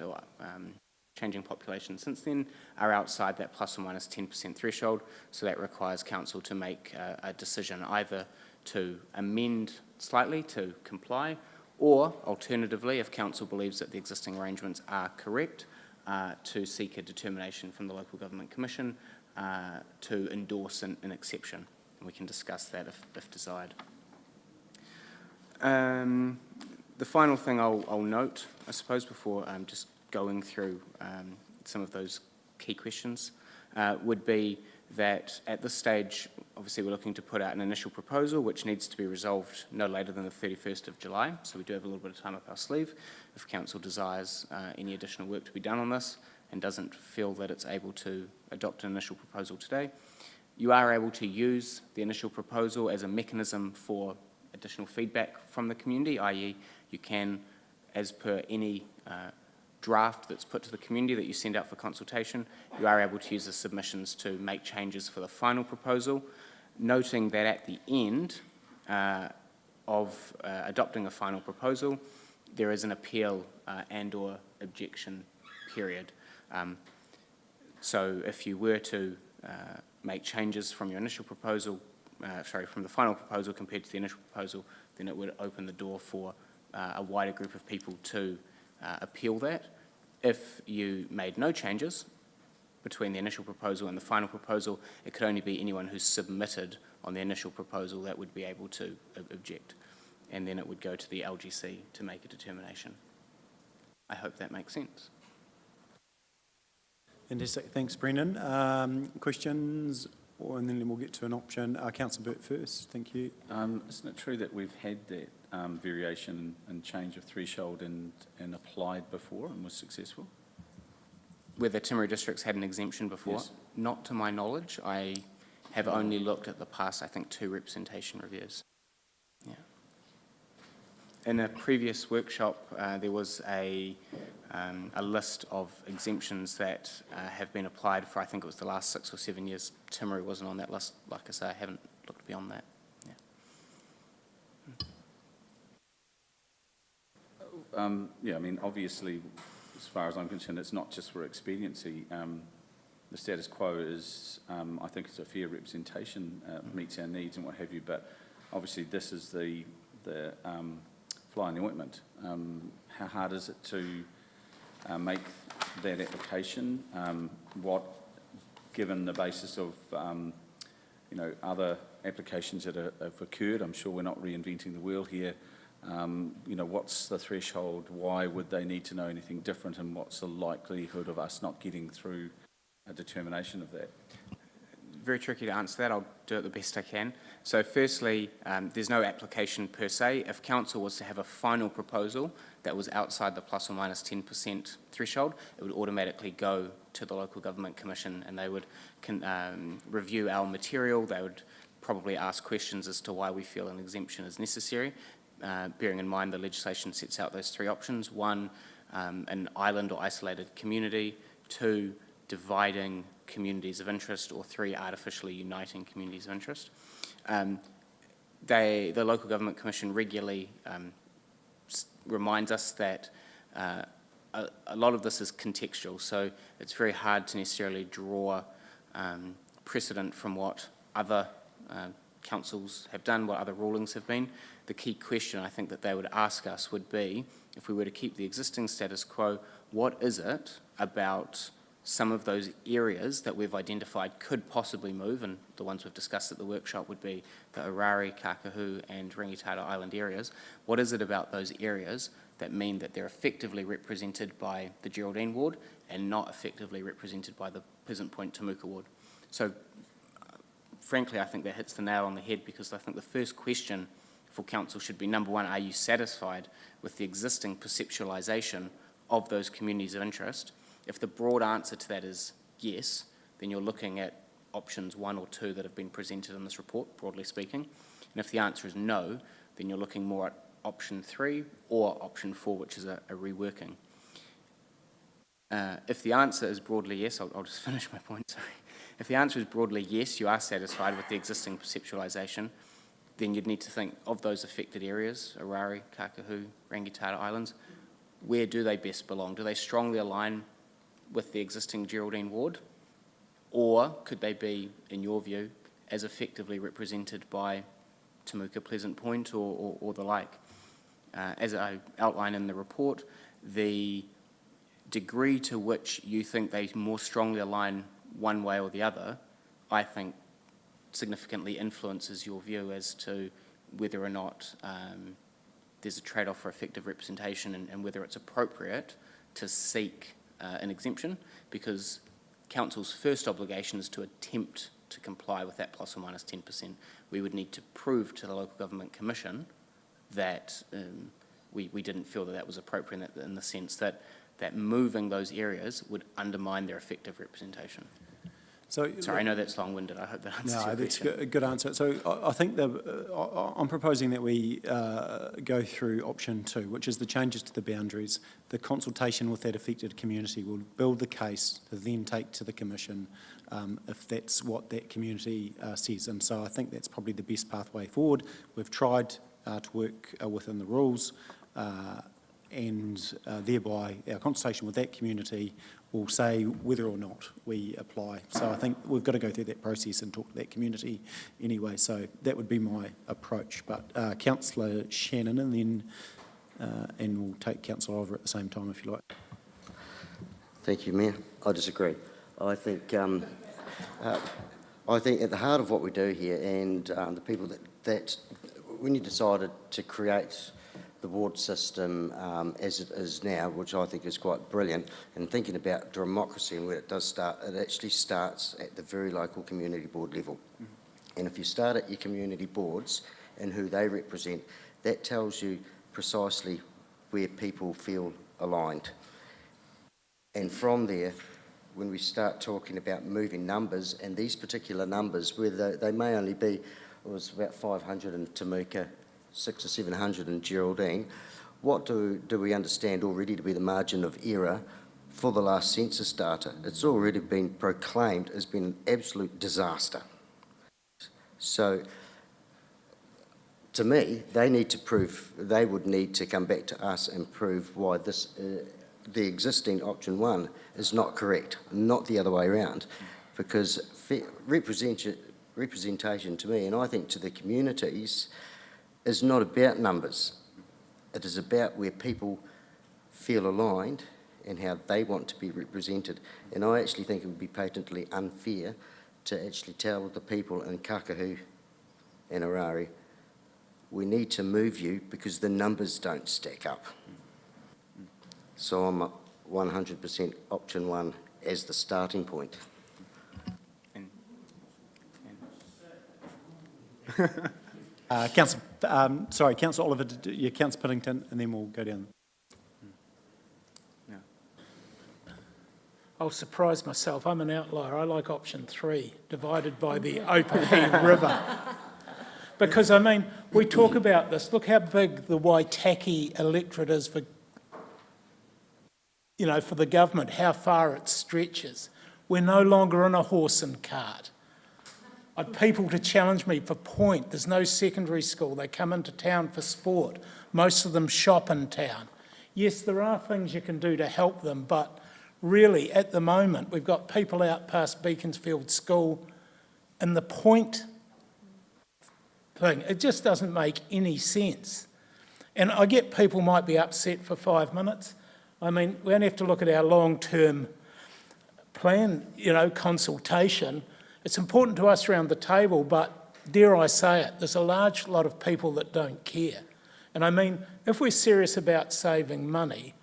changing population since then, are outside that plus or minus 10% threshold, so that requires council to make a decision either to amend slightly to comply, or alternatively, if council believes that the existing arrangements are correct, to seek a determination from the Local Government Commission to endorse an exception. And we can discuss that if desired. The final thing I'll note, I suppose, before just going through some of those key questions, would be that at this stage, obviously we're looking to put out an initial proposal which needs to be resolved no later than the 31st of July, so we do have a little bit of time up our sleeve if council desires any additional work to be done on this and doesn't feel that it's able to adopt an initial proposal today. You are able to use the initial proposal as a mechanism for additional feedback from the community, i.e. you can, as per any draft that's put to the community that you send out for consultation, you are able to use the submissions to make changes for the final proposal, noting that at the end of adopting a final proposal, there is an appeal and/or objection period. So if you were to make changes from your initial proposal, from the final proposal compared to the initial proposal, then it would open the door for a wider group of people to appeal that. If you made no changes between the initial proposal and the final proposal, it could only be anyone who submitted on the initial proposal that would be able to object. And then it would go to the LGC to make a determination. I hope that makes sense. Fantastic. Thanks, Brendan. Questions? And then we'll get to an option. Councillor Burt first. Thank you. Isn't it true that we've had that variation and change of threshold and applied before and was successful? Whether Timaru districts had an exemption before? Yes. Not to my knowledge. I have only looked at the past, I think, 2 representation reviews. Yeah. In a previous workshop, there was a list of exemptions that have been applied for, I think it was the last 6 or 7 years. Timaru wasn't on that list. Like I say, I haven't looked beyond that. Yeah, I mean, obviously, as far as I'm concerned, it's not just for expediency. The status quo is, I think it's a fair representation, meets our needs and what have you, but obviously this is the fly in the ointment. How hard is it to make that application? Given the basis of other applications that have occurred, I'm sure we're not reinventing the wheel here. What's the threshold? Why would they need to know anything different? And what's the likelihood of us not getting through a determination of that? Very tricky to answer that. I'll do it the best I can. So firstly, there's no application per se. If council was to have a final proposal that was outside the plus or minus 10% threshold, it would automatically go to the Local Government Commission and they would review our material. They would probably ask questions as to why we feel an exemption is necessary. Bearing in mind the legislation sets out those 3 options. 1, an island or isolated community. 2, dividing communities of interest, or 3, artificially uniting communities of interest. The Local Government Commission regularly reminds us that a lot of this is contextual, so it's very hard to necessarily draw precedent from what other councils have done, what other rulings have been. The key question I think that they would ask us would be, if we were to keep the existing status quo, what is it about some of those areas that we've identified could possibly move, and the ones we've discussed at the workshop would be the Orari, Kakahu and Rangitata Island areas. What is it about those areas that mean that they're effectively represented by the Geraldine ward and not effectively represented by the Pleasant Point Temuka ward? So frankly, I think that hits the nail on the head, because I think the first question for council should be, number 1, are you satisfied with the existing perceptualisation of those communities of interest? If the broad answer to that is yes, then you're looking at options 1 or 2 that have been presented in this report, broadly speaking. And if the answer is no, then you're looking more at option 3 or option 4, which is a reworking. If the answer is broadly yes, I'll just finish my point, sorry. If the answer is broadly yes, you are satisfied with the existing perceptualisation, then you'd need to think of those affected areas, Orari, Kakahu, Rangitata Islands, where do they best belong? Do they strongly align with the existing Geraldine ward? Or could they be, in your view, as effectively represented by Temuka, Pleasant Point or the like? As I outline in the report, the degree to which you think they more strongly align one way or the other, I think significantly influences your view as to whether or not there's a trade-off for effective representation and whether it's appropriate to seek an exemption, because Council's first obligation is to attempt to comply with that plus or minus 10%. We would need to prove to the Local Government Commission that we didn't feel that that was appropriate in the sense that moving those areas would undermine their effective representation. So, sorry, I know that's long-winded. I hope that answers your that's question. a good answer. So I think I'm proposing that we go through option 2, which is the changes to the boundaries. The consultation with that affected community will build the case to then take to the Commission if that's what that community says. And so I think that's probably the best pathway forward. We've tried to work within the rules and thereby our consultation with that community will say whether or not we apply. So I think we've got to go through that process and talk to that community anyway. So that would be my approach. But Councillor Shannon, and then and we'll take Councillor Oliver at the same time if you like. Thank you, Mayor. I disagree. I think at the heart of what we do here, and the people that when you decided to create the ward system as it is now, which I think is quite brilliant, and thinking about democracy and where it does start, it actually starts at the very local community board level. And if you start at your community boards and who they represent, that tells you precisely where people feel aligned. And from there, when we start talking about moving numbers, and these particular numbers, where they may only be, it was about 500 in Temuka, 600 or 700 in Geraldine, what do we understand already to be the margin of error for the last census data? It's already been proclaimed as being an absolute disaster. So, to me, they would need to come back to us and prove why this, the existing option 1 is not correct, not the other way around, because representation to me, and I think to the communities, is not about numbers. It is about where people feel aligned and how they want to be represented. And I actually think it would be patently unfair to actually tell the people in Kakahu and Orari, we need to move you because the numbers don't stack up. So I'm 100% option 1 as the starting point. Councillor Oliver, Councillor Piddington, and then we'll go down. I'll surprise myself. I'm an outlier. I like option 3, divided by the Openham River. Because, I mean, we talk about this. Look how big the Waitaki electorate is for, for the government, how far it stretches. We're no longer in a horse and cart. I'd people to challenge me for Point. There's no secondary school. They come into town for sport. Most of them shop in town. Yes, there are things you can do to help them, but really, at the moment, we've got people out past Beaconsfield School and the Point thing. It just doesn't make any sense. And I get people might be upset for 5 minutes. I mean, we only have to look at our long-term plan, consultation. It's important to us around the table, but dare I say it, there's a large lot of people that don't care. And I mean, if we're serious about saving money,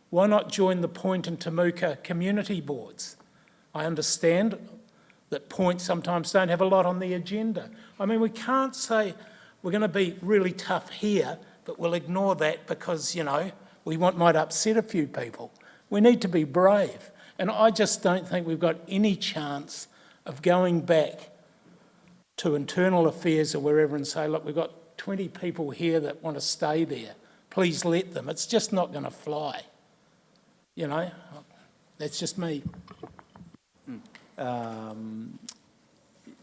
why not join the Point and Temuka community boards? I understand that Point sometimes don't have a lot on the agenda. I mean, we can't say we're going to be really tough here, but we'll ignore that because, we might upset a few people. We need to be brave. And I just don't think we've got any chance of going back to internal affairs or wherever and say, look, we've got 20 people here that want to stay there. Please let them. It's just not going to fly. You know, that's just me.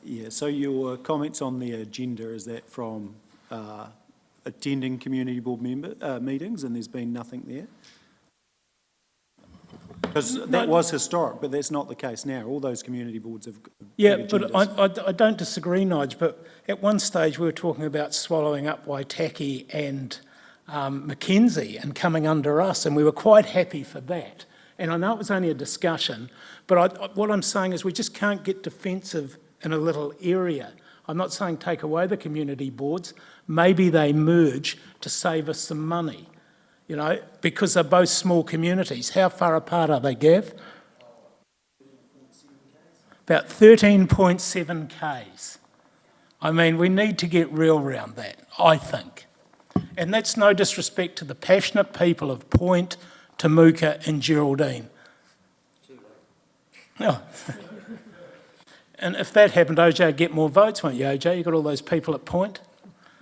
Yeah, so your comments on the agenda, is that from attending community board meetings, and there's been nothing there? Because that was historic, but that's not the case now. All those community boards have Yeah, agendas. but I don't disagree, Nige, but at one stage we were talking about swallowing up Waitaki and Mackenzie and coming under us, and we were quite happy for that. And I know it was only a discussion, but what I'm saying is we just can't get defensive in a little area. I'm not saying take away the community boards. Maybe they merge to save us some money, you know, because they're both small communities. How far apart are they, Gav? About 13.7 k's. I mean, we need to get real around that, I think. And that's no disrespect to the passionate people of Point, Temuka and Geraldine. Oh. And if that happened, OJ would get more votes, won't you, OJ? You got all those people at Point?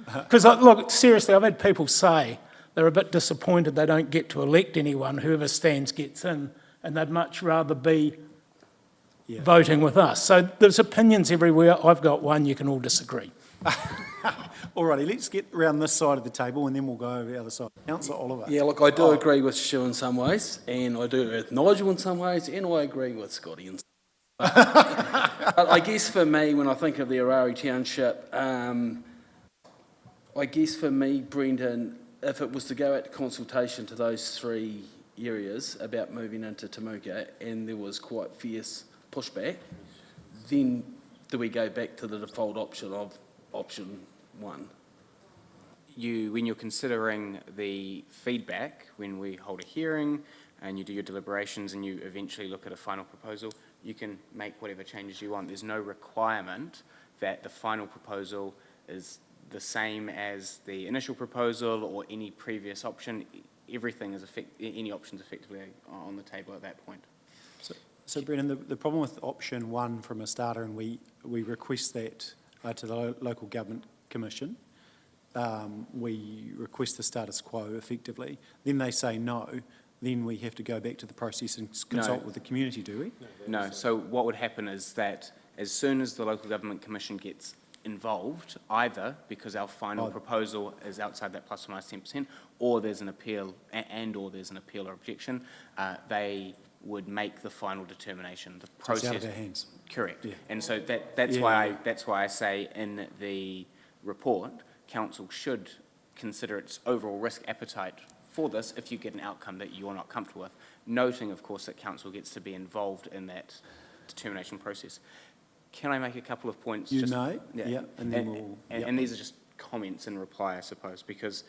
Because, look, seriously, I've had people say they're a bit disappointed they don't get to elect anyone, whoever stands gets in, and they'd much rather be voting with us. So there's opinions everywhere. I've got one, you can all disagree. Alrighty, let's get around this side of the table and then we'll go over the other side. Councillor Oliver. Yeah, look, I do agree with Stu in some ways, and I do agree with Nigel in some ways, and I agree with Scotty in some ways. But I guess for me, when I think of the Orari Township, I guess for me, Brendan, if it was to go out to consultation to those three areas about moving into Temuka and there was quite fierce pushback, then do we go back to the default option of option one? When you're considering the feedback, when we hold a hearing and you do your deliberations and you eventually look at a final proposal, you can make whatever changes you want. There's no requirement that the final proposal is the same as the initial proposal or any previous option. Everything is any option's effectively on the table at that point. So Brendan, the problem with option one from a starter, and we request that to the Local Government Commission, we request the status quo effectively, then they say no, then we have to go back to the process and consult with the community, do we? No, so what would happen is that as soon as the Local Government Commission gets involved, either because our final proposal is outside that plus or minus 10%, or there's an appeal, or there's an appeal or objection, they would make the final determination. The process, it's out of their hands. Correct. Yeah. And so that's why I say in the report, council should consider its overall risk appetite for this if you get an outcome that you're not comfortable with, noting, of course, that council gets to be involved in that determination process. Can I make a couple of points? You may, yeah, and then we'll... And these are just comments in reply, I suppose, because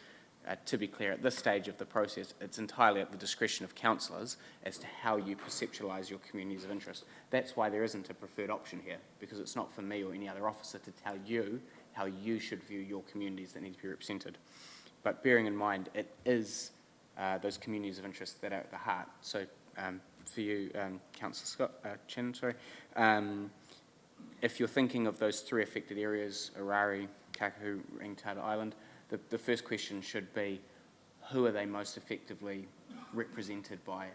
to be clear, at this stage of the process, it's entirely at the discretion of councillors as to how you perceptualise your communities of interest. That's why there isn't a preferred option here, because it's not for me or any other officer to tell you how you should view your communities that need to be represented. But bearing in mind, it is those communities of interest that are at the heart. So for you, Councillor Chin, if you're thinking of those three affected areas, Orari, Kakahu, Rangitata Island, the first question should be, who are they most effectively represented by?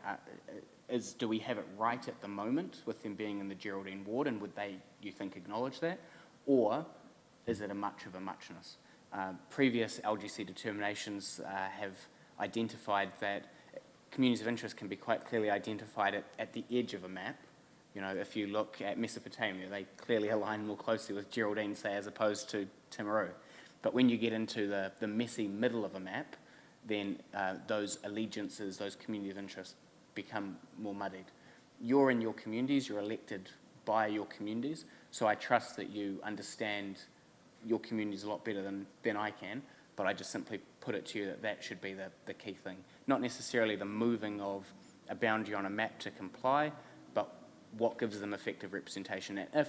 Do we have it right at the moment with them being in the Geraldine ward, and would they, you think, acknowledge that? Or is it a much of a muchness? Previous LGC determinations have identified that communities of interest can be quite clearly identified at the edge of a map. You know, if you look at Mesopotamia, they clearly align more closely with Geraldine, say, as opposed to Timaru. But when you get into the messy middle of a map, then those allegiances, those community of interest become more muddied. You're in your communities, you're elected by your communities, so I trust that you understand your communities a lot better than I can, but I just simply put it to you that should be the key thing. Not necessarily the moving of a boundary on a map to comply, but what gives them effective representation. And if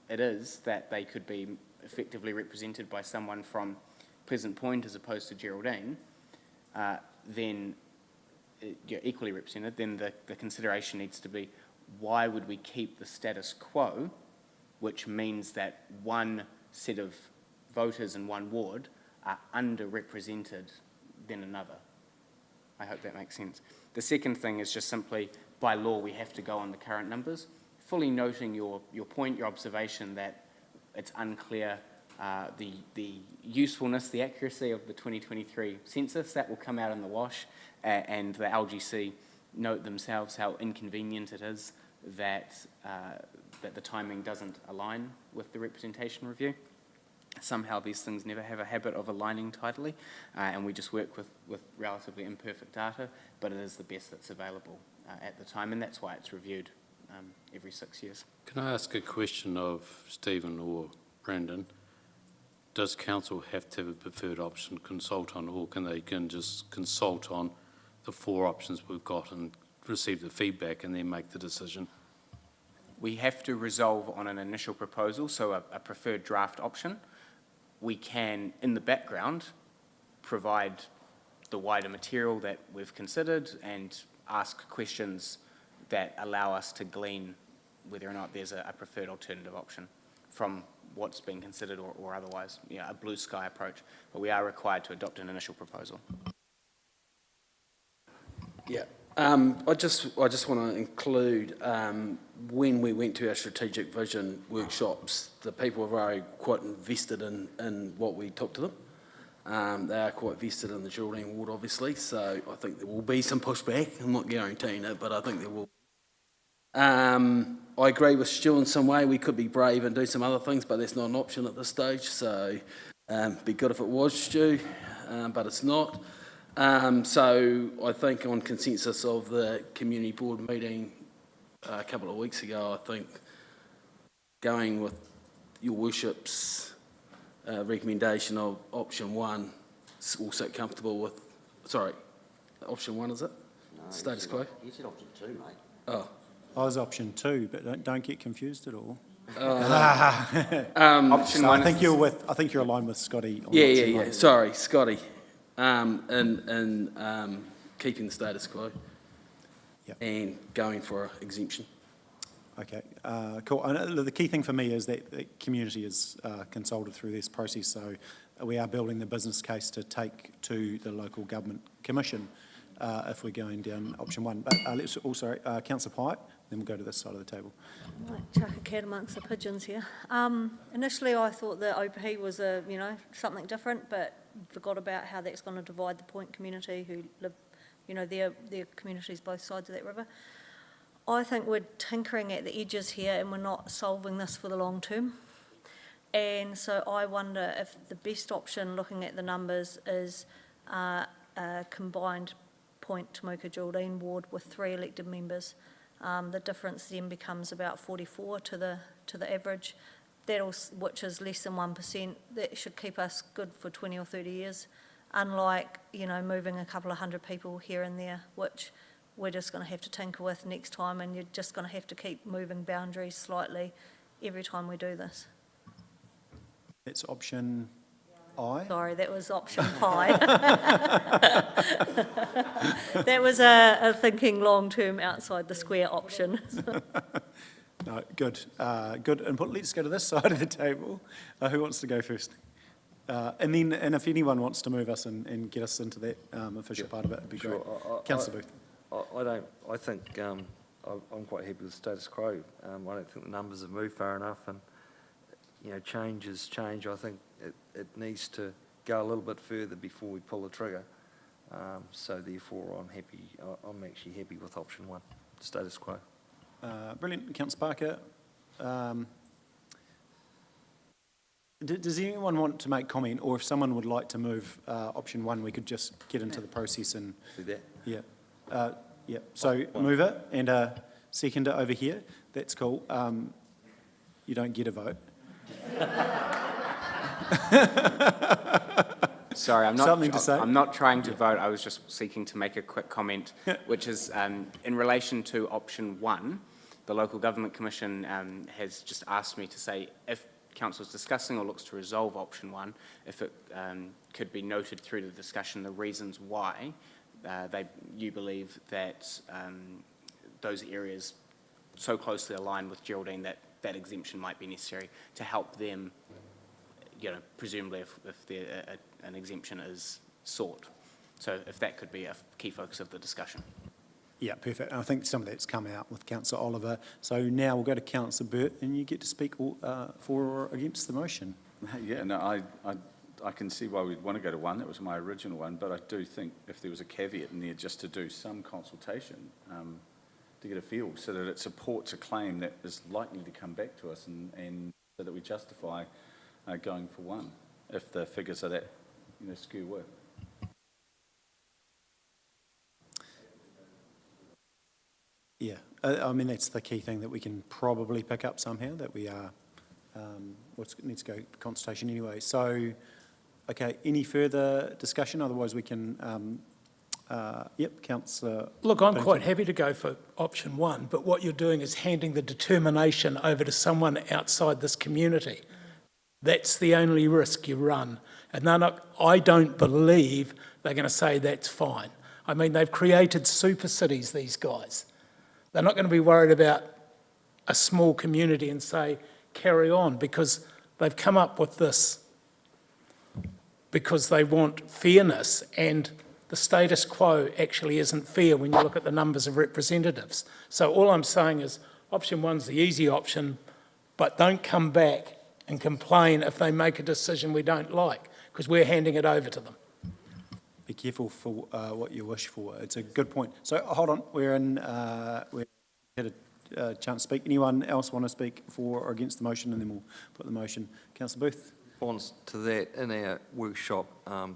it is that they could be effectively represented by someone from Pleasant Point as opposed to Geraldine, then you're equally represented, then the consideration needs to be, why would we keep the status quo which means that one set of voters in one ward are underrepresented than another. I hope that makes sense. The second thing is just simply, by law, we have to go on the current numbers, fully noting your point, your observation that it's unclear the usefulness, the accuracy of the 2023 census. That will come out in the wash, and the LGC note themselves how inconvenient it is that the timing doesn't align with the representation review. Somehow these things never have a habit of aligning tidily, and we just work with relatively imperfect data, but it is the best that's available at the time, and that's why it's reviewed every 6 years. Can I ask a question of Stephen or Brandon? Does council have to have a preferred option consult on, or can they just consult on the 4 options we've got and receive the feedback and then make the decision? We have to resolve on an initial proposal, so a preferred draft option. We can, in the background, provide the wider material that we've considered and ask questions that allow us to glean whether or not there's a preferred alternative option from what's being considered or otherwise, a blue sky approach. But we are required to adopt an initial proposal. Yeah, I just want to include, when we went to our strategic vision workshops, the people were very quite invested in what we took to them. They are quite vested in the Geraldine ward, obviously, so I think there will be some pushback. I'm not guaranteeing it, but I think there will. I agree with Stu in some way. We could be brave and do some other things, but that's not an option at this stage, so be good if it was, Stu, but it's not. So I think on consensus of the community board meeting a couple of weeks ago, I think going with your worship's recommendation of option 1, will sit comfortable with, sorry, option 1 is it? No, Status quo? You said option 2, mate. Oh. I was option 2, but don't get confused at all. Option So 1. I think you're aligned with Scotty. On Yeah, option 1. Sorry, Scotty. And keeping the status quo. Yep. And going for exemption. Okay, cool. And the key thing for me is that the community is consulted through this process, so we are building the business case to take to the local government commission if we're going down option 1. But let's also, Councillor Pyatt, then we'll go to this side of the table. I might chuck a cat amongst the pigeons here. Initially, I thought that OPP was something different, but forgot about how that's going to divide the Point community who live, their communities both sides of that river. I think we're tinkering at the edges here and we're not solving this for the long term. And so I wonder if the best option, looking at the numbers, is a combined Point Temuka Geraldine ward with 3 elected members. The difference then becomes about 44 to the average, which is less than 1%. That should keep us good for 20 or 30 years, unlike moving a couple of hundred people here and there, which we're just going to have to tinker with next time, and you're just going to have to keep moving boundaries slightly every time we do this. That's option I. Sorry, that was option pi. That was a thinking long-term outside the square option. No, good. Good input. Let's go to this side of the table. Who wants to go first? And if anyone wants to move us and get us into that official part of it, it'd be great. Councillor Booth. I think I'm quite happy with status quo. I don't think the numbers have moved far enough, and change is change. I think it needs to go a little bit further before we pull the trigger. So therefore, I'm actually happy with option 1, status quo. Brilliant, Councillor Parker. Does anyone want to make comment, or if someone would like to move option 1, we could just get into the process and do that. Yeah. Yeah, so move it and second it over here. That's cool. You don't get a vote. Sorry, Something to say? I'm not trying to vote. I was just seeking to make a quick comment, which is in relation to option 1, the Local Government Commission has just asked me to say if Council is discussing or looks to resolve option 1, if it could be noted through the discussion the reasons why you believe that those areas so closely align with Geraldine that that exemption might be necessary to help them, you know, presumably if an exemption is sought. So if that could be a key focus of the discussion. Yeah, perfect. And I think some of that's come out with Councillor Oliver. So now we'll go to Councillor Burt, and you get to speak for or against the motion. Yeah, no, I can see why we'd want to go to one. That was my original one, but I do think if there was a caveat in there just to do some consultation to get a feel so that it supports a claim that is likely to come back to us and so that we justify going for one if the figures are that, you know, skew work. Yeah, I mean, that's the key thing that we can probably pick up somehow, that we are, needs to go to consultation anyway. So, okay, any further discussion? Otherwise we can, yep, Councillor. Look, I'm quite happy to go for option one, but what you're doing is handing the determination over to someone outside this community. That's the only risk you run. And I don't believe they're going to say that's fine. I mean, they've created super cities, these guys. They're not going to be worried about a small community and say, carry on, because they've come up with this because they want fairness, and the status quo actually isn't fair when you look at the numbers of representatives. So all I'm saying is option one's the easy option, but don't come back and complain if they make a decision we don't like, because we're handing it over to them. Be careful for what you wish for. It's a good point. So hold on, we had a chance to speak. Anyone else want to speak for or against the motion, and then we'll put the motion. Councillor Booth. Response to that, in our workshop,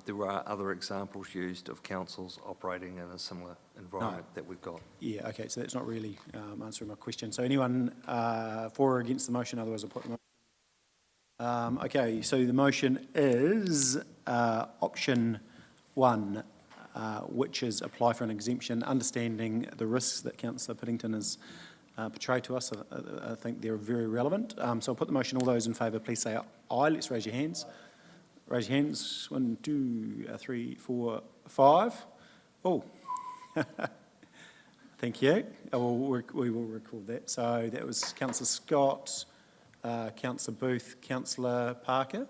there are other examples used of councils operating in a similar environment that we've got. Yeah, okay, so that's not really answering my question. So anyone for or against the motion? Otherwise I'll put the motion. Okay, so the motion is option one, which is apply for an exemption, understanding the risks that Councillor Piddington has portrayed to us. I think they're very relevant. So I'll put the motion. All those in favour, please say aye. Let's raise your hands. Raise your hands. 1, 2, 3, 4, 5. Oh, thank you. We will record that. So that was Councillor Scott, Councillor Booth, Councillor Parker.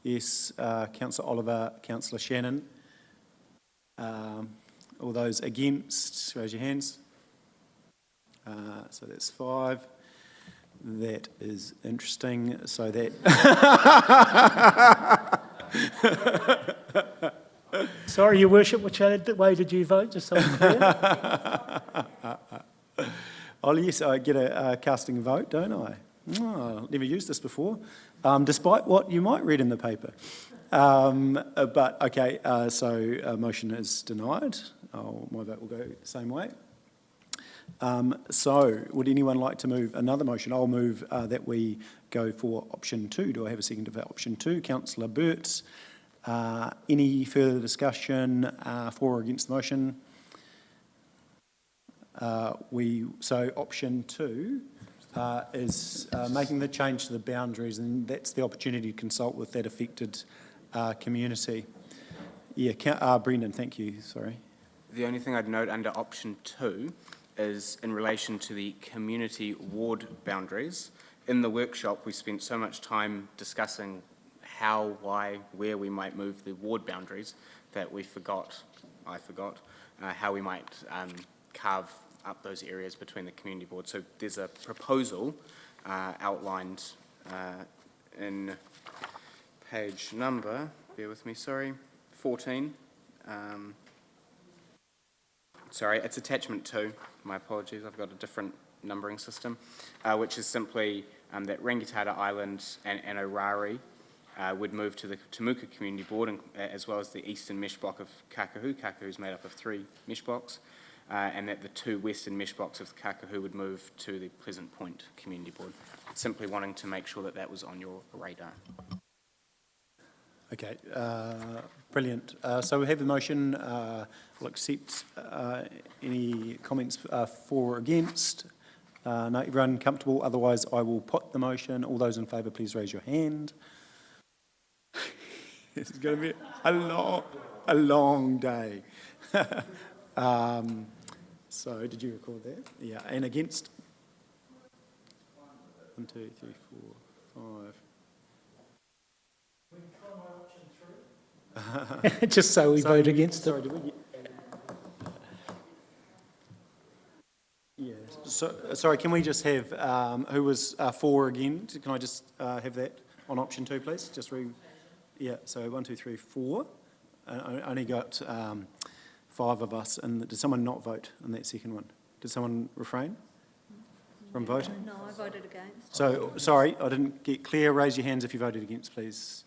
Yes, Councillor Oliver, Councillor Shannon. All those against, raise your hands. So that's 5. That is interesting. So that... Sorry, Your Worship, which way did you vote, just so I'm clear? Oh, yes, I get a casting vote, don't I? Oh, I've never used this before, despite what you might read in the paper. But, okay, so motion is denied. My vote will go the same way. So, would anyone like to move another motion? I'll move that we go for option 2. Do I have a second for option 2? Councillor Burt. Any further discussion for or against the motion? So option 2 is making the change to the boundaries, and that's the opportunity to consult with that affected community. Yeah, Brendan, thank you, sorry. The only thing I'd note under option 2 is in relation to the community ward boundaries. In the workshop, we spent so much time discussing how, why, where we might move the ward boundaries that I forgot, how we might carve up those areas between the community boards. So there's a proposal outlined in page number, bear with me, sorry, 14. Sorry, it's attachment 2. My apologies, I've got a different numbering system, which is simply that Rangitata Island and Orari would move to the Temuka Community Board, as well as the eastern mesh block of Kakahu. Kakahu is made up of 3 mesh blocks, and that the 2 western mesh blocks of Kakahu would move to the Pleasant Point Community Board. Simply wanting to make sure that that was on your radar. Okay, brilliant. So we have the motion. We'll accept any comments for or against. No, everyone comfortable? Otherwise, I will put the motion. All those in favour, please raise your hand. This is going to be a long day. So, did you record that? Yeah, and against? 1, 2, 3, 4, 5. Just so we vote against sorry, it. did we get... Yeah, so, sorry, can we just have, who was 4 again? Can I just have that on option 2, please? Just yeah, so 1, 2, 3, 4. I only got 5 of us, and did someone not vote on that second one? Did someone refrain from voting? No, I voted against. So, sorry, I didn't get clear. Raise your hands if you voted against, please.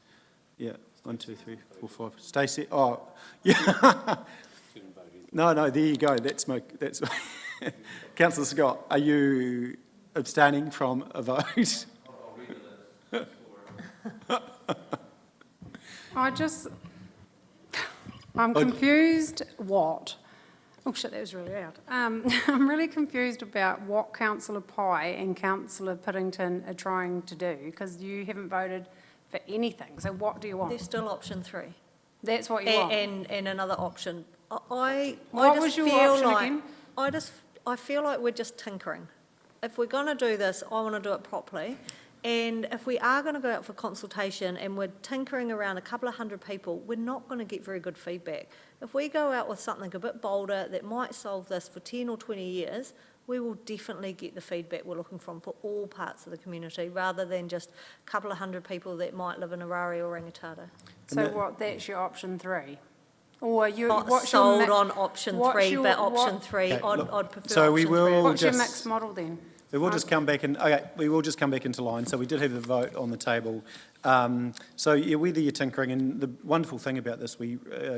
Yeah, 1, 2, 3, 4, 5. Stacey, oh, yeah. No, there you go. That's Councillor Scott, are you abstaining from a vote? I'm confused what? Oh shit, that was really loud. I'm really confused about what Councillor Pye and Councillor Piddington are trying to do, because you haven't voted for anything. So what do you want? There's still option 3. That's what you want? And another option. I What just was your feel option like, again? I feel like we're just tinkering. If we're going to do this, I want to do it properly. And if we are going to go out for consultation and we're tinkering around a couple of hundred people, we're not going to get very good feedback. If we go out with something a bit bolder that might solve this for 10 or 20 years, we will definitely get the feedback we're looking for all parts of the community, rather than just a couple of hundred people that might live in Arari or Rangitata. So that's your option 3? Or you, Not what's sold your on option 3, but option 3, Okay, I'd look, prefer so we option will 3. What's your just- mixed model then? We will just come back into line. So we did have the vote on the table. So yeah, whether you're tinkering, and the wonderful thing about this, we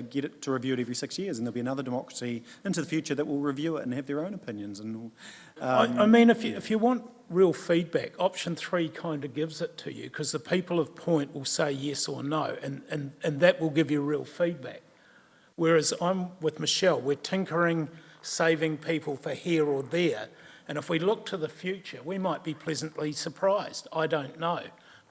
get it to review it every 6 years, and there'll be another democracy into the future that will review it and have their own opinions. And I mean, if you want real feedback, option 3 kind of gives it to you, because the people of Point will say yes or no, and that will give you real feedback. Whereas I'm with Michelle, we're tinkering, saving people for here or there. And if we look to the future, we might be pleasantly surprised. I don't know.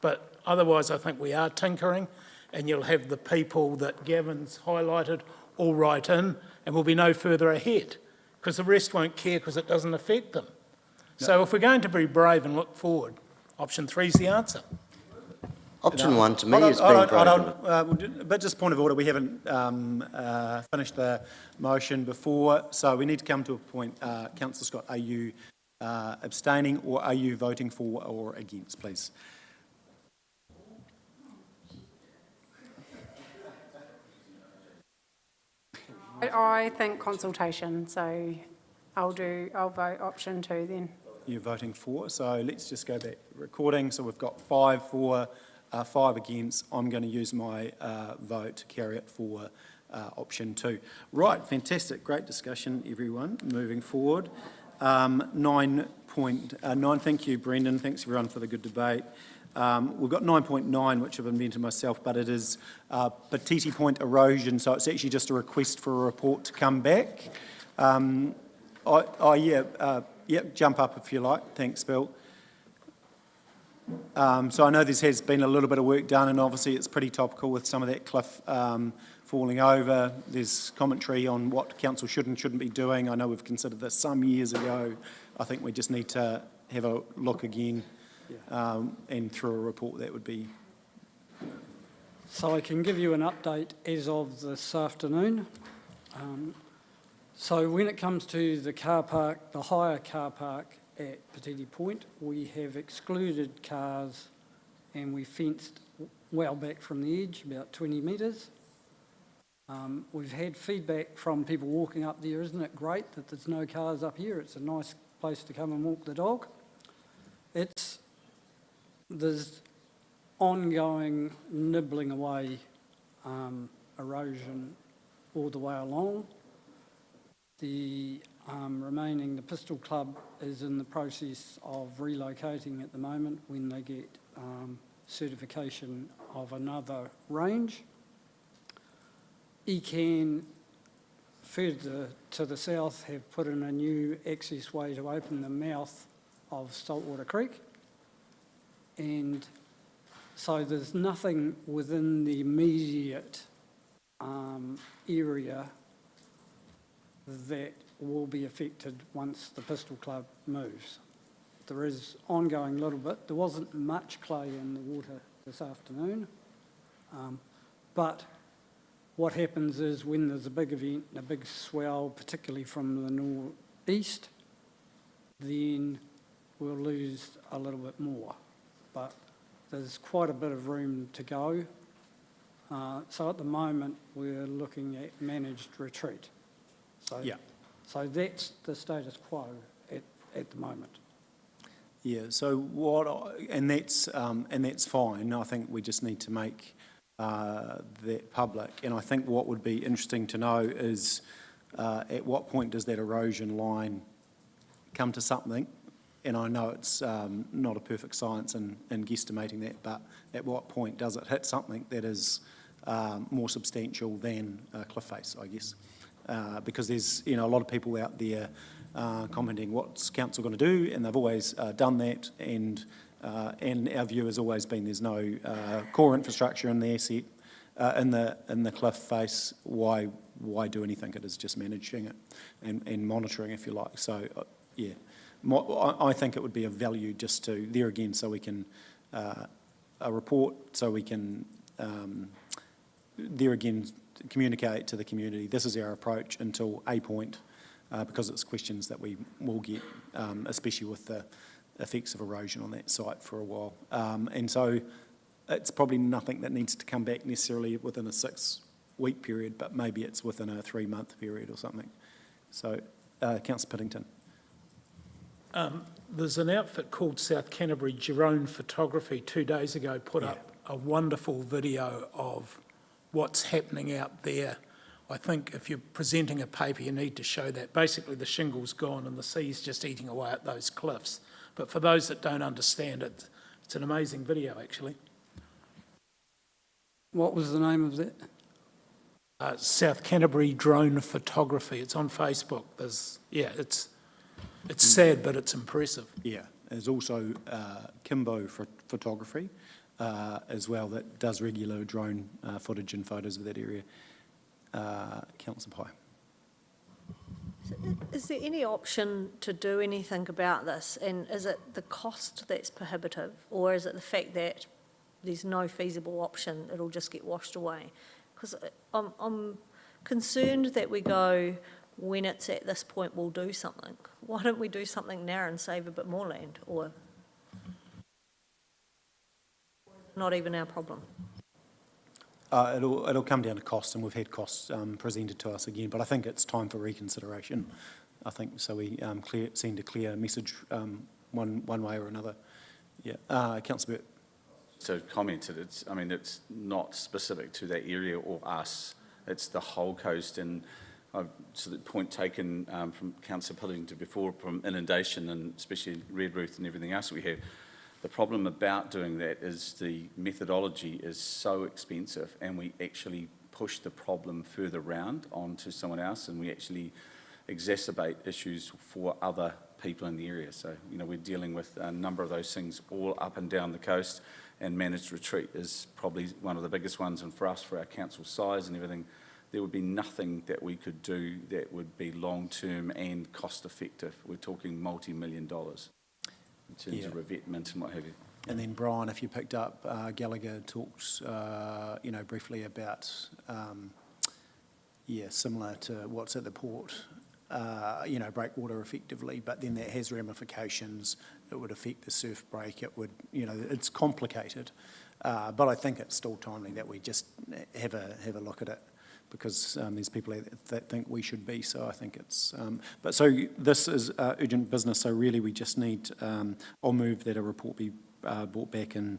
But otherwise, I think we are tinkering, and you'll have the people that Gavin's highlighted all right in, and we'll be no further ahead, because the rest won't care because it doesn't affect them. No. So if we're going to be brave and look forward, option 3 is the answer. Option 1 to me is being brave. But just point of order, we haven't finished the motion before, so we need to come to a point. Councillor Scott, are you abstaining, or are you voting for or against, please? I think consultation, so I'll vote option 2 then. You're voting for, so let's just go back recording. So we've got 5 for, 5 against. I'm going to use my vote to carry it for option 2. Right, fantastic, great discussion, everyone. Moving forward, 9.9. Thank you, Brendan. Thanks everyone for the good debate. We've got 9.9, which I've invented myself, but it is Petiti Point erosion, so it's actually just a request for a report to come back. Yeah, jump up if you like. Thanks, Bill. So I know this has been a little bit of work done, and obviously it's pretty topical with some of that cliff falling over. There's commentary on what council should and shouldn't be doing. I know we've considered this some years ago. I think we just need to have a look again, and through a report that would be... So I can give you an update as of this afternoon. So when it comes to the car park, the hire car park at Petiti Point, we have excluded cars and we fenced well back from the edge, about 20 metres. We've had feedback from people walking up there, isn't it great that there's no cars up here? It's a nice place to come and walk the dog. There's ongoing nibbling away erosion all the way along. The the Pistol Club is in the process of relocating at the moment when they get certification of another range. ECAN, further to the south, have put in a new access way to open the mouth of Saltwater Creek. And so there's nothing within the immediate area that will be affected once the Pistol Club moves. there is ongoing a little bit. There wasn't much clay in the water this afternoon. But what happens is when there's a big event, a big swell, particularly from the northeast, then we'll lose a little bit more. But there's quite a bit of room to go. So at the moment, we're looking at managed retreat. So, Yeah. So that's the status quo at the moment. Yeah, so and that's fine. I think we just need to make that public. And I think what would be interesting to know is at what point does that erosion line come to something? And I know it's not a perfect science in guesstimating that, but at what point does it hit something that is more substantial than a cliff face, I guess? Because there's a lot of people out there commenting what's council going to do, and they've always done that, and our view has always been there's no core infrastructure in the asset, in the cliff face. Why do anything? It is just managing it and monitoring, if you like. So yeah, I think it would be of value just to there again, so we can a report, so we can there again communicate to the community. This is our approach until a point. Because it's questions that we will get, especially with the effects of erosion on that site for a while. And so it's probably nothing that needs to come back necessarily within a 6-week period, but maybe it's within a 3-month period or something. So, Councillor Piddington. There's an outfit called South Canterbury Drone Photography 2 days ago put up a wonderful video of what's happening out there. I think if you're presenting a paper, you need to show that. Basically, the shingle's gone and the sea's just eating away at those cliffs. But for those that don't understand it, it's an amazing video, actually. What was the name of that? South Canterbury Drone Photography. It's on Facebook. It's sad, but it's impressive. Yeah, there's also Kimbo Photography as well that does regular drone footage and photos of that area. Councillor Pye. Is there any option to do anything about this? And is it the cost that's prohibitive, or is it the fact that there's no feasible option, it'll just get washed away? Because I'm concerned that we go, when it's at this point, we'll do something. Why don't we do something now and save a bit more land? Or not even our problem? It'll come down to costs, and we've had costs presented to us again, but I think it's time for reconsideration. I think so. We send a clear message one way or another. Yeah, Councillor Burt. So commented, it's not specific to that area or us. It's the whole coast, and so the point taken from Councillor Piddington before, from inundation and especially Redruth and everything else we have. The problem about doing that is the methodology is so expensive, and we actually push the problem further round onto someone else, and we actually exacerbate issues for other people in the area. So, we're dealing with a number of those things all up and down the coast, and managed retreat is probably one of the biggest ones, and for us, for our council size and everything, there would be nothing that we could do that would be long-term and cost-effective. We're talking multi-million dollars. In terms of revetment and what have you. And then Brian, if you picked up, Gallagher talks, briefly about, similar to what's at the port, breakwater effectively, but then that has ramifications. It would affect the surf break. It would, it's complicated, but I think it's still timely that we just have a look at it. Because there's people that think we should be, so I think it's... but so this is urgent business, so really we just need... I'll move that a report be brought back in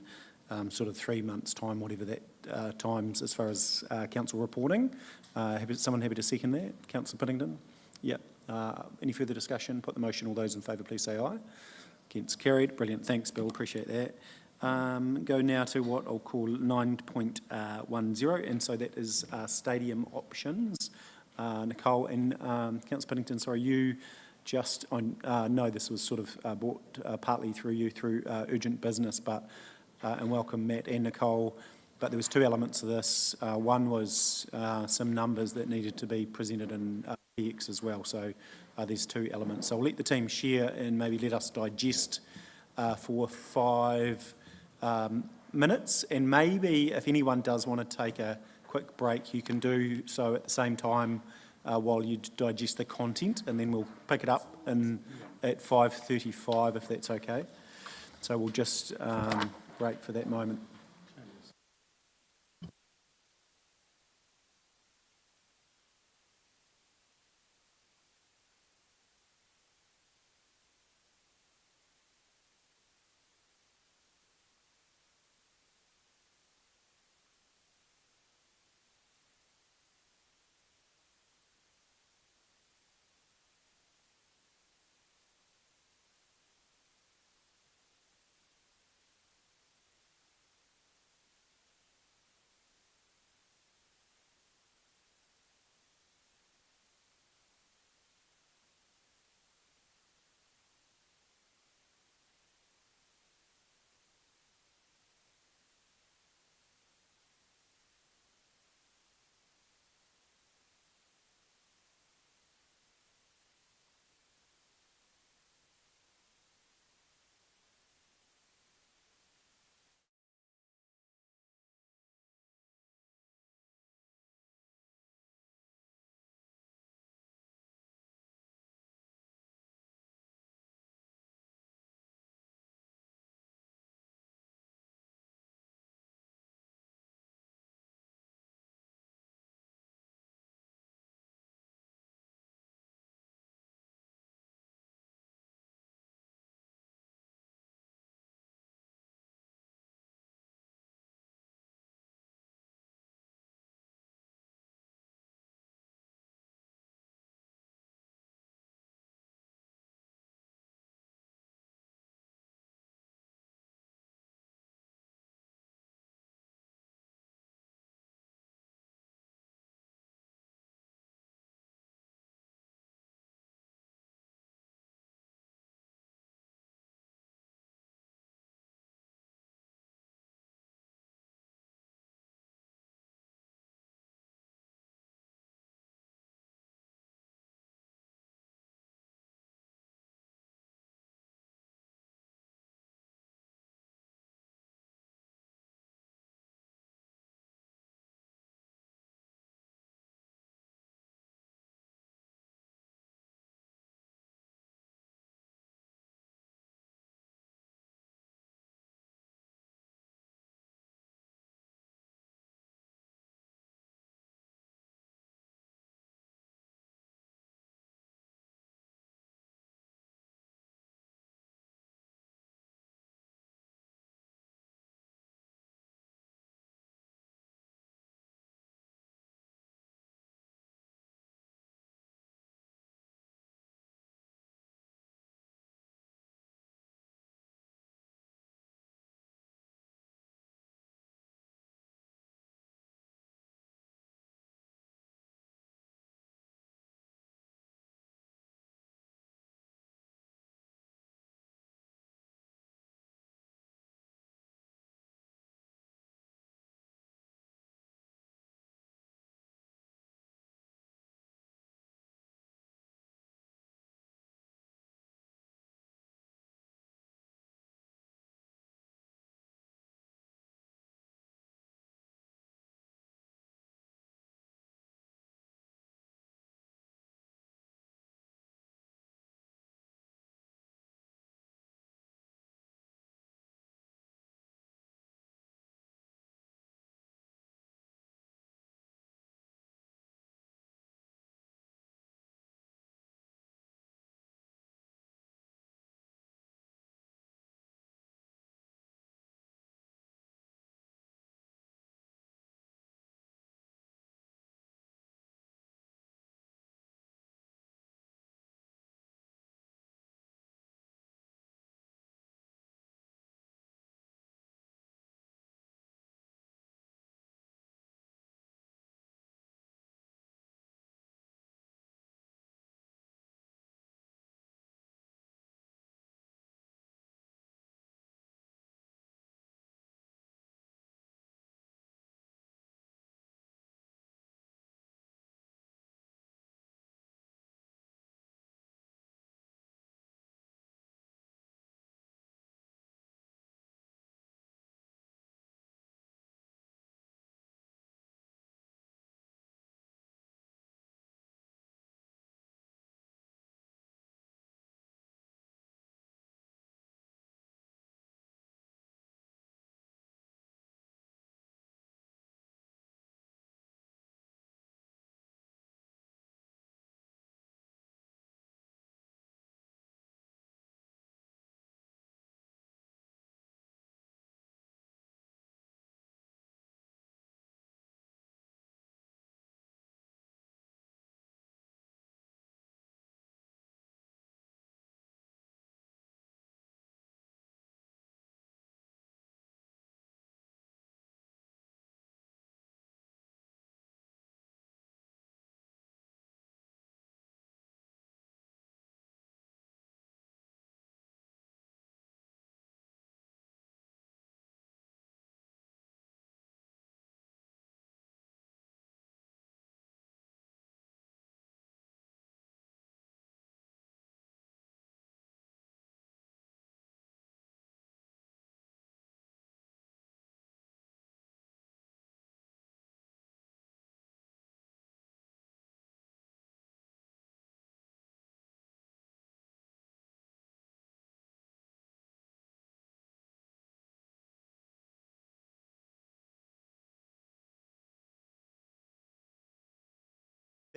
sort of 3 months' time, whatever that times as far as council reporting. Someone happy to second that? Councillor Piddington? Yeah. Any further discussion? Put the motion. All those in favour, please say aye. Against, carried. Brilliant. Thanks, Bill. Appreciate that. Go now to what I'll call 9.10, and so that is stadium options. Nicole and Councillor Piddington, sorry, you just, no, this was sort of brought partly through you through urgent business, but, and welcome Matt and Nicole. but there was two elements of this. One was some numbers that needed to be presented in PX as well. So there's two elements. So I'll let the team share and maybe let us digest for 5 minutes. And maybe if anyone does want to take a quick break, you can do so at the same time while you digest the content, and then we'll pick it up at 5:35 if that's okay. So we'll just break for that moment.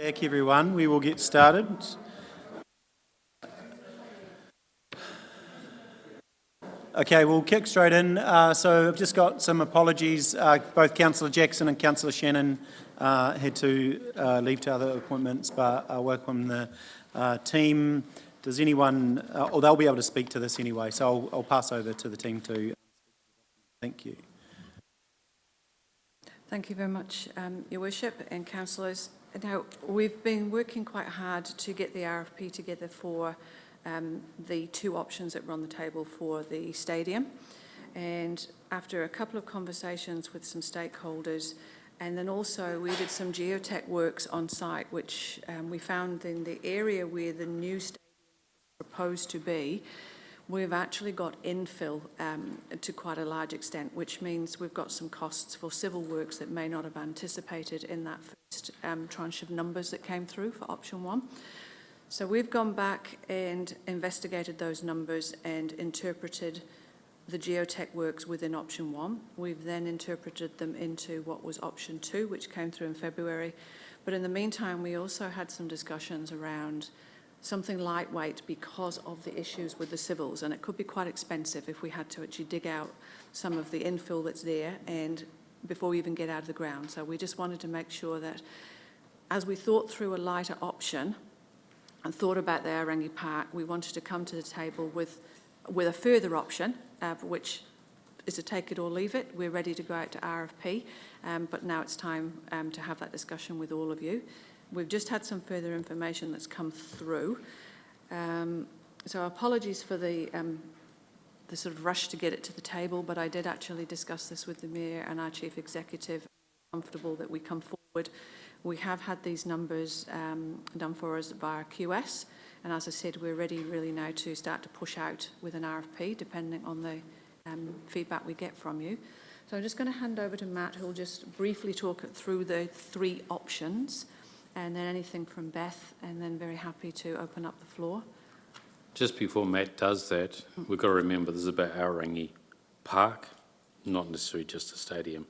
Back, everyone. We will get started. Okay, we'll kick straight in. So I've just got some apologies. Both Councillor Jackson and Councillor Shannon had to leave to other appointments, but I welcome the team. Does anyone, or they'll be able to speak to this anyway, so I'll pass over to the team to. Thank you. Thank you very much, Your Worship and councillors. Now, we've been working quite hard to get the RFP together for the two options that were on the table for the stadium. And after a couple of conversations with some stakeholders, and then also we did some geotech works on site, which we found in the area where the new stadium is proposed to be, we've actually got infill to quite a large extent, which means we've got some costs for civil works that may not have anticipated in that first tranche of numbers that came through for option one. So we've gone back and investigated those numbers and interpreted the geotech works within option one. We've then interpreted them into what was option two, which came through in February. But in the meantime, we also had some discussions around something lightweight because of the issues with the civils, and it could be quite expensive if we had to actually dig out some of the infill that's there and before we even get out of the ground. So we just wanted to make sure that as we thought through a lighter option and thought about the Aorangi Park, we wanted to come to the table with a further option, which is a take it or leave it. We're ready to go out to RFP, but now it's time to have that discussion with all of you. We've just had some further information that's come through. So apologies for the sort of rush to get it to the table, but I did actually discuss this with the Mayor and our Chief Executive. I'm comfortable that we come forward. We have had these numbers done for us via QS, and as I said, we're ready really now to start to push out with an RFP, depending on the feedback we get from you. So I'm just going to hand over to Matt, who will just briefly talk through the three options, and then anything from Beth, and then very happy to open up the floor. Just before Matt does that, we've got to remember this is about Aorangi Park, not necessarily just a stadium.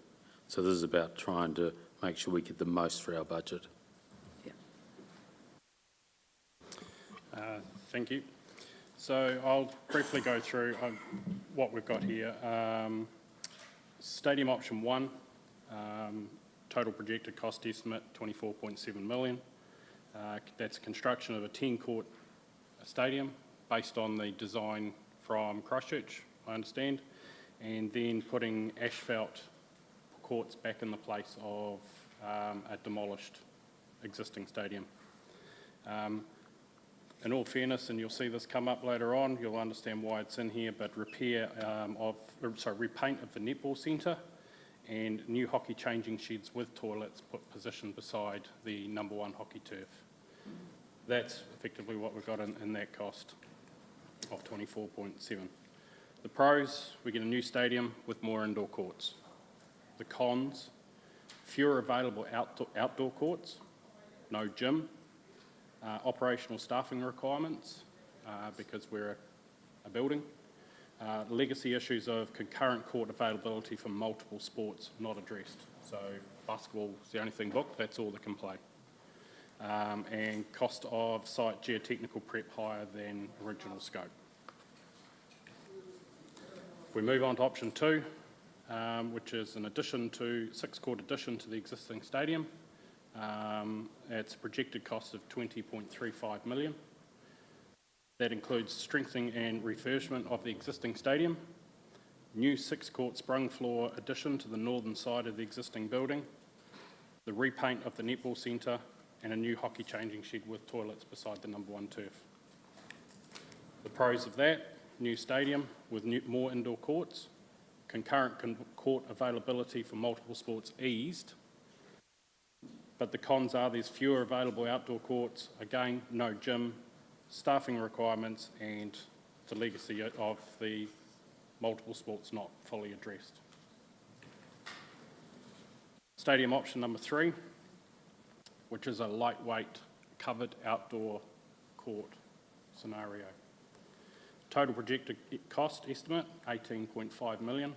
So this is about trying to make sure we get the most for our budget. Thank you. So I'll briefly go through what we've got here. Stadium option one, total projected cost estimate, 24.7 million. That's construction of a 10-court stadium based on the design from Christchurch, I understand, and then putting asphalt courts back in the place of a demolished existing stadium. In all fairness, and you'll see this come up later on, you'll understand why it's in here, but repaint of the netball centre and new hockey changing sheds with toilets positioned beside the number one hockey turf. That's effectively what we've got in that cost of 24.7. The pros, we get a new stadium with more indoor courts. The cons, fewer available outdoor courts, no gym, operational staffing requirements because we're a building, legacy issues of concurrent court availability for multiple sports not addressed. So basketball is the only thing booked, that's all that can play. And cost of site geotechnical prep higher than original scope. We move on to option two, which is an addition to, 6-court addition to the existing stadium. It's a projected cost of 20.35 million. That includes strengthening and refurbishment of the existing stadium, new 6-court sprung floor addition to the northern side of the existing building, the repaint of the netball centre, and a new hockey changing shed with toilets beside the number one turf. The pros of that, new stadium with more indoor courts, concurrent court availability for multiple sports eased, but the cons are there's fewer available outdoor courts, again, no gym, staffing requirements, and the legacy of the multiple sports not fully addressed. Stadium option number 3, which is a lightweight covered outdoor court scenario. Total projected cost estimate, 18.5 million.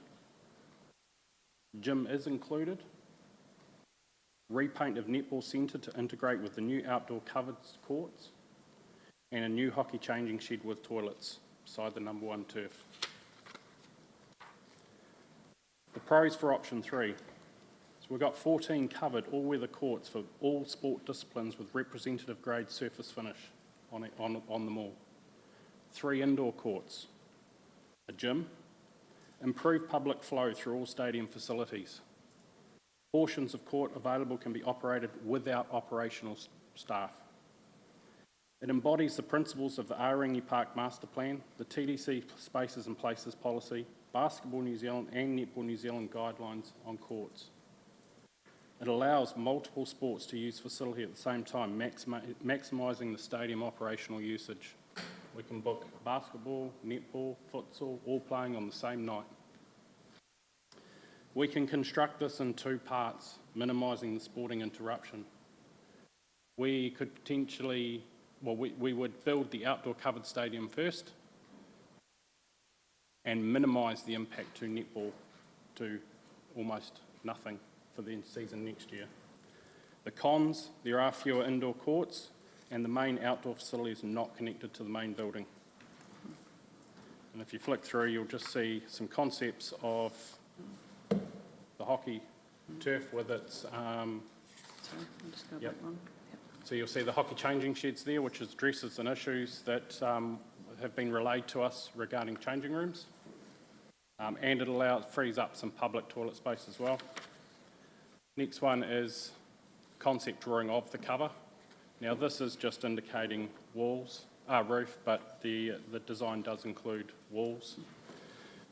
Gym is included. repaint of netball centre to integrate with the new outdoor covered courts, and a new hockey changing shed with toilets beside the number 1 turf. The pros for option 3. So we've got 14 covered all-weather courts for all sport disciplines with representative grade surface finish on them all. 3 indoor courts, a gym, improved public flow through all stadium facilities. Portions of court available can be operated without operational staff. It embodies the principles of the Aorangi Park Master Plan, the TDC Spaces and Places Policy, Basketball New Zealand and Netball New Zealand guidelines on courts. It allows multiple sports to use facility at the same time, maximising the stadium operational usage. We can book basketball, netball, futsal, all playing on the same night. We can construct this in 2 parts, minimising the sporting interruption. We could potentially, well, we would build the outdoor covered stadium first and minimise the impact to netball to almost nothing for the season next year. The cons, there are fewer indoor courts and the main outdoor facility is not connected to the main building. And if you flick through, you'll just see some concepts of the hockey turf with its... Sorry, I'll just go back one. Yep. So you'll see the hockey changing sheds there, which addresses some issues that have been relayed to us regarding changing rooms. And it frees up some public toilet space as well. Next one is concept drawing of the cover. Now this is just indicating roof, but the design does include walls.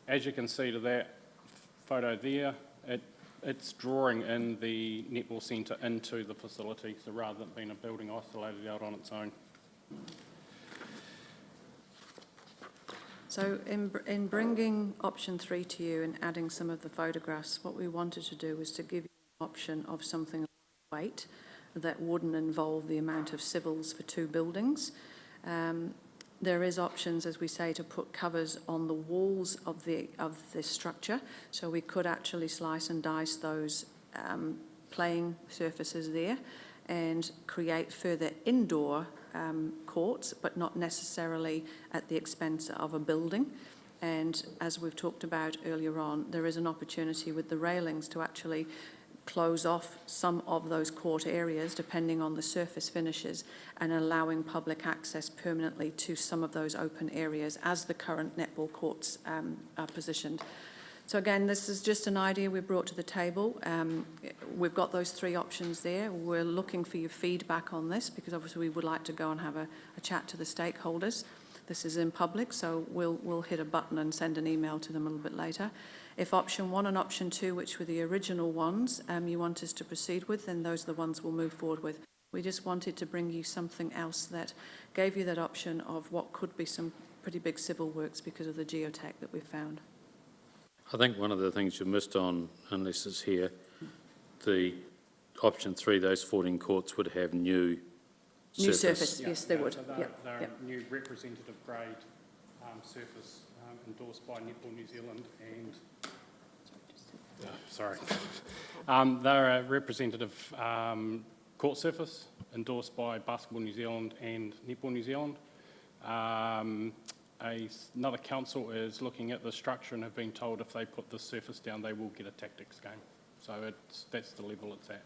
As you can see to that photo there, it's drawing in the netball centre into the facility, so rather than being a building isolated out on its own. So in bringing option 3 to you and adding some of the photographs, what we wanted to do was to give you an option of something lightweight that wouldn't involve the amount of civils for 2 buildings. There is options, as we say, to put covers on the walls of the structure, so we could actually slice and dice those playing surfaces there and create further indoor courts, but not necessarily at the expense of a building. And as we've talked about earlier on, there is an opportunity with the railings to actually close off some of those court areas depending on the surface finishes and allowing public access permanently to some of those open areas as the current netball courts are positioned. So again, this is just an idea we brought to the table. We've got those 3 options there. We're looking for your feedback on this because obviously we would like to go and have a chat to the stakeholders. This is in public, so we'll hit a button and send an email to them a little bit later. If option 1 and option 2, which were the original ones, you want us to proceed with, then those are the ones we'll move forward with. We just wanted to bring you something else that gave you that option of what could be some pretty big civil works because of the geotech that we've found. I think one of the things you missed on, unless it's here, the option 3, those 14 courts would have new surface. Yes, they would. They're new representative grade surface endorsed by Netball New Zealand and... they're a representative court surface endorsed by Basketball New Zealand and Netball New Zealand. Another council is looking at the structure and have been told if they put this surface down, they will get a tactics game. So that's the level it's at.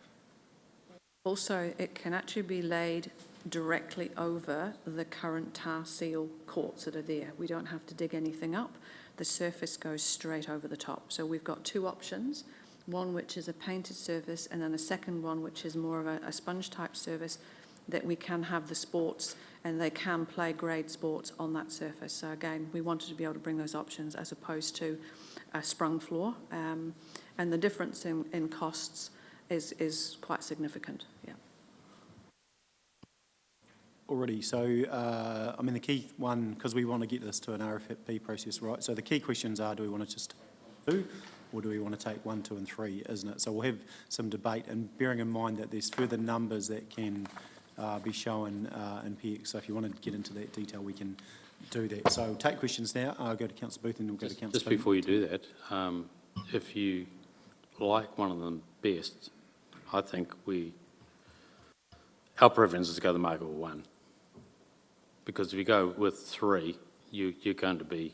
Also, it can actually be laid directly over the current tar seal courts that are there. We don't have to dig anything up. The surface goes straight over the top. So we've got 2 options, one which is a painted surface and then a second one which is more of a sponge type surface that we can have the sports and they can play grade sports on that surface. So again, we wanted to be able to bring those options as opposed to a sprung floor. And the difference in costs is quite significant, yeah. Already, so I mean the key one, because we want to get this to an RFP process, right? So the key questions are, do we want to just do, or do we want to take 1, 2 and 3, isn't it? So we'll have some debate, and bearing in mind that there's further numbers that can be shown in PX, so if you want to get into that detail, we can do that. So take questions now. I'll go to Councillor Booth and we'll go to Councillor Just before you do that, if you like one of them best, I think our preference is to go to the market with one. Because if you go with three, you're going to be,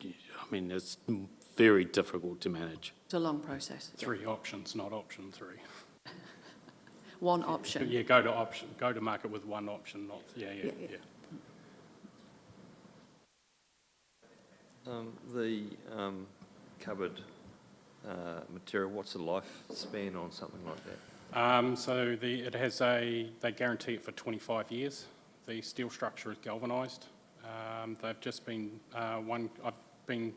I mean, it's very difficult to manage. It's a long process. 3 options, not option 3. One option. Yeah, go to market with one option, not, yeah. The covered material, what's the lifespan on something like that? So they guarantee it for 25 years. The steel structure is galvanised. They've just been, I've been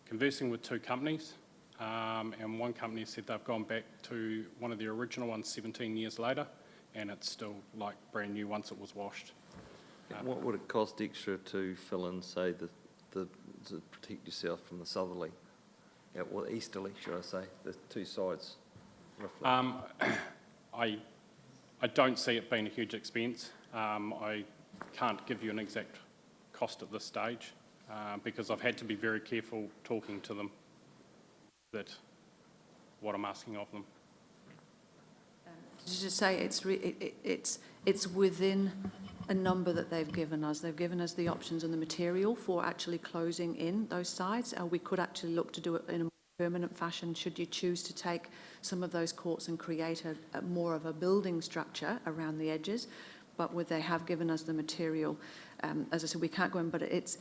conversing with 2 companies, and one company said they've gone back to one of the original ones 17 years later, and it's still like brand new once it was washed. What would it cost extra to fill in, say, to protect yourself from the southerly, or easterly, should I say, the 2 sides? Roughly? I don't see it being a huge expense. I can't give you an exact cost at this stage because I've had to be very careful talking to them that what I'm asking of them. Did you just say it's within a number that they've given us? They've given us the options and the material for actually closing in those sides. We could actually look to do it in a more permanent fashion should you choose to take some of those courts and create a more of a building structure around the edges. But they have given us the material. As I said, we can't go in, but it's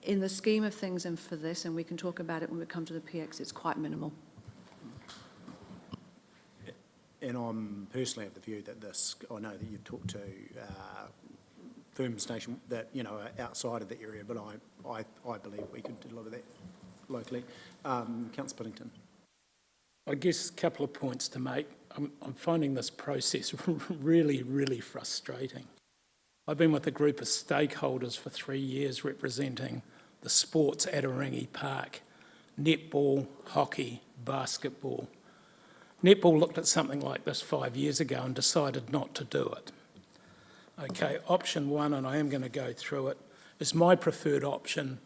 in the scheme of things and for this, and we can talk about it when we come to the PX, it's quite minimal. And I'm personally of the view that I know that you've talked to firms that, are outside of the area, but I believe we could deliver that locally. Councillor Piddington. I guess a couple of points to make. I'm finding this process really, really frustrating. I've been with a group of stakeholders for 3 years representing the sports at Orangi Park, netball, hockey, basketball. Netball looked at something like this 5 years ago and decided not to do it. Okay, option 1, and I am going to go through it, is my preferred option.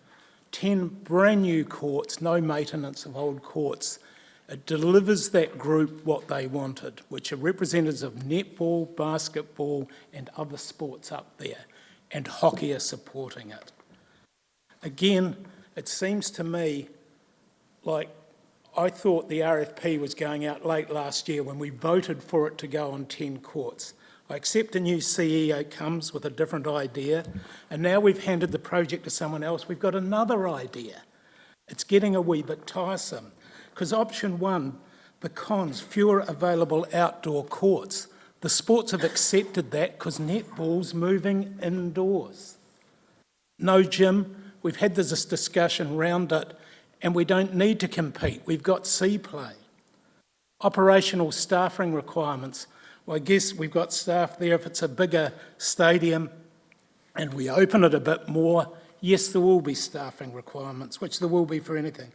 10 brand new courts, no maintenance of old courts. It delivers that group what they wanted, which are representatives of netball, basketball and other sports up there, and hockey are supporting it. Again, it seems to me like I thought the RFP was going out late last year when we voted for it to go on 10 courts. I accept a new CEO comes with a different idea, and now we've handed the project to someone else. We've got another idea. It's getting a wee bit tiresome. Because option 1, the cons, fewer available outdoor courts. The sports have accepted that because netball's moving indoors. No gym. We've had this discussion around it, and we don't need to compete. We've got sea play. Operational staffing requirements. Well, I guess we've got staff there if it's a bigger stadium and we open it a bit more. Yes, there will be staffing requirements, which there will be for anything.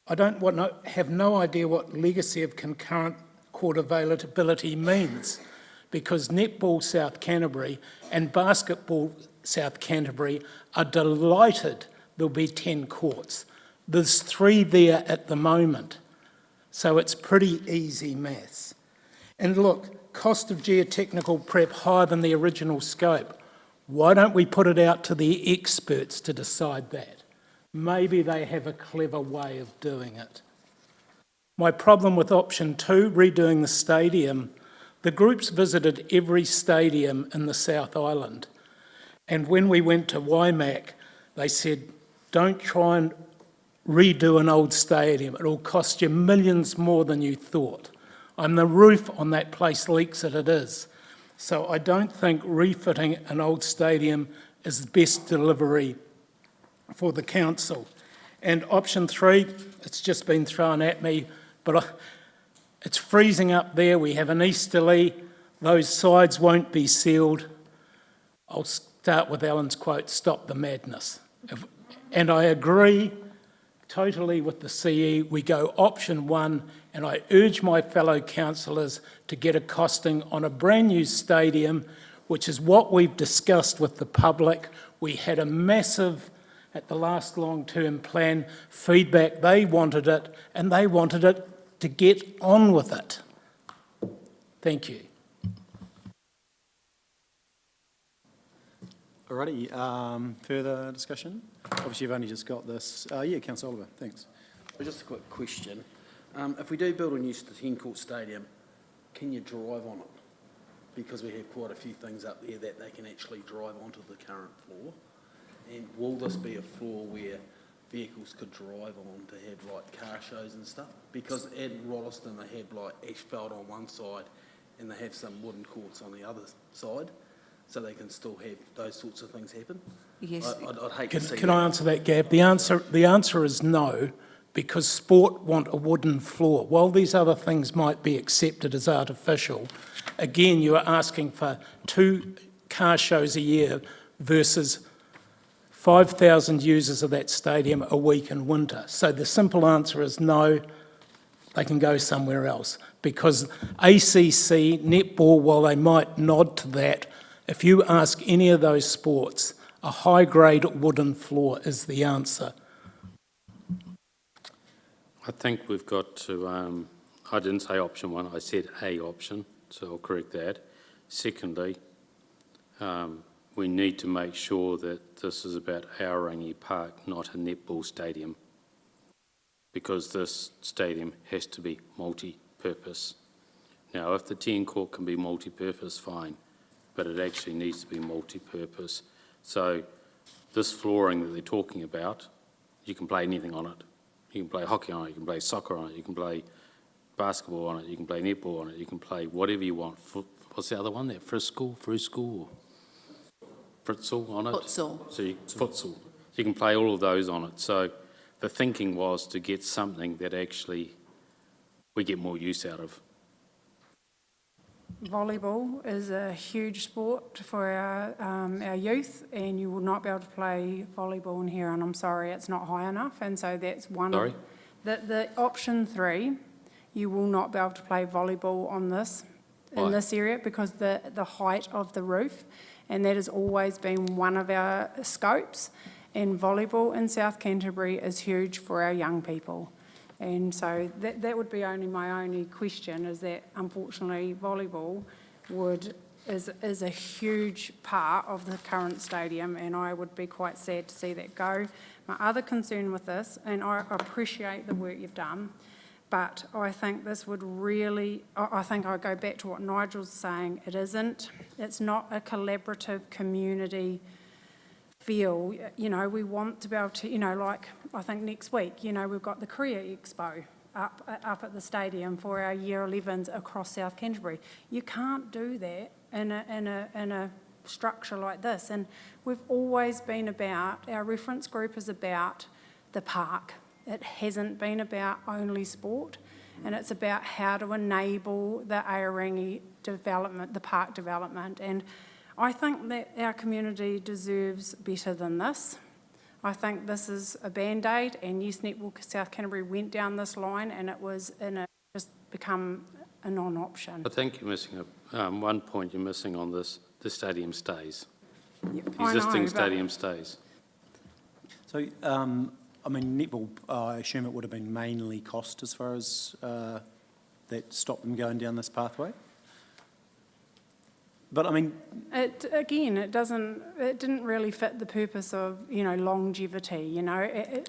I have no idea what legacy of concurrent court availability means, because Netball South Canterbury and Basketball South Canterbury are delighted there'll be 10 courts. There's 3 there at the moment, so it's pretty easy maths. And look, cost of geotechnical prep higher than the original scope. Why don't we put it out to the experts to decide that? Maybe they have a clever way of doing it. My problem with option 2, redoing the stadium, the groups visited every stadium in the South Island. And when we went to Waimak, they said, don't try and redo an old stadium. It'll cost you millions more than you thought. And the roof on that place leaks as it is. So I don't think refitting an old stadium is the best delivery for the council. And option 3, it's just been thrown at me, but it's freezing up there. We have an easterly. Those sides won't be sealed. I'll start with Alan's quote, stop the madness. And I agree totally with the CE. We go option 1, and I urge my fellow councillors to get a costing on a brand new stadium, which is what we've discussed with the public. We had a massive, at the last long-term plan, feedback. They wanted it, and they wanted it to get on with it. Thank you. Alrighty, further discussion? Obviously, you've only just got this. Yeah, Councillor Oliver, thanks. Just a quick question. If we do build a new 10-court stadium, can you drive on it? Because we have quite a few things up there that they can actually drive onto the current floor. And will this be a floor where vehicles could drive on to have like car shows and stuff? Because at Rolleston they have like asphalt on one side and they have some wooden courts on the other side, so they can still have those sorts of things happen. Yes. I'd hate to see Can that. I answer that, Gab? The answer is no, because sport want a wooden floor. While these other things might be accepted as artificial, again, you are asking for 2 car shows a year versus 5,000 users of that stadium a week in winter. So the simple answer is no, they can go somewhere else. Because ACC, netball, while they might nod to that, if you ask any of those sports, a high-grade wooden floor is the answer. I think we've got to, I didn't say option one, I said a option, so I'll correct that. Secondly, we need to make sure that this is about Aorangi Park, not a netball stadium, because this stadium has to be multi-purpose. Now, if the 10-court can be multi-purpose, fine, but it actually needs to be multi-purpose. So this flooring that they're talking about, you can play anything on it. You can play hockey on it, you can play soccer on it, you can play basketball on it, you can play netball on it, you can play whatever you want. What's the other one? That Futsal on it? Futsal. So futsal. You can play all of those on it. So the thinking was to get something that actually we get more use out of. Volleyball is a huge sport for our youth, and you will not be able to play volleyball in here, and I'm sorry, it's not high enough, and so that's one. Sorry? The option 3, you will not be able to play volleyball on this, Why? in this area, because the height of the roof, and that has always been one of our scopes, and volleyball in South Canterbury is huge for our young people. And so that would be my only question, is that unfortunately volleyball is a huge part of the current stadium, and I would be quite sad to see that go. My other concern with this, and I appreciate the work you've done, but I think this would really, I think I go back to what Nigel's saying, it's not a collaborative community feel. You know, we want to be able to, like I think next week, we've got the Korea Expo up at the stadium for our Year 11s across South Canterbury. You can't do that in a structure like this. And we've always been about, our reference group is about the park. It hasn't been about only sport, and it's about how to enable the Aorangi development, the park development. And I think that our community deserves better than this. I think this is a Band-Aid, and yes, Netball South Canterbury went down this line, and it was just become a non-option. I think you're missing one point you're missing on this. The stadium stays. Yeah, The existing stadium stays. So, I mean, netball, I assume it would have been mainly cost as far as that stopped them going down this pathway? But I mean, It didn't really fit the purpose of, longevity,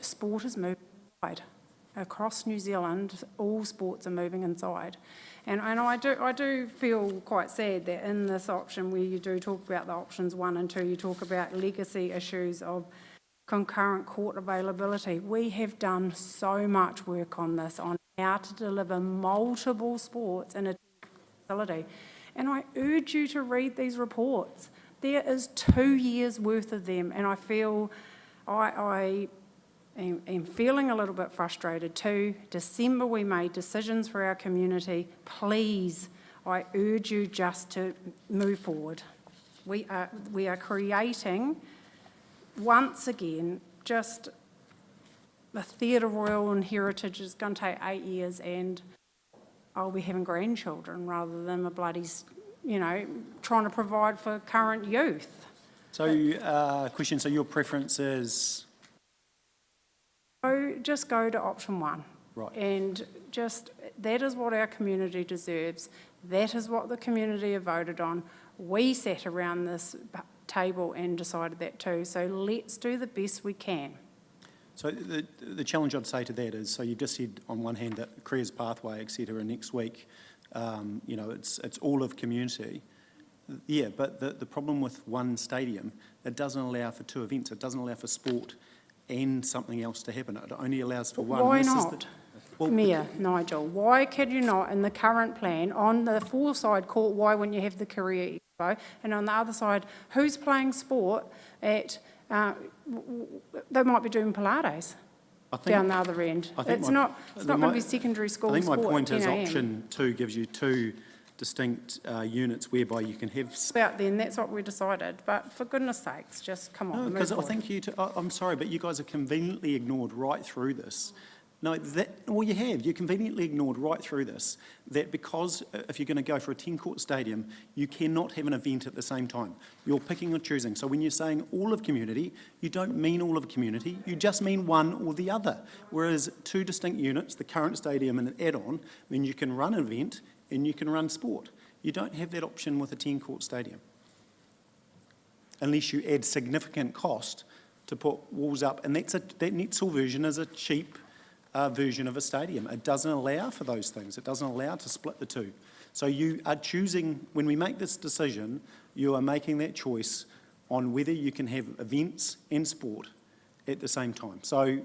sport is moving inside. Across New Zealand, all sports are moving inside. And I do feel quite sad that in this option where you do talk about the options 1 and 2, you talk about legacy issues of concurrent court availability. We have done so much work on this, on how to deliver multiple sports in a facility. And I urge you to read these reports. There is 2 years' worth of them, and I feel I am feeling a little bit frustrated too. December we made decisions for our community. Please, I urge you just to move forward. We are creating, once again, just the Theatre Royal and Heritage is going to take 8 years, and I'll be having grandchildren rather than a bloody, trying to provide for current youth. so question, so your preference is? Just go to option 1. Right. And that is what our community deserves. That is what the community have voted on. We sat around this table and decided that too. So let's do the best we can. So the challenge I'd say to that is, so you've just said on one hand that Careers Pathway, et cetera, next week, you know, it's all of community. Yeah, but the problem with one stadium, it doesn't allow for two events. It doesn't allow for sport and something else to happen. It only allows for one. Why This is not? Mayor Nigel, why could you not, in the current plan, on the four-side court, why wouldn't you have the career expo? And on the other side, who's playing sport at, they might be doing Pilates down the other end. It's not going to be secondary school I think sport my point at is 10 a.m. option 2 gives you two distinct units whereby you can have... About then, that's what we decided. But for goodness sakes, just come on, No, move because I forward. think I'm sorry, but you guys have conveniently ignored right through this. No, you have. You conveniently ignored right through this that because if you're going to go for a 10-court stadium, you cannot have an event at the same time. You're picking or choosing. So when you're saying all of community, you don't mean all of community. You just mean one or the other. Whereas two distinct units, the current stadium and an add-on, mean you can run an event and you can run sport. You don't have that option with a 10-court stadium. Unless you add significant cost to put walls up. And that Netzel version is a cheap version of a stadium. It doesn't allow for those things. It doesn't allow to split the two. So you are choosing, when we make this decision, you are making that choice on whether you can have events and sport at the same time. So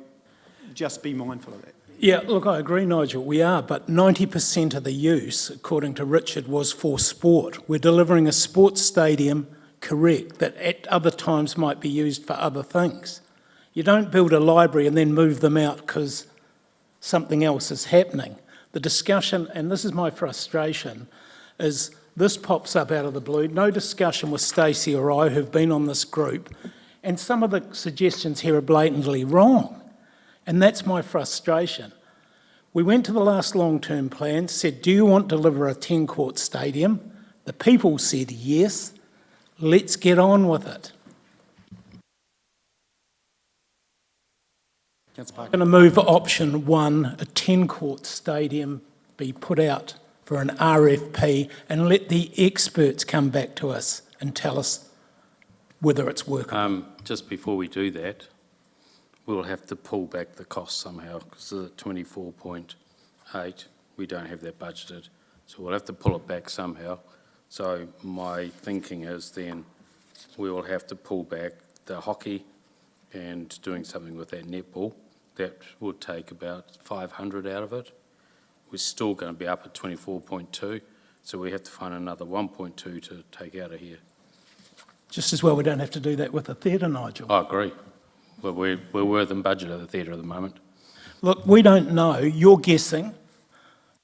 just be mindful of that. Yeah, look, I agree, Nigel, we are, but 90% of the use, according to Richard, was for sport. We're delivering a sports stadium, correct, that at other times might be used for other things. You don't build a library and then move them out because something else is happening. The discussion, and this is my frustration, is this pops up out of the blue, no discussion with Stacey or I who've been on this group, and some of the suggestions here are blatantly wrong. And that's my frustration. We went to the last long-term plan, said, do you want to deliver a 10-court stadium? The people said yes. Let's get on with it. I'm going to move option 1, a 10-court stadium be put out for an RFP and let the experts come back to us and tell us whether it's workable. Just before we do that, we'll have to pull back the cost somehow because the 24.8, we don't have that budgeted. So we'll have to pull it back somehow. So my thinking is then we will have to pull back the hockey and doing something with that netball. That would take about 500 out of it. We're still going to be up at 24.2, so we have to find another 1.2 to take out of here. Just as well we don't have to do that with the theatre, Nigel. I agree. Well, we're within budget at the theatre at the moment. Look, we don't know. You're guessing.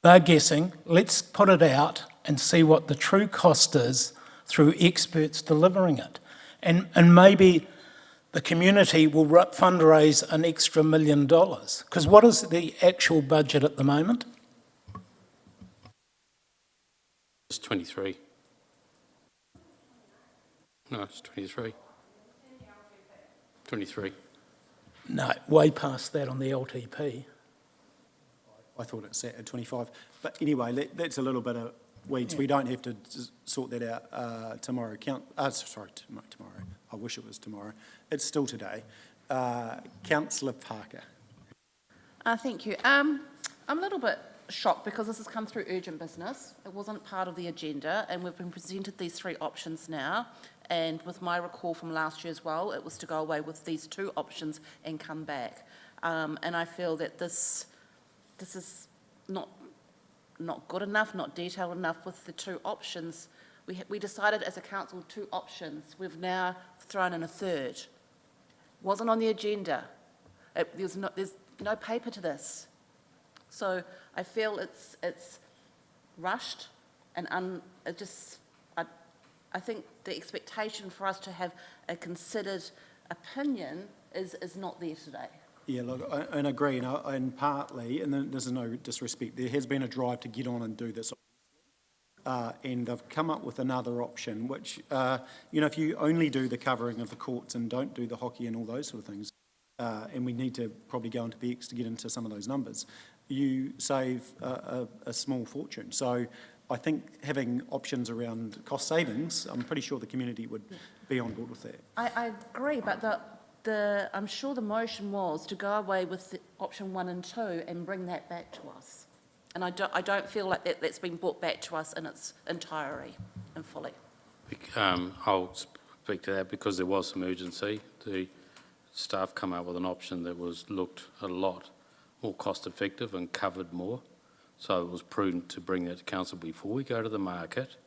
They're guessing. Let's put it out and see what the true cost is through experts delivering it. And maybe the community will fundraise an extra $1 million. Because what is the actual budget at the moment? It's 23. No, it's 23. 23. No, way past that on the LTP. I thought it sat at 25. But anyway, that's a little bit of weeds. Yeah. We don't have to sort that out tomorrow. Tomorrow. I wish it was tomorrow. It's still today. Councillor Parker. Thank you. I'm a little bit shocked because this has come through urgent business. It wasn't part of the agenda, and we've been presented these three options now. And with my recall from last year as well, it was to go away with these two options and come back. And I feel that this is not good enough, not detailed enough with the two options. We decided as a council 2 options. We've now thrown in a third. Wasn't on the agenda. There's no paper to this. So I feel it's rushed and I think the expectation for us to have a considered opinion is not there today. Yeah, look, I agree, and partly, and this is no disrespect, there has been a drive to get on and do this. And they've come up with another option, which, if you only do the covering of the courts and don't do the hockey and all those sort of things, and we need to probably go into PX to get into some of those numbers, you save a small fortune. So I think having options around cost savings, I'm pretty sure the community would be on board with that. I agree, but I'm sure the motion was to go away with the option 1 and 2 and bring that back to us. And I don't feel like that's been brought back to us in its entirety and fully. I'll speak to that because there was some urgency. The staff come up with an option that looked a lot more cost effective and covered more. So it was prudent to bring that to council before we go to the market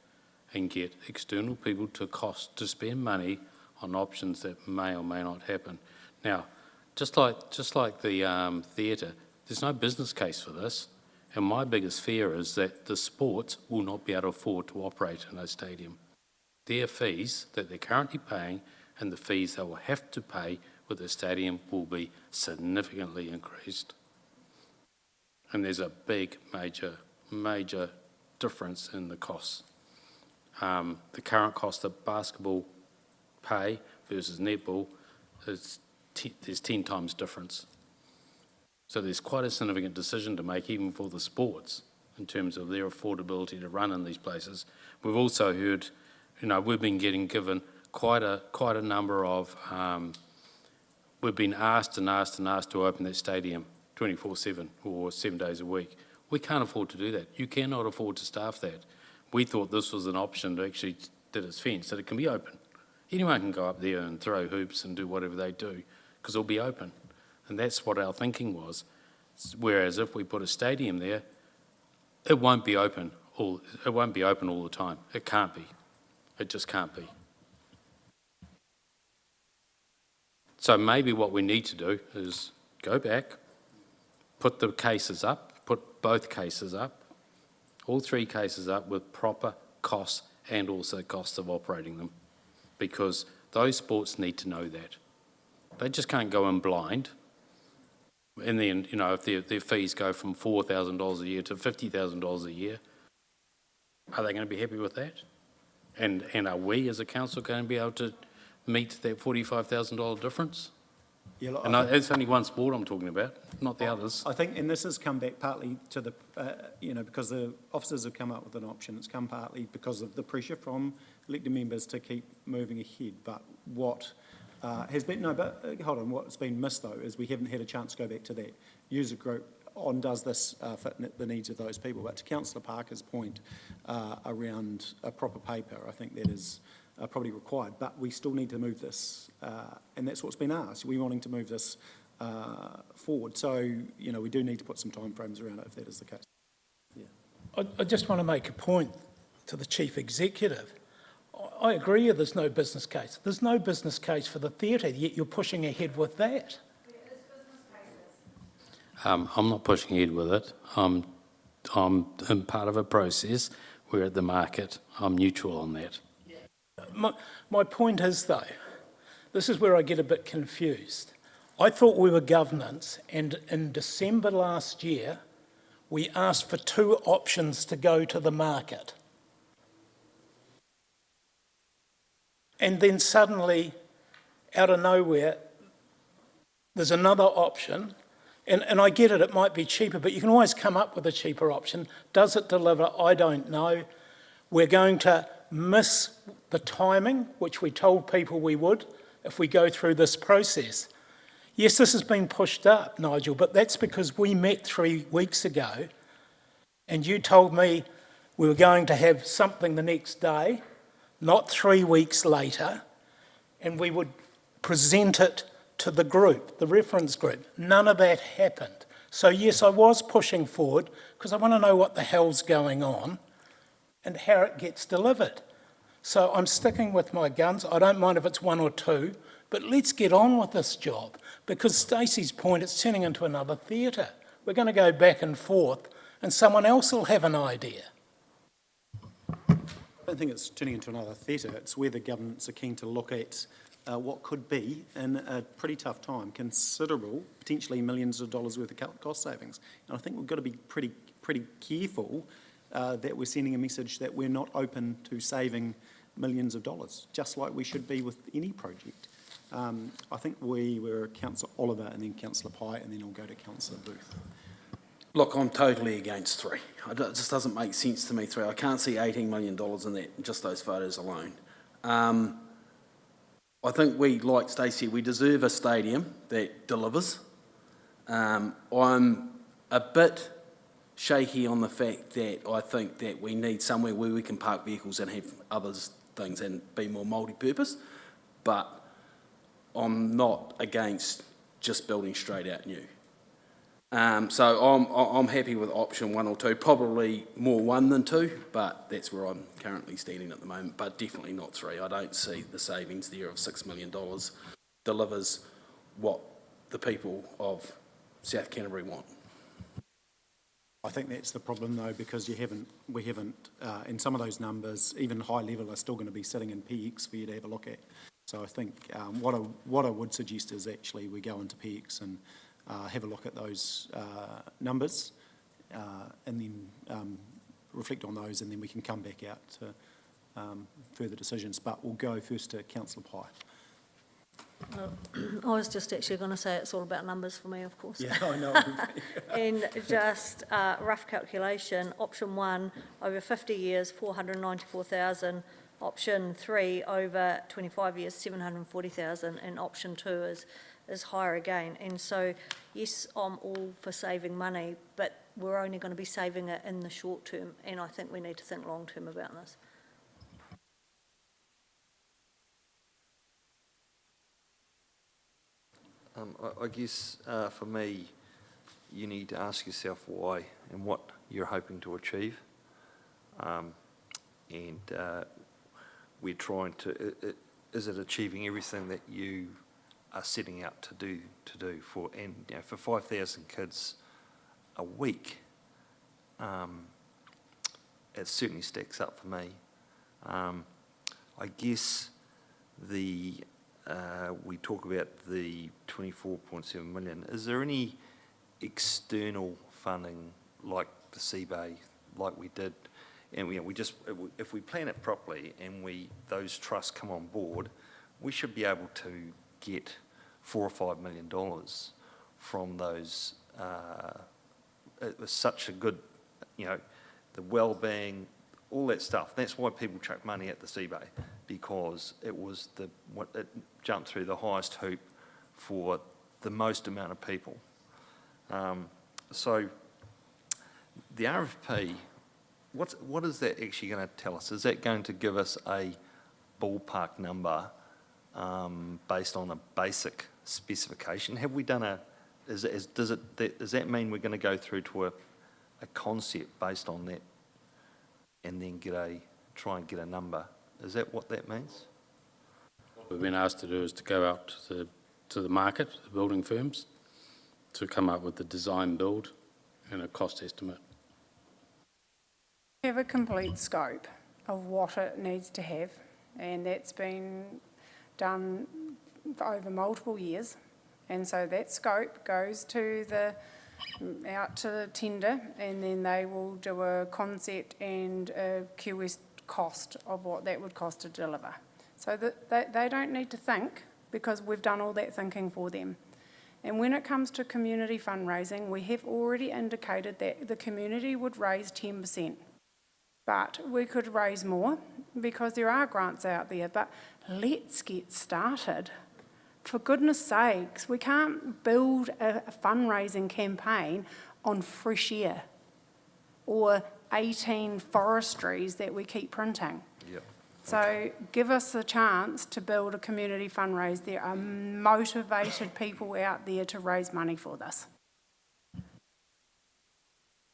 and get external people to spend money on options that may or may not happen. Now, just like the theatre, there's no business case for this, and my biggest fear is that the sports will not be able to afford to operate in a stadium. Their fees that they're currently paying and the fees they will have to pay with the stadium will be significantly increased. And there's a big, major difference in the costs. The current cost of basketball pay versus netball there's 10 times difference. So there's quite a significant decision to make even for the sports in terms of their affordability to run in these places. We've also heard, we've been given quite a number of, we've been asked to open that stadium 24/7 or 7 days a week. We can't afford to do that. You cannot afford to staff that. We thought this was an option to actually that it's fenced, that it can be open. Anyone can go up there and throw hoops and do whatever they do because it'll be open. And that's what our thinking was. Whereas if we put a stadium there, it won't be open all the time. It can't be. It just can't be. So maybe what we need to do is go back, put the cases up, put both cases up, all 3 cases up with proper costs and also costs of operating them, because those sports need to know that. They just can't go in blind. And then, if their fees go from $4,000 a year to $50,000 a year, are they going to be happy with that? And are we as a council going to be able to meet that $45,000 difference? Yeah, look, And it's only one sport I'm talking about, not the others. I think, and this has come back partly to the, because the officers have come up with an option. It's come partly because of the pressure from elected members to keep moving ahead. But what what's been missed though is we haven't had a chance to go back to that user group on does this fit the needs of those people. But to Councillor Parker's point around a proper paper, I think that is probably required. But we still need to move this, and that's what's been asked. We're wanting to move this forward. So, we do need to put some timeframes around it if that is the case. Yeah. I just want to make a point to the Chief Executive. I agree there's no business case. There's no business case for the theatre, yet you're pushing ahead with that. I'm not pushing ahead with it. I'm in part of a process. We're at the market. I'm neutral on that. My point is, though, this is where I get a bit confused. I thought we were governance, and in December last year, we asked for 2 options to go to the market. And then suddenly, out of nowhere, there's another option. And I get it, it might be cheaper, but you can always come up with a cheaper option. Does it deliver? I don't know. We're going to miss the timing, which we told people we would, if we go through this process. Yes, this has been pushed up, Nigel, but that's because we met 3 weeks ago and you told me we were going to have something the next day, not 3 weeks later, and we would present it to the group, the reference group. None of that happened. So yes, I was pushing forward because I want to know what the hell's going on and how it gets delivered. So I'm sticking with my guns. I don't mind if it's 1 or 2, but let's get on with this job, because Stacey's point, it's turning into another theatre. We're going to go back and forth and someone else will have an idea. I don't think it's turning into another theatre. It's where the governments are keen to look at what could be, in a pretty tough time, considerable, potentially millions of dollars worth of cost savings. And I think we've got to be pretty careful that we're sending a message that we're not open to saving millions of dollars, just like we should be with any project. I think we were Councillor Oliver and then Councillor Pye, and then I'll go to Councillor Booth. Look, I'm totally against 3. It just doesn't make sense to me, 3. I can't see $18 million in that, just those photos alone. I think we, like Stacey, we deserve a stadium that delivers. I'm a bit shaky on the fact that I think that we need somewhere where we can park vehicles and have other things and be more multi-purpose, but I'm not against just building straight out new. So I'm happy with option 1 or 2, probably more 1 than 2, but that's where I'm currently standing at the moment, but definitely not 3. I don't see the savings there of $6 million delivers what the people of South Canterbury want. I think that's the problem though, because we haven't, and some of those numbers, even high level, are still going to be sitting in PX for you to have a look at. So I think what I would suggest is actually we go into PX and have a look at those numbers and then reflect on those, and then we can come back out to further decisions. But we'll go first to Councillor Pye. I was just actually going to say it's all about numbers for me, of course. Yeah, I know. And just rough calculation, option 1, over 50 years, 494,000. Option 3, over 25 years, 740,000. And option 2 is higher again. And so, yes, I'm all for saving money, but we're only going to be saving it in the short term. And I think we need to think long term about this. I guess for me, you need to ask yourself why and what you're hoping to achieve. We're trying to, is it achieving everything that you are setting out to do for, and you know, for 5,000 kids a week, it certainly stacks up for me. I guess we talk about the 24.7 million. Is there any external funding like the CBay, like we did? And we just, if we plan it properly and those trusts come on board, we should be able to get $4 or $5 million from those. It was such a good, the well-being, all that stuff. That's why people chuck money at the CBay, because it was it jumped through the highest hoop for the most amount of people. So the RFP, what is that actually going to tell us? Is that going to give us a ballpark number based on a basic specification? Have we done does that mean we're going to go through to a concept based on that and then try and get a number? Is that what that means? What we've been asked to do is to go out to the market, the building firms, to come up with the design build and a cost estimate. Have a complete scope of what it needs to have, and that's been done over multiple years. And so that scope goes out to the tender, and then they will do a concept and a QS cost of what that would cost to deliver. So that they don't need to think, because we've done all that thinking for them. And when it comes to community fundraising, we have already indicated that the community would raise 10%. But we could raise more because there are grants out there. But let's get started. For goodness sakes, we can't build a fundraising campaign on fresh air or 18 forestries that we keep printing. Yep. So give us the chance to build a community fundraise. There are motivated people out there to raise money for this.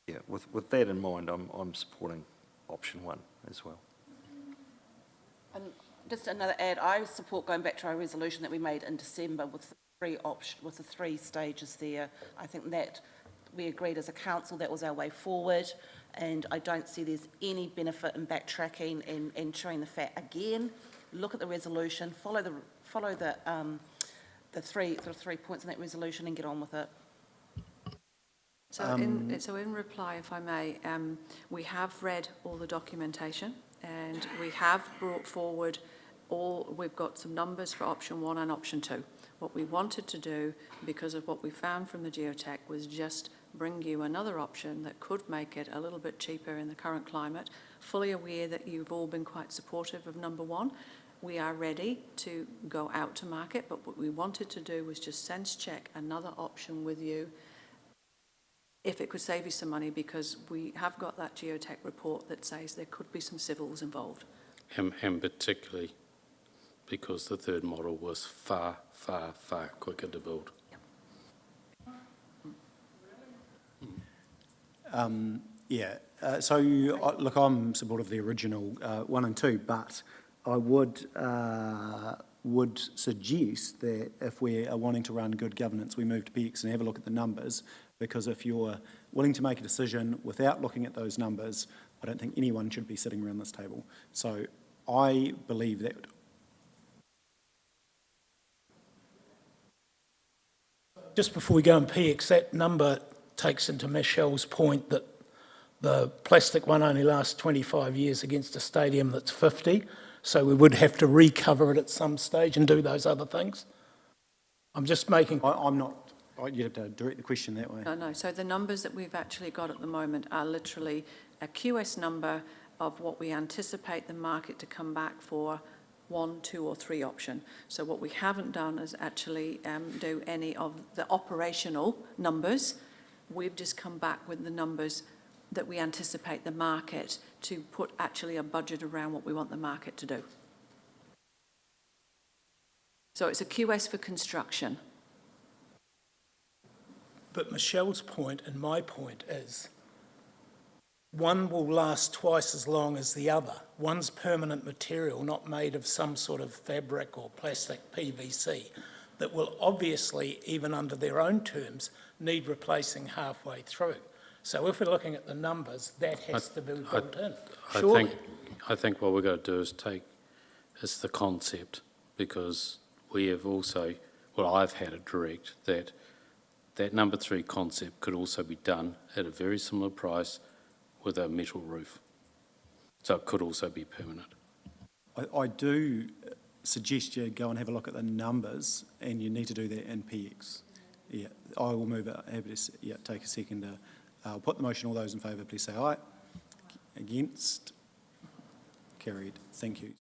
Yeah, with that in mind, I'm supporting option 1 as well. And just another add, I support going back to our resolution that we made in December with the 3 stages there. I think that we agreed as a council that was our way forward, and I don't see there's any benefit in backtracking and showing the fat again. Look at the resolution, follow the 3 points in that resolution and get on with it. So in reply, if I may, we have read all the documentation and we have brought forward we've got some numbers for option 1 and option 2. What we wanted to do, because of what we found from the geotech, was just bring you another option that could make it a little bit cheaper in the current climate, fully aware that you've all been quite supportive of number one. We are ready to go out to market, but what we wanted to do was just sense check another option with you if it could save you some money, because we have got that geotech report that says there could be some civils involved. And particularly because the third model was far, far, far quicker to build. Look, I'm supportive of the original 1 and 2, but I would suggest that if we are wanting to run good governance, we move to PX and have a look at the numbers, because if you're willing to make a decision without looking at those numbers, I don't think anyone should be sitting around this table. So I believe that. Just before we go on PX, that number takes into Michelle's point that the plastic one only lasts 25 years against a stadium that's 50, so we would have to recover it at some stage and do those other things. I'm just making... I'm not... You'd have to direct the question that way. No. So the numbers that we've actually got at the moment are literally a QS number of what we anticipate the market to come back for 1, 2 or 3 option. So what we haven't done is actually do any of the operational numbers. We've just come back with the numbers that we anticipate the market to put actually a budget around what we want the market to do. So it's a QS for construction. But Michelle's point and my point is one will last twice as long as the other. One's permanent material, not made of some sort of fabric or plastic PVC, that will obviously, even under their own terms, need replacing halfway through. So if we're looking at the numbers, that has to be built in. Surely. I think what we've got to do is it's the concept, because we have also, well, I've had it direct that number 3 concept could also be done at a very similar price with a metal roof. So it could also be permanent. I do suggest you go and have a look at the numbers, and you need to do that in PX. Yeah, I will move it. Happy to take a second. I'll put the motion. All those in favour, please say aye. Against? Carried. Thank you.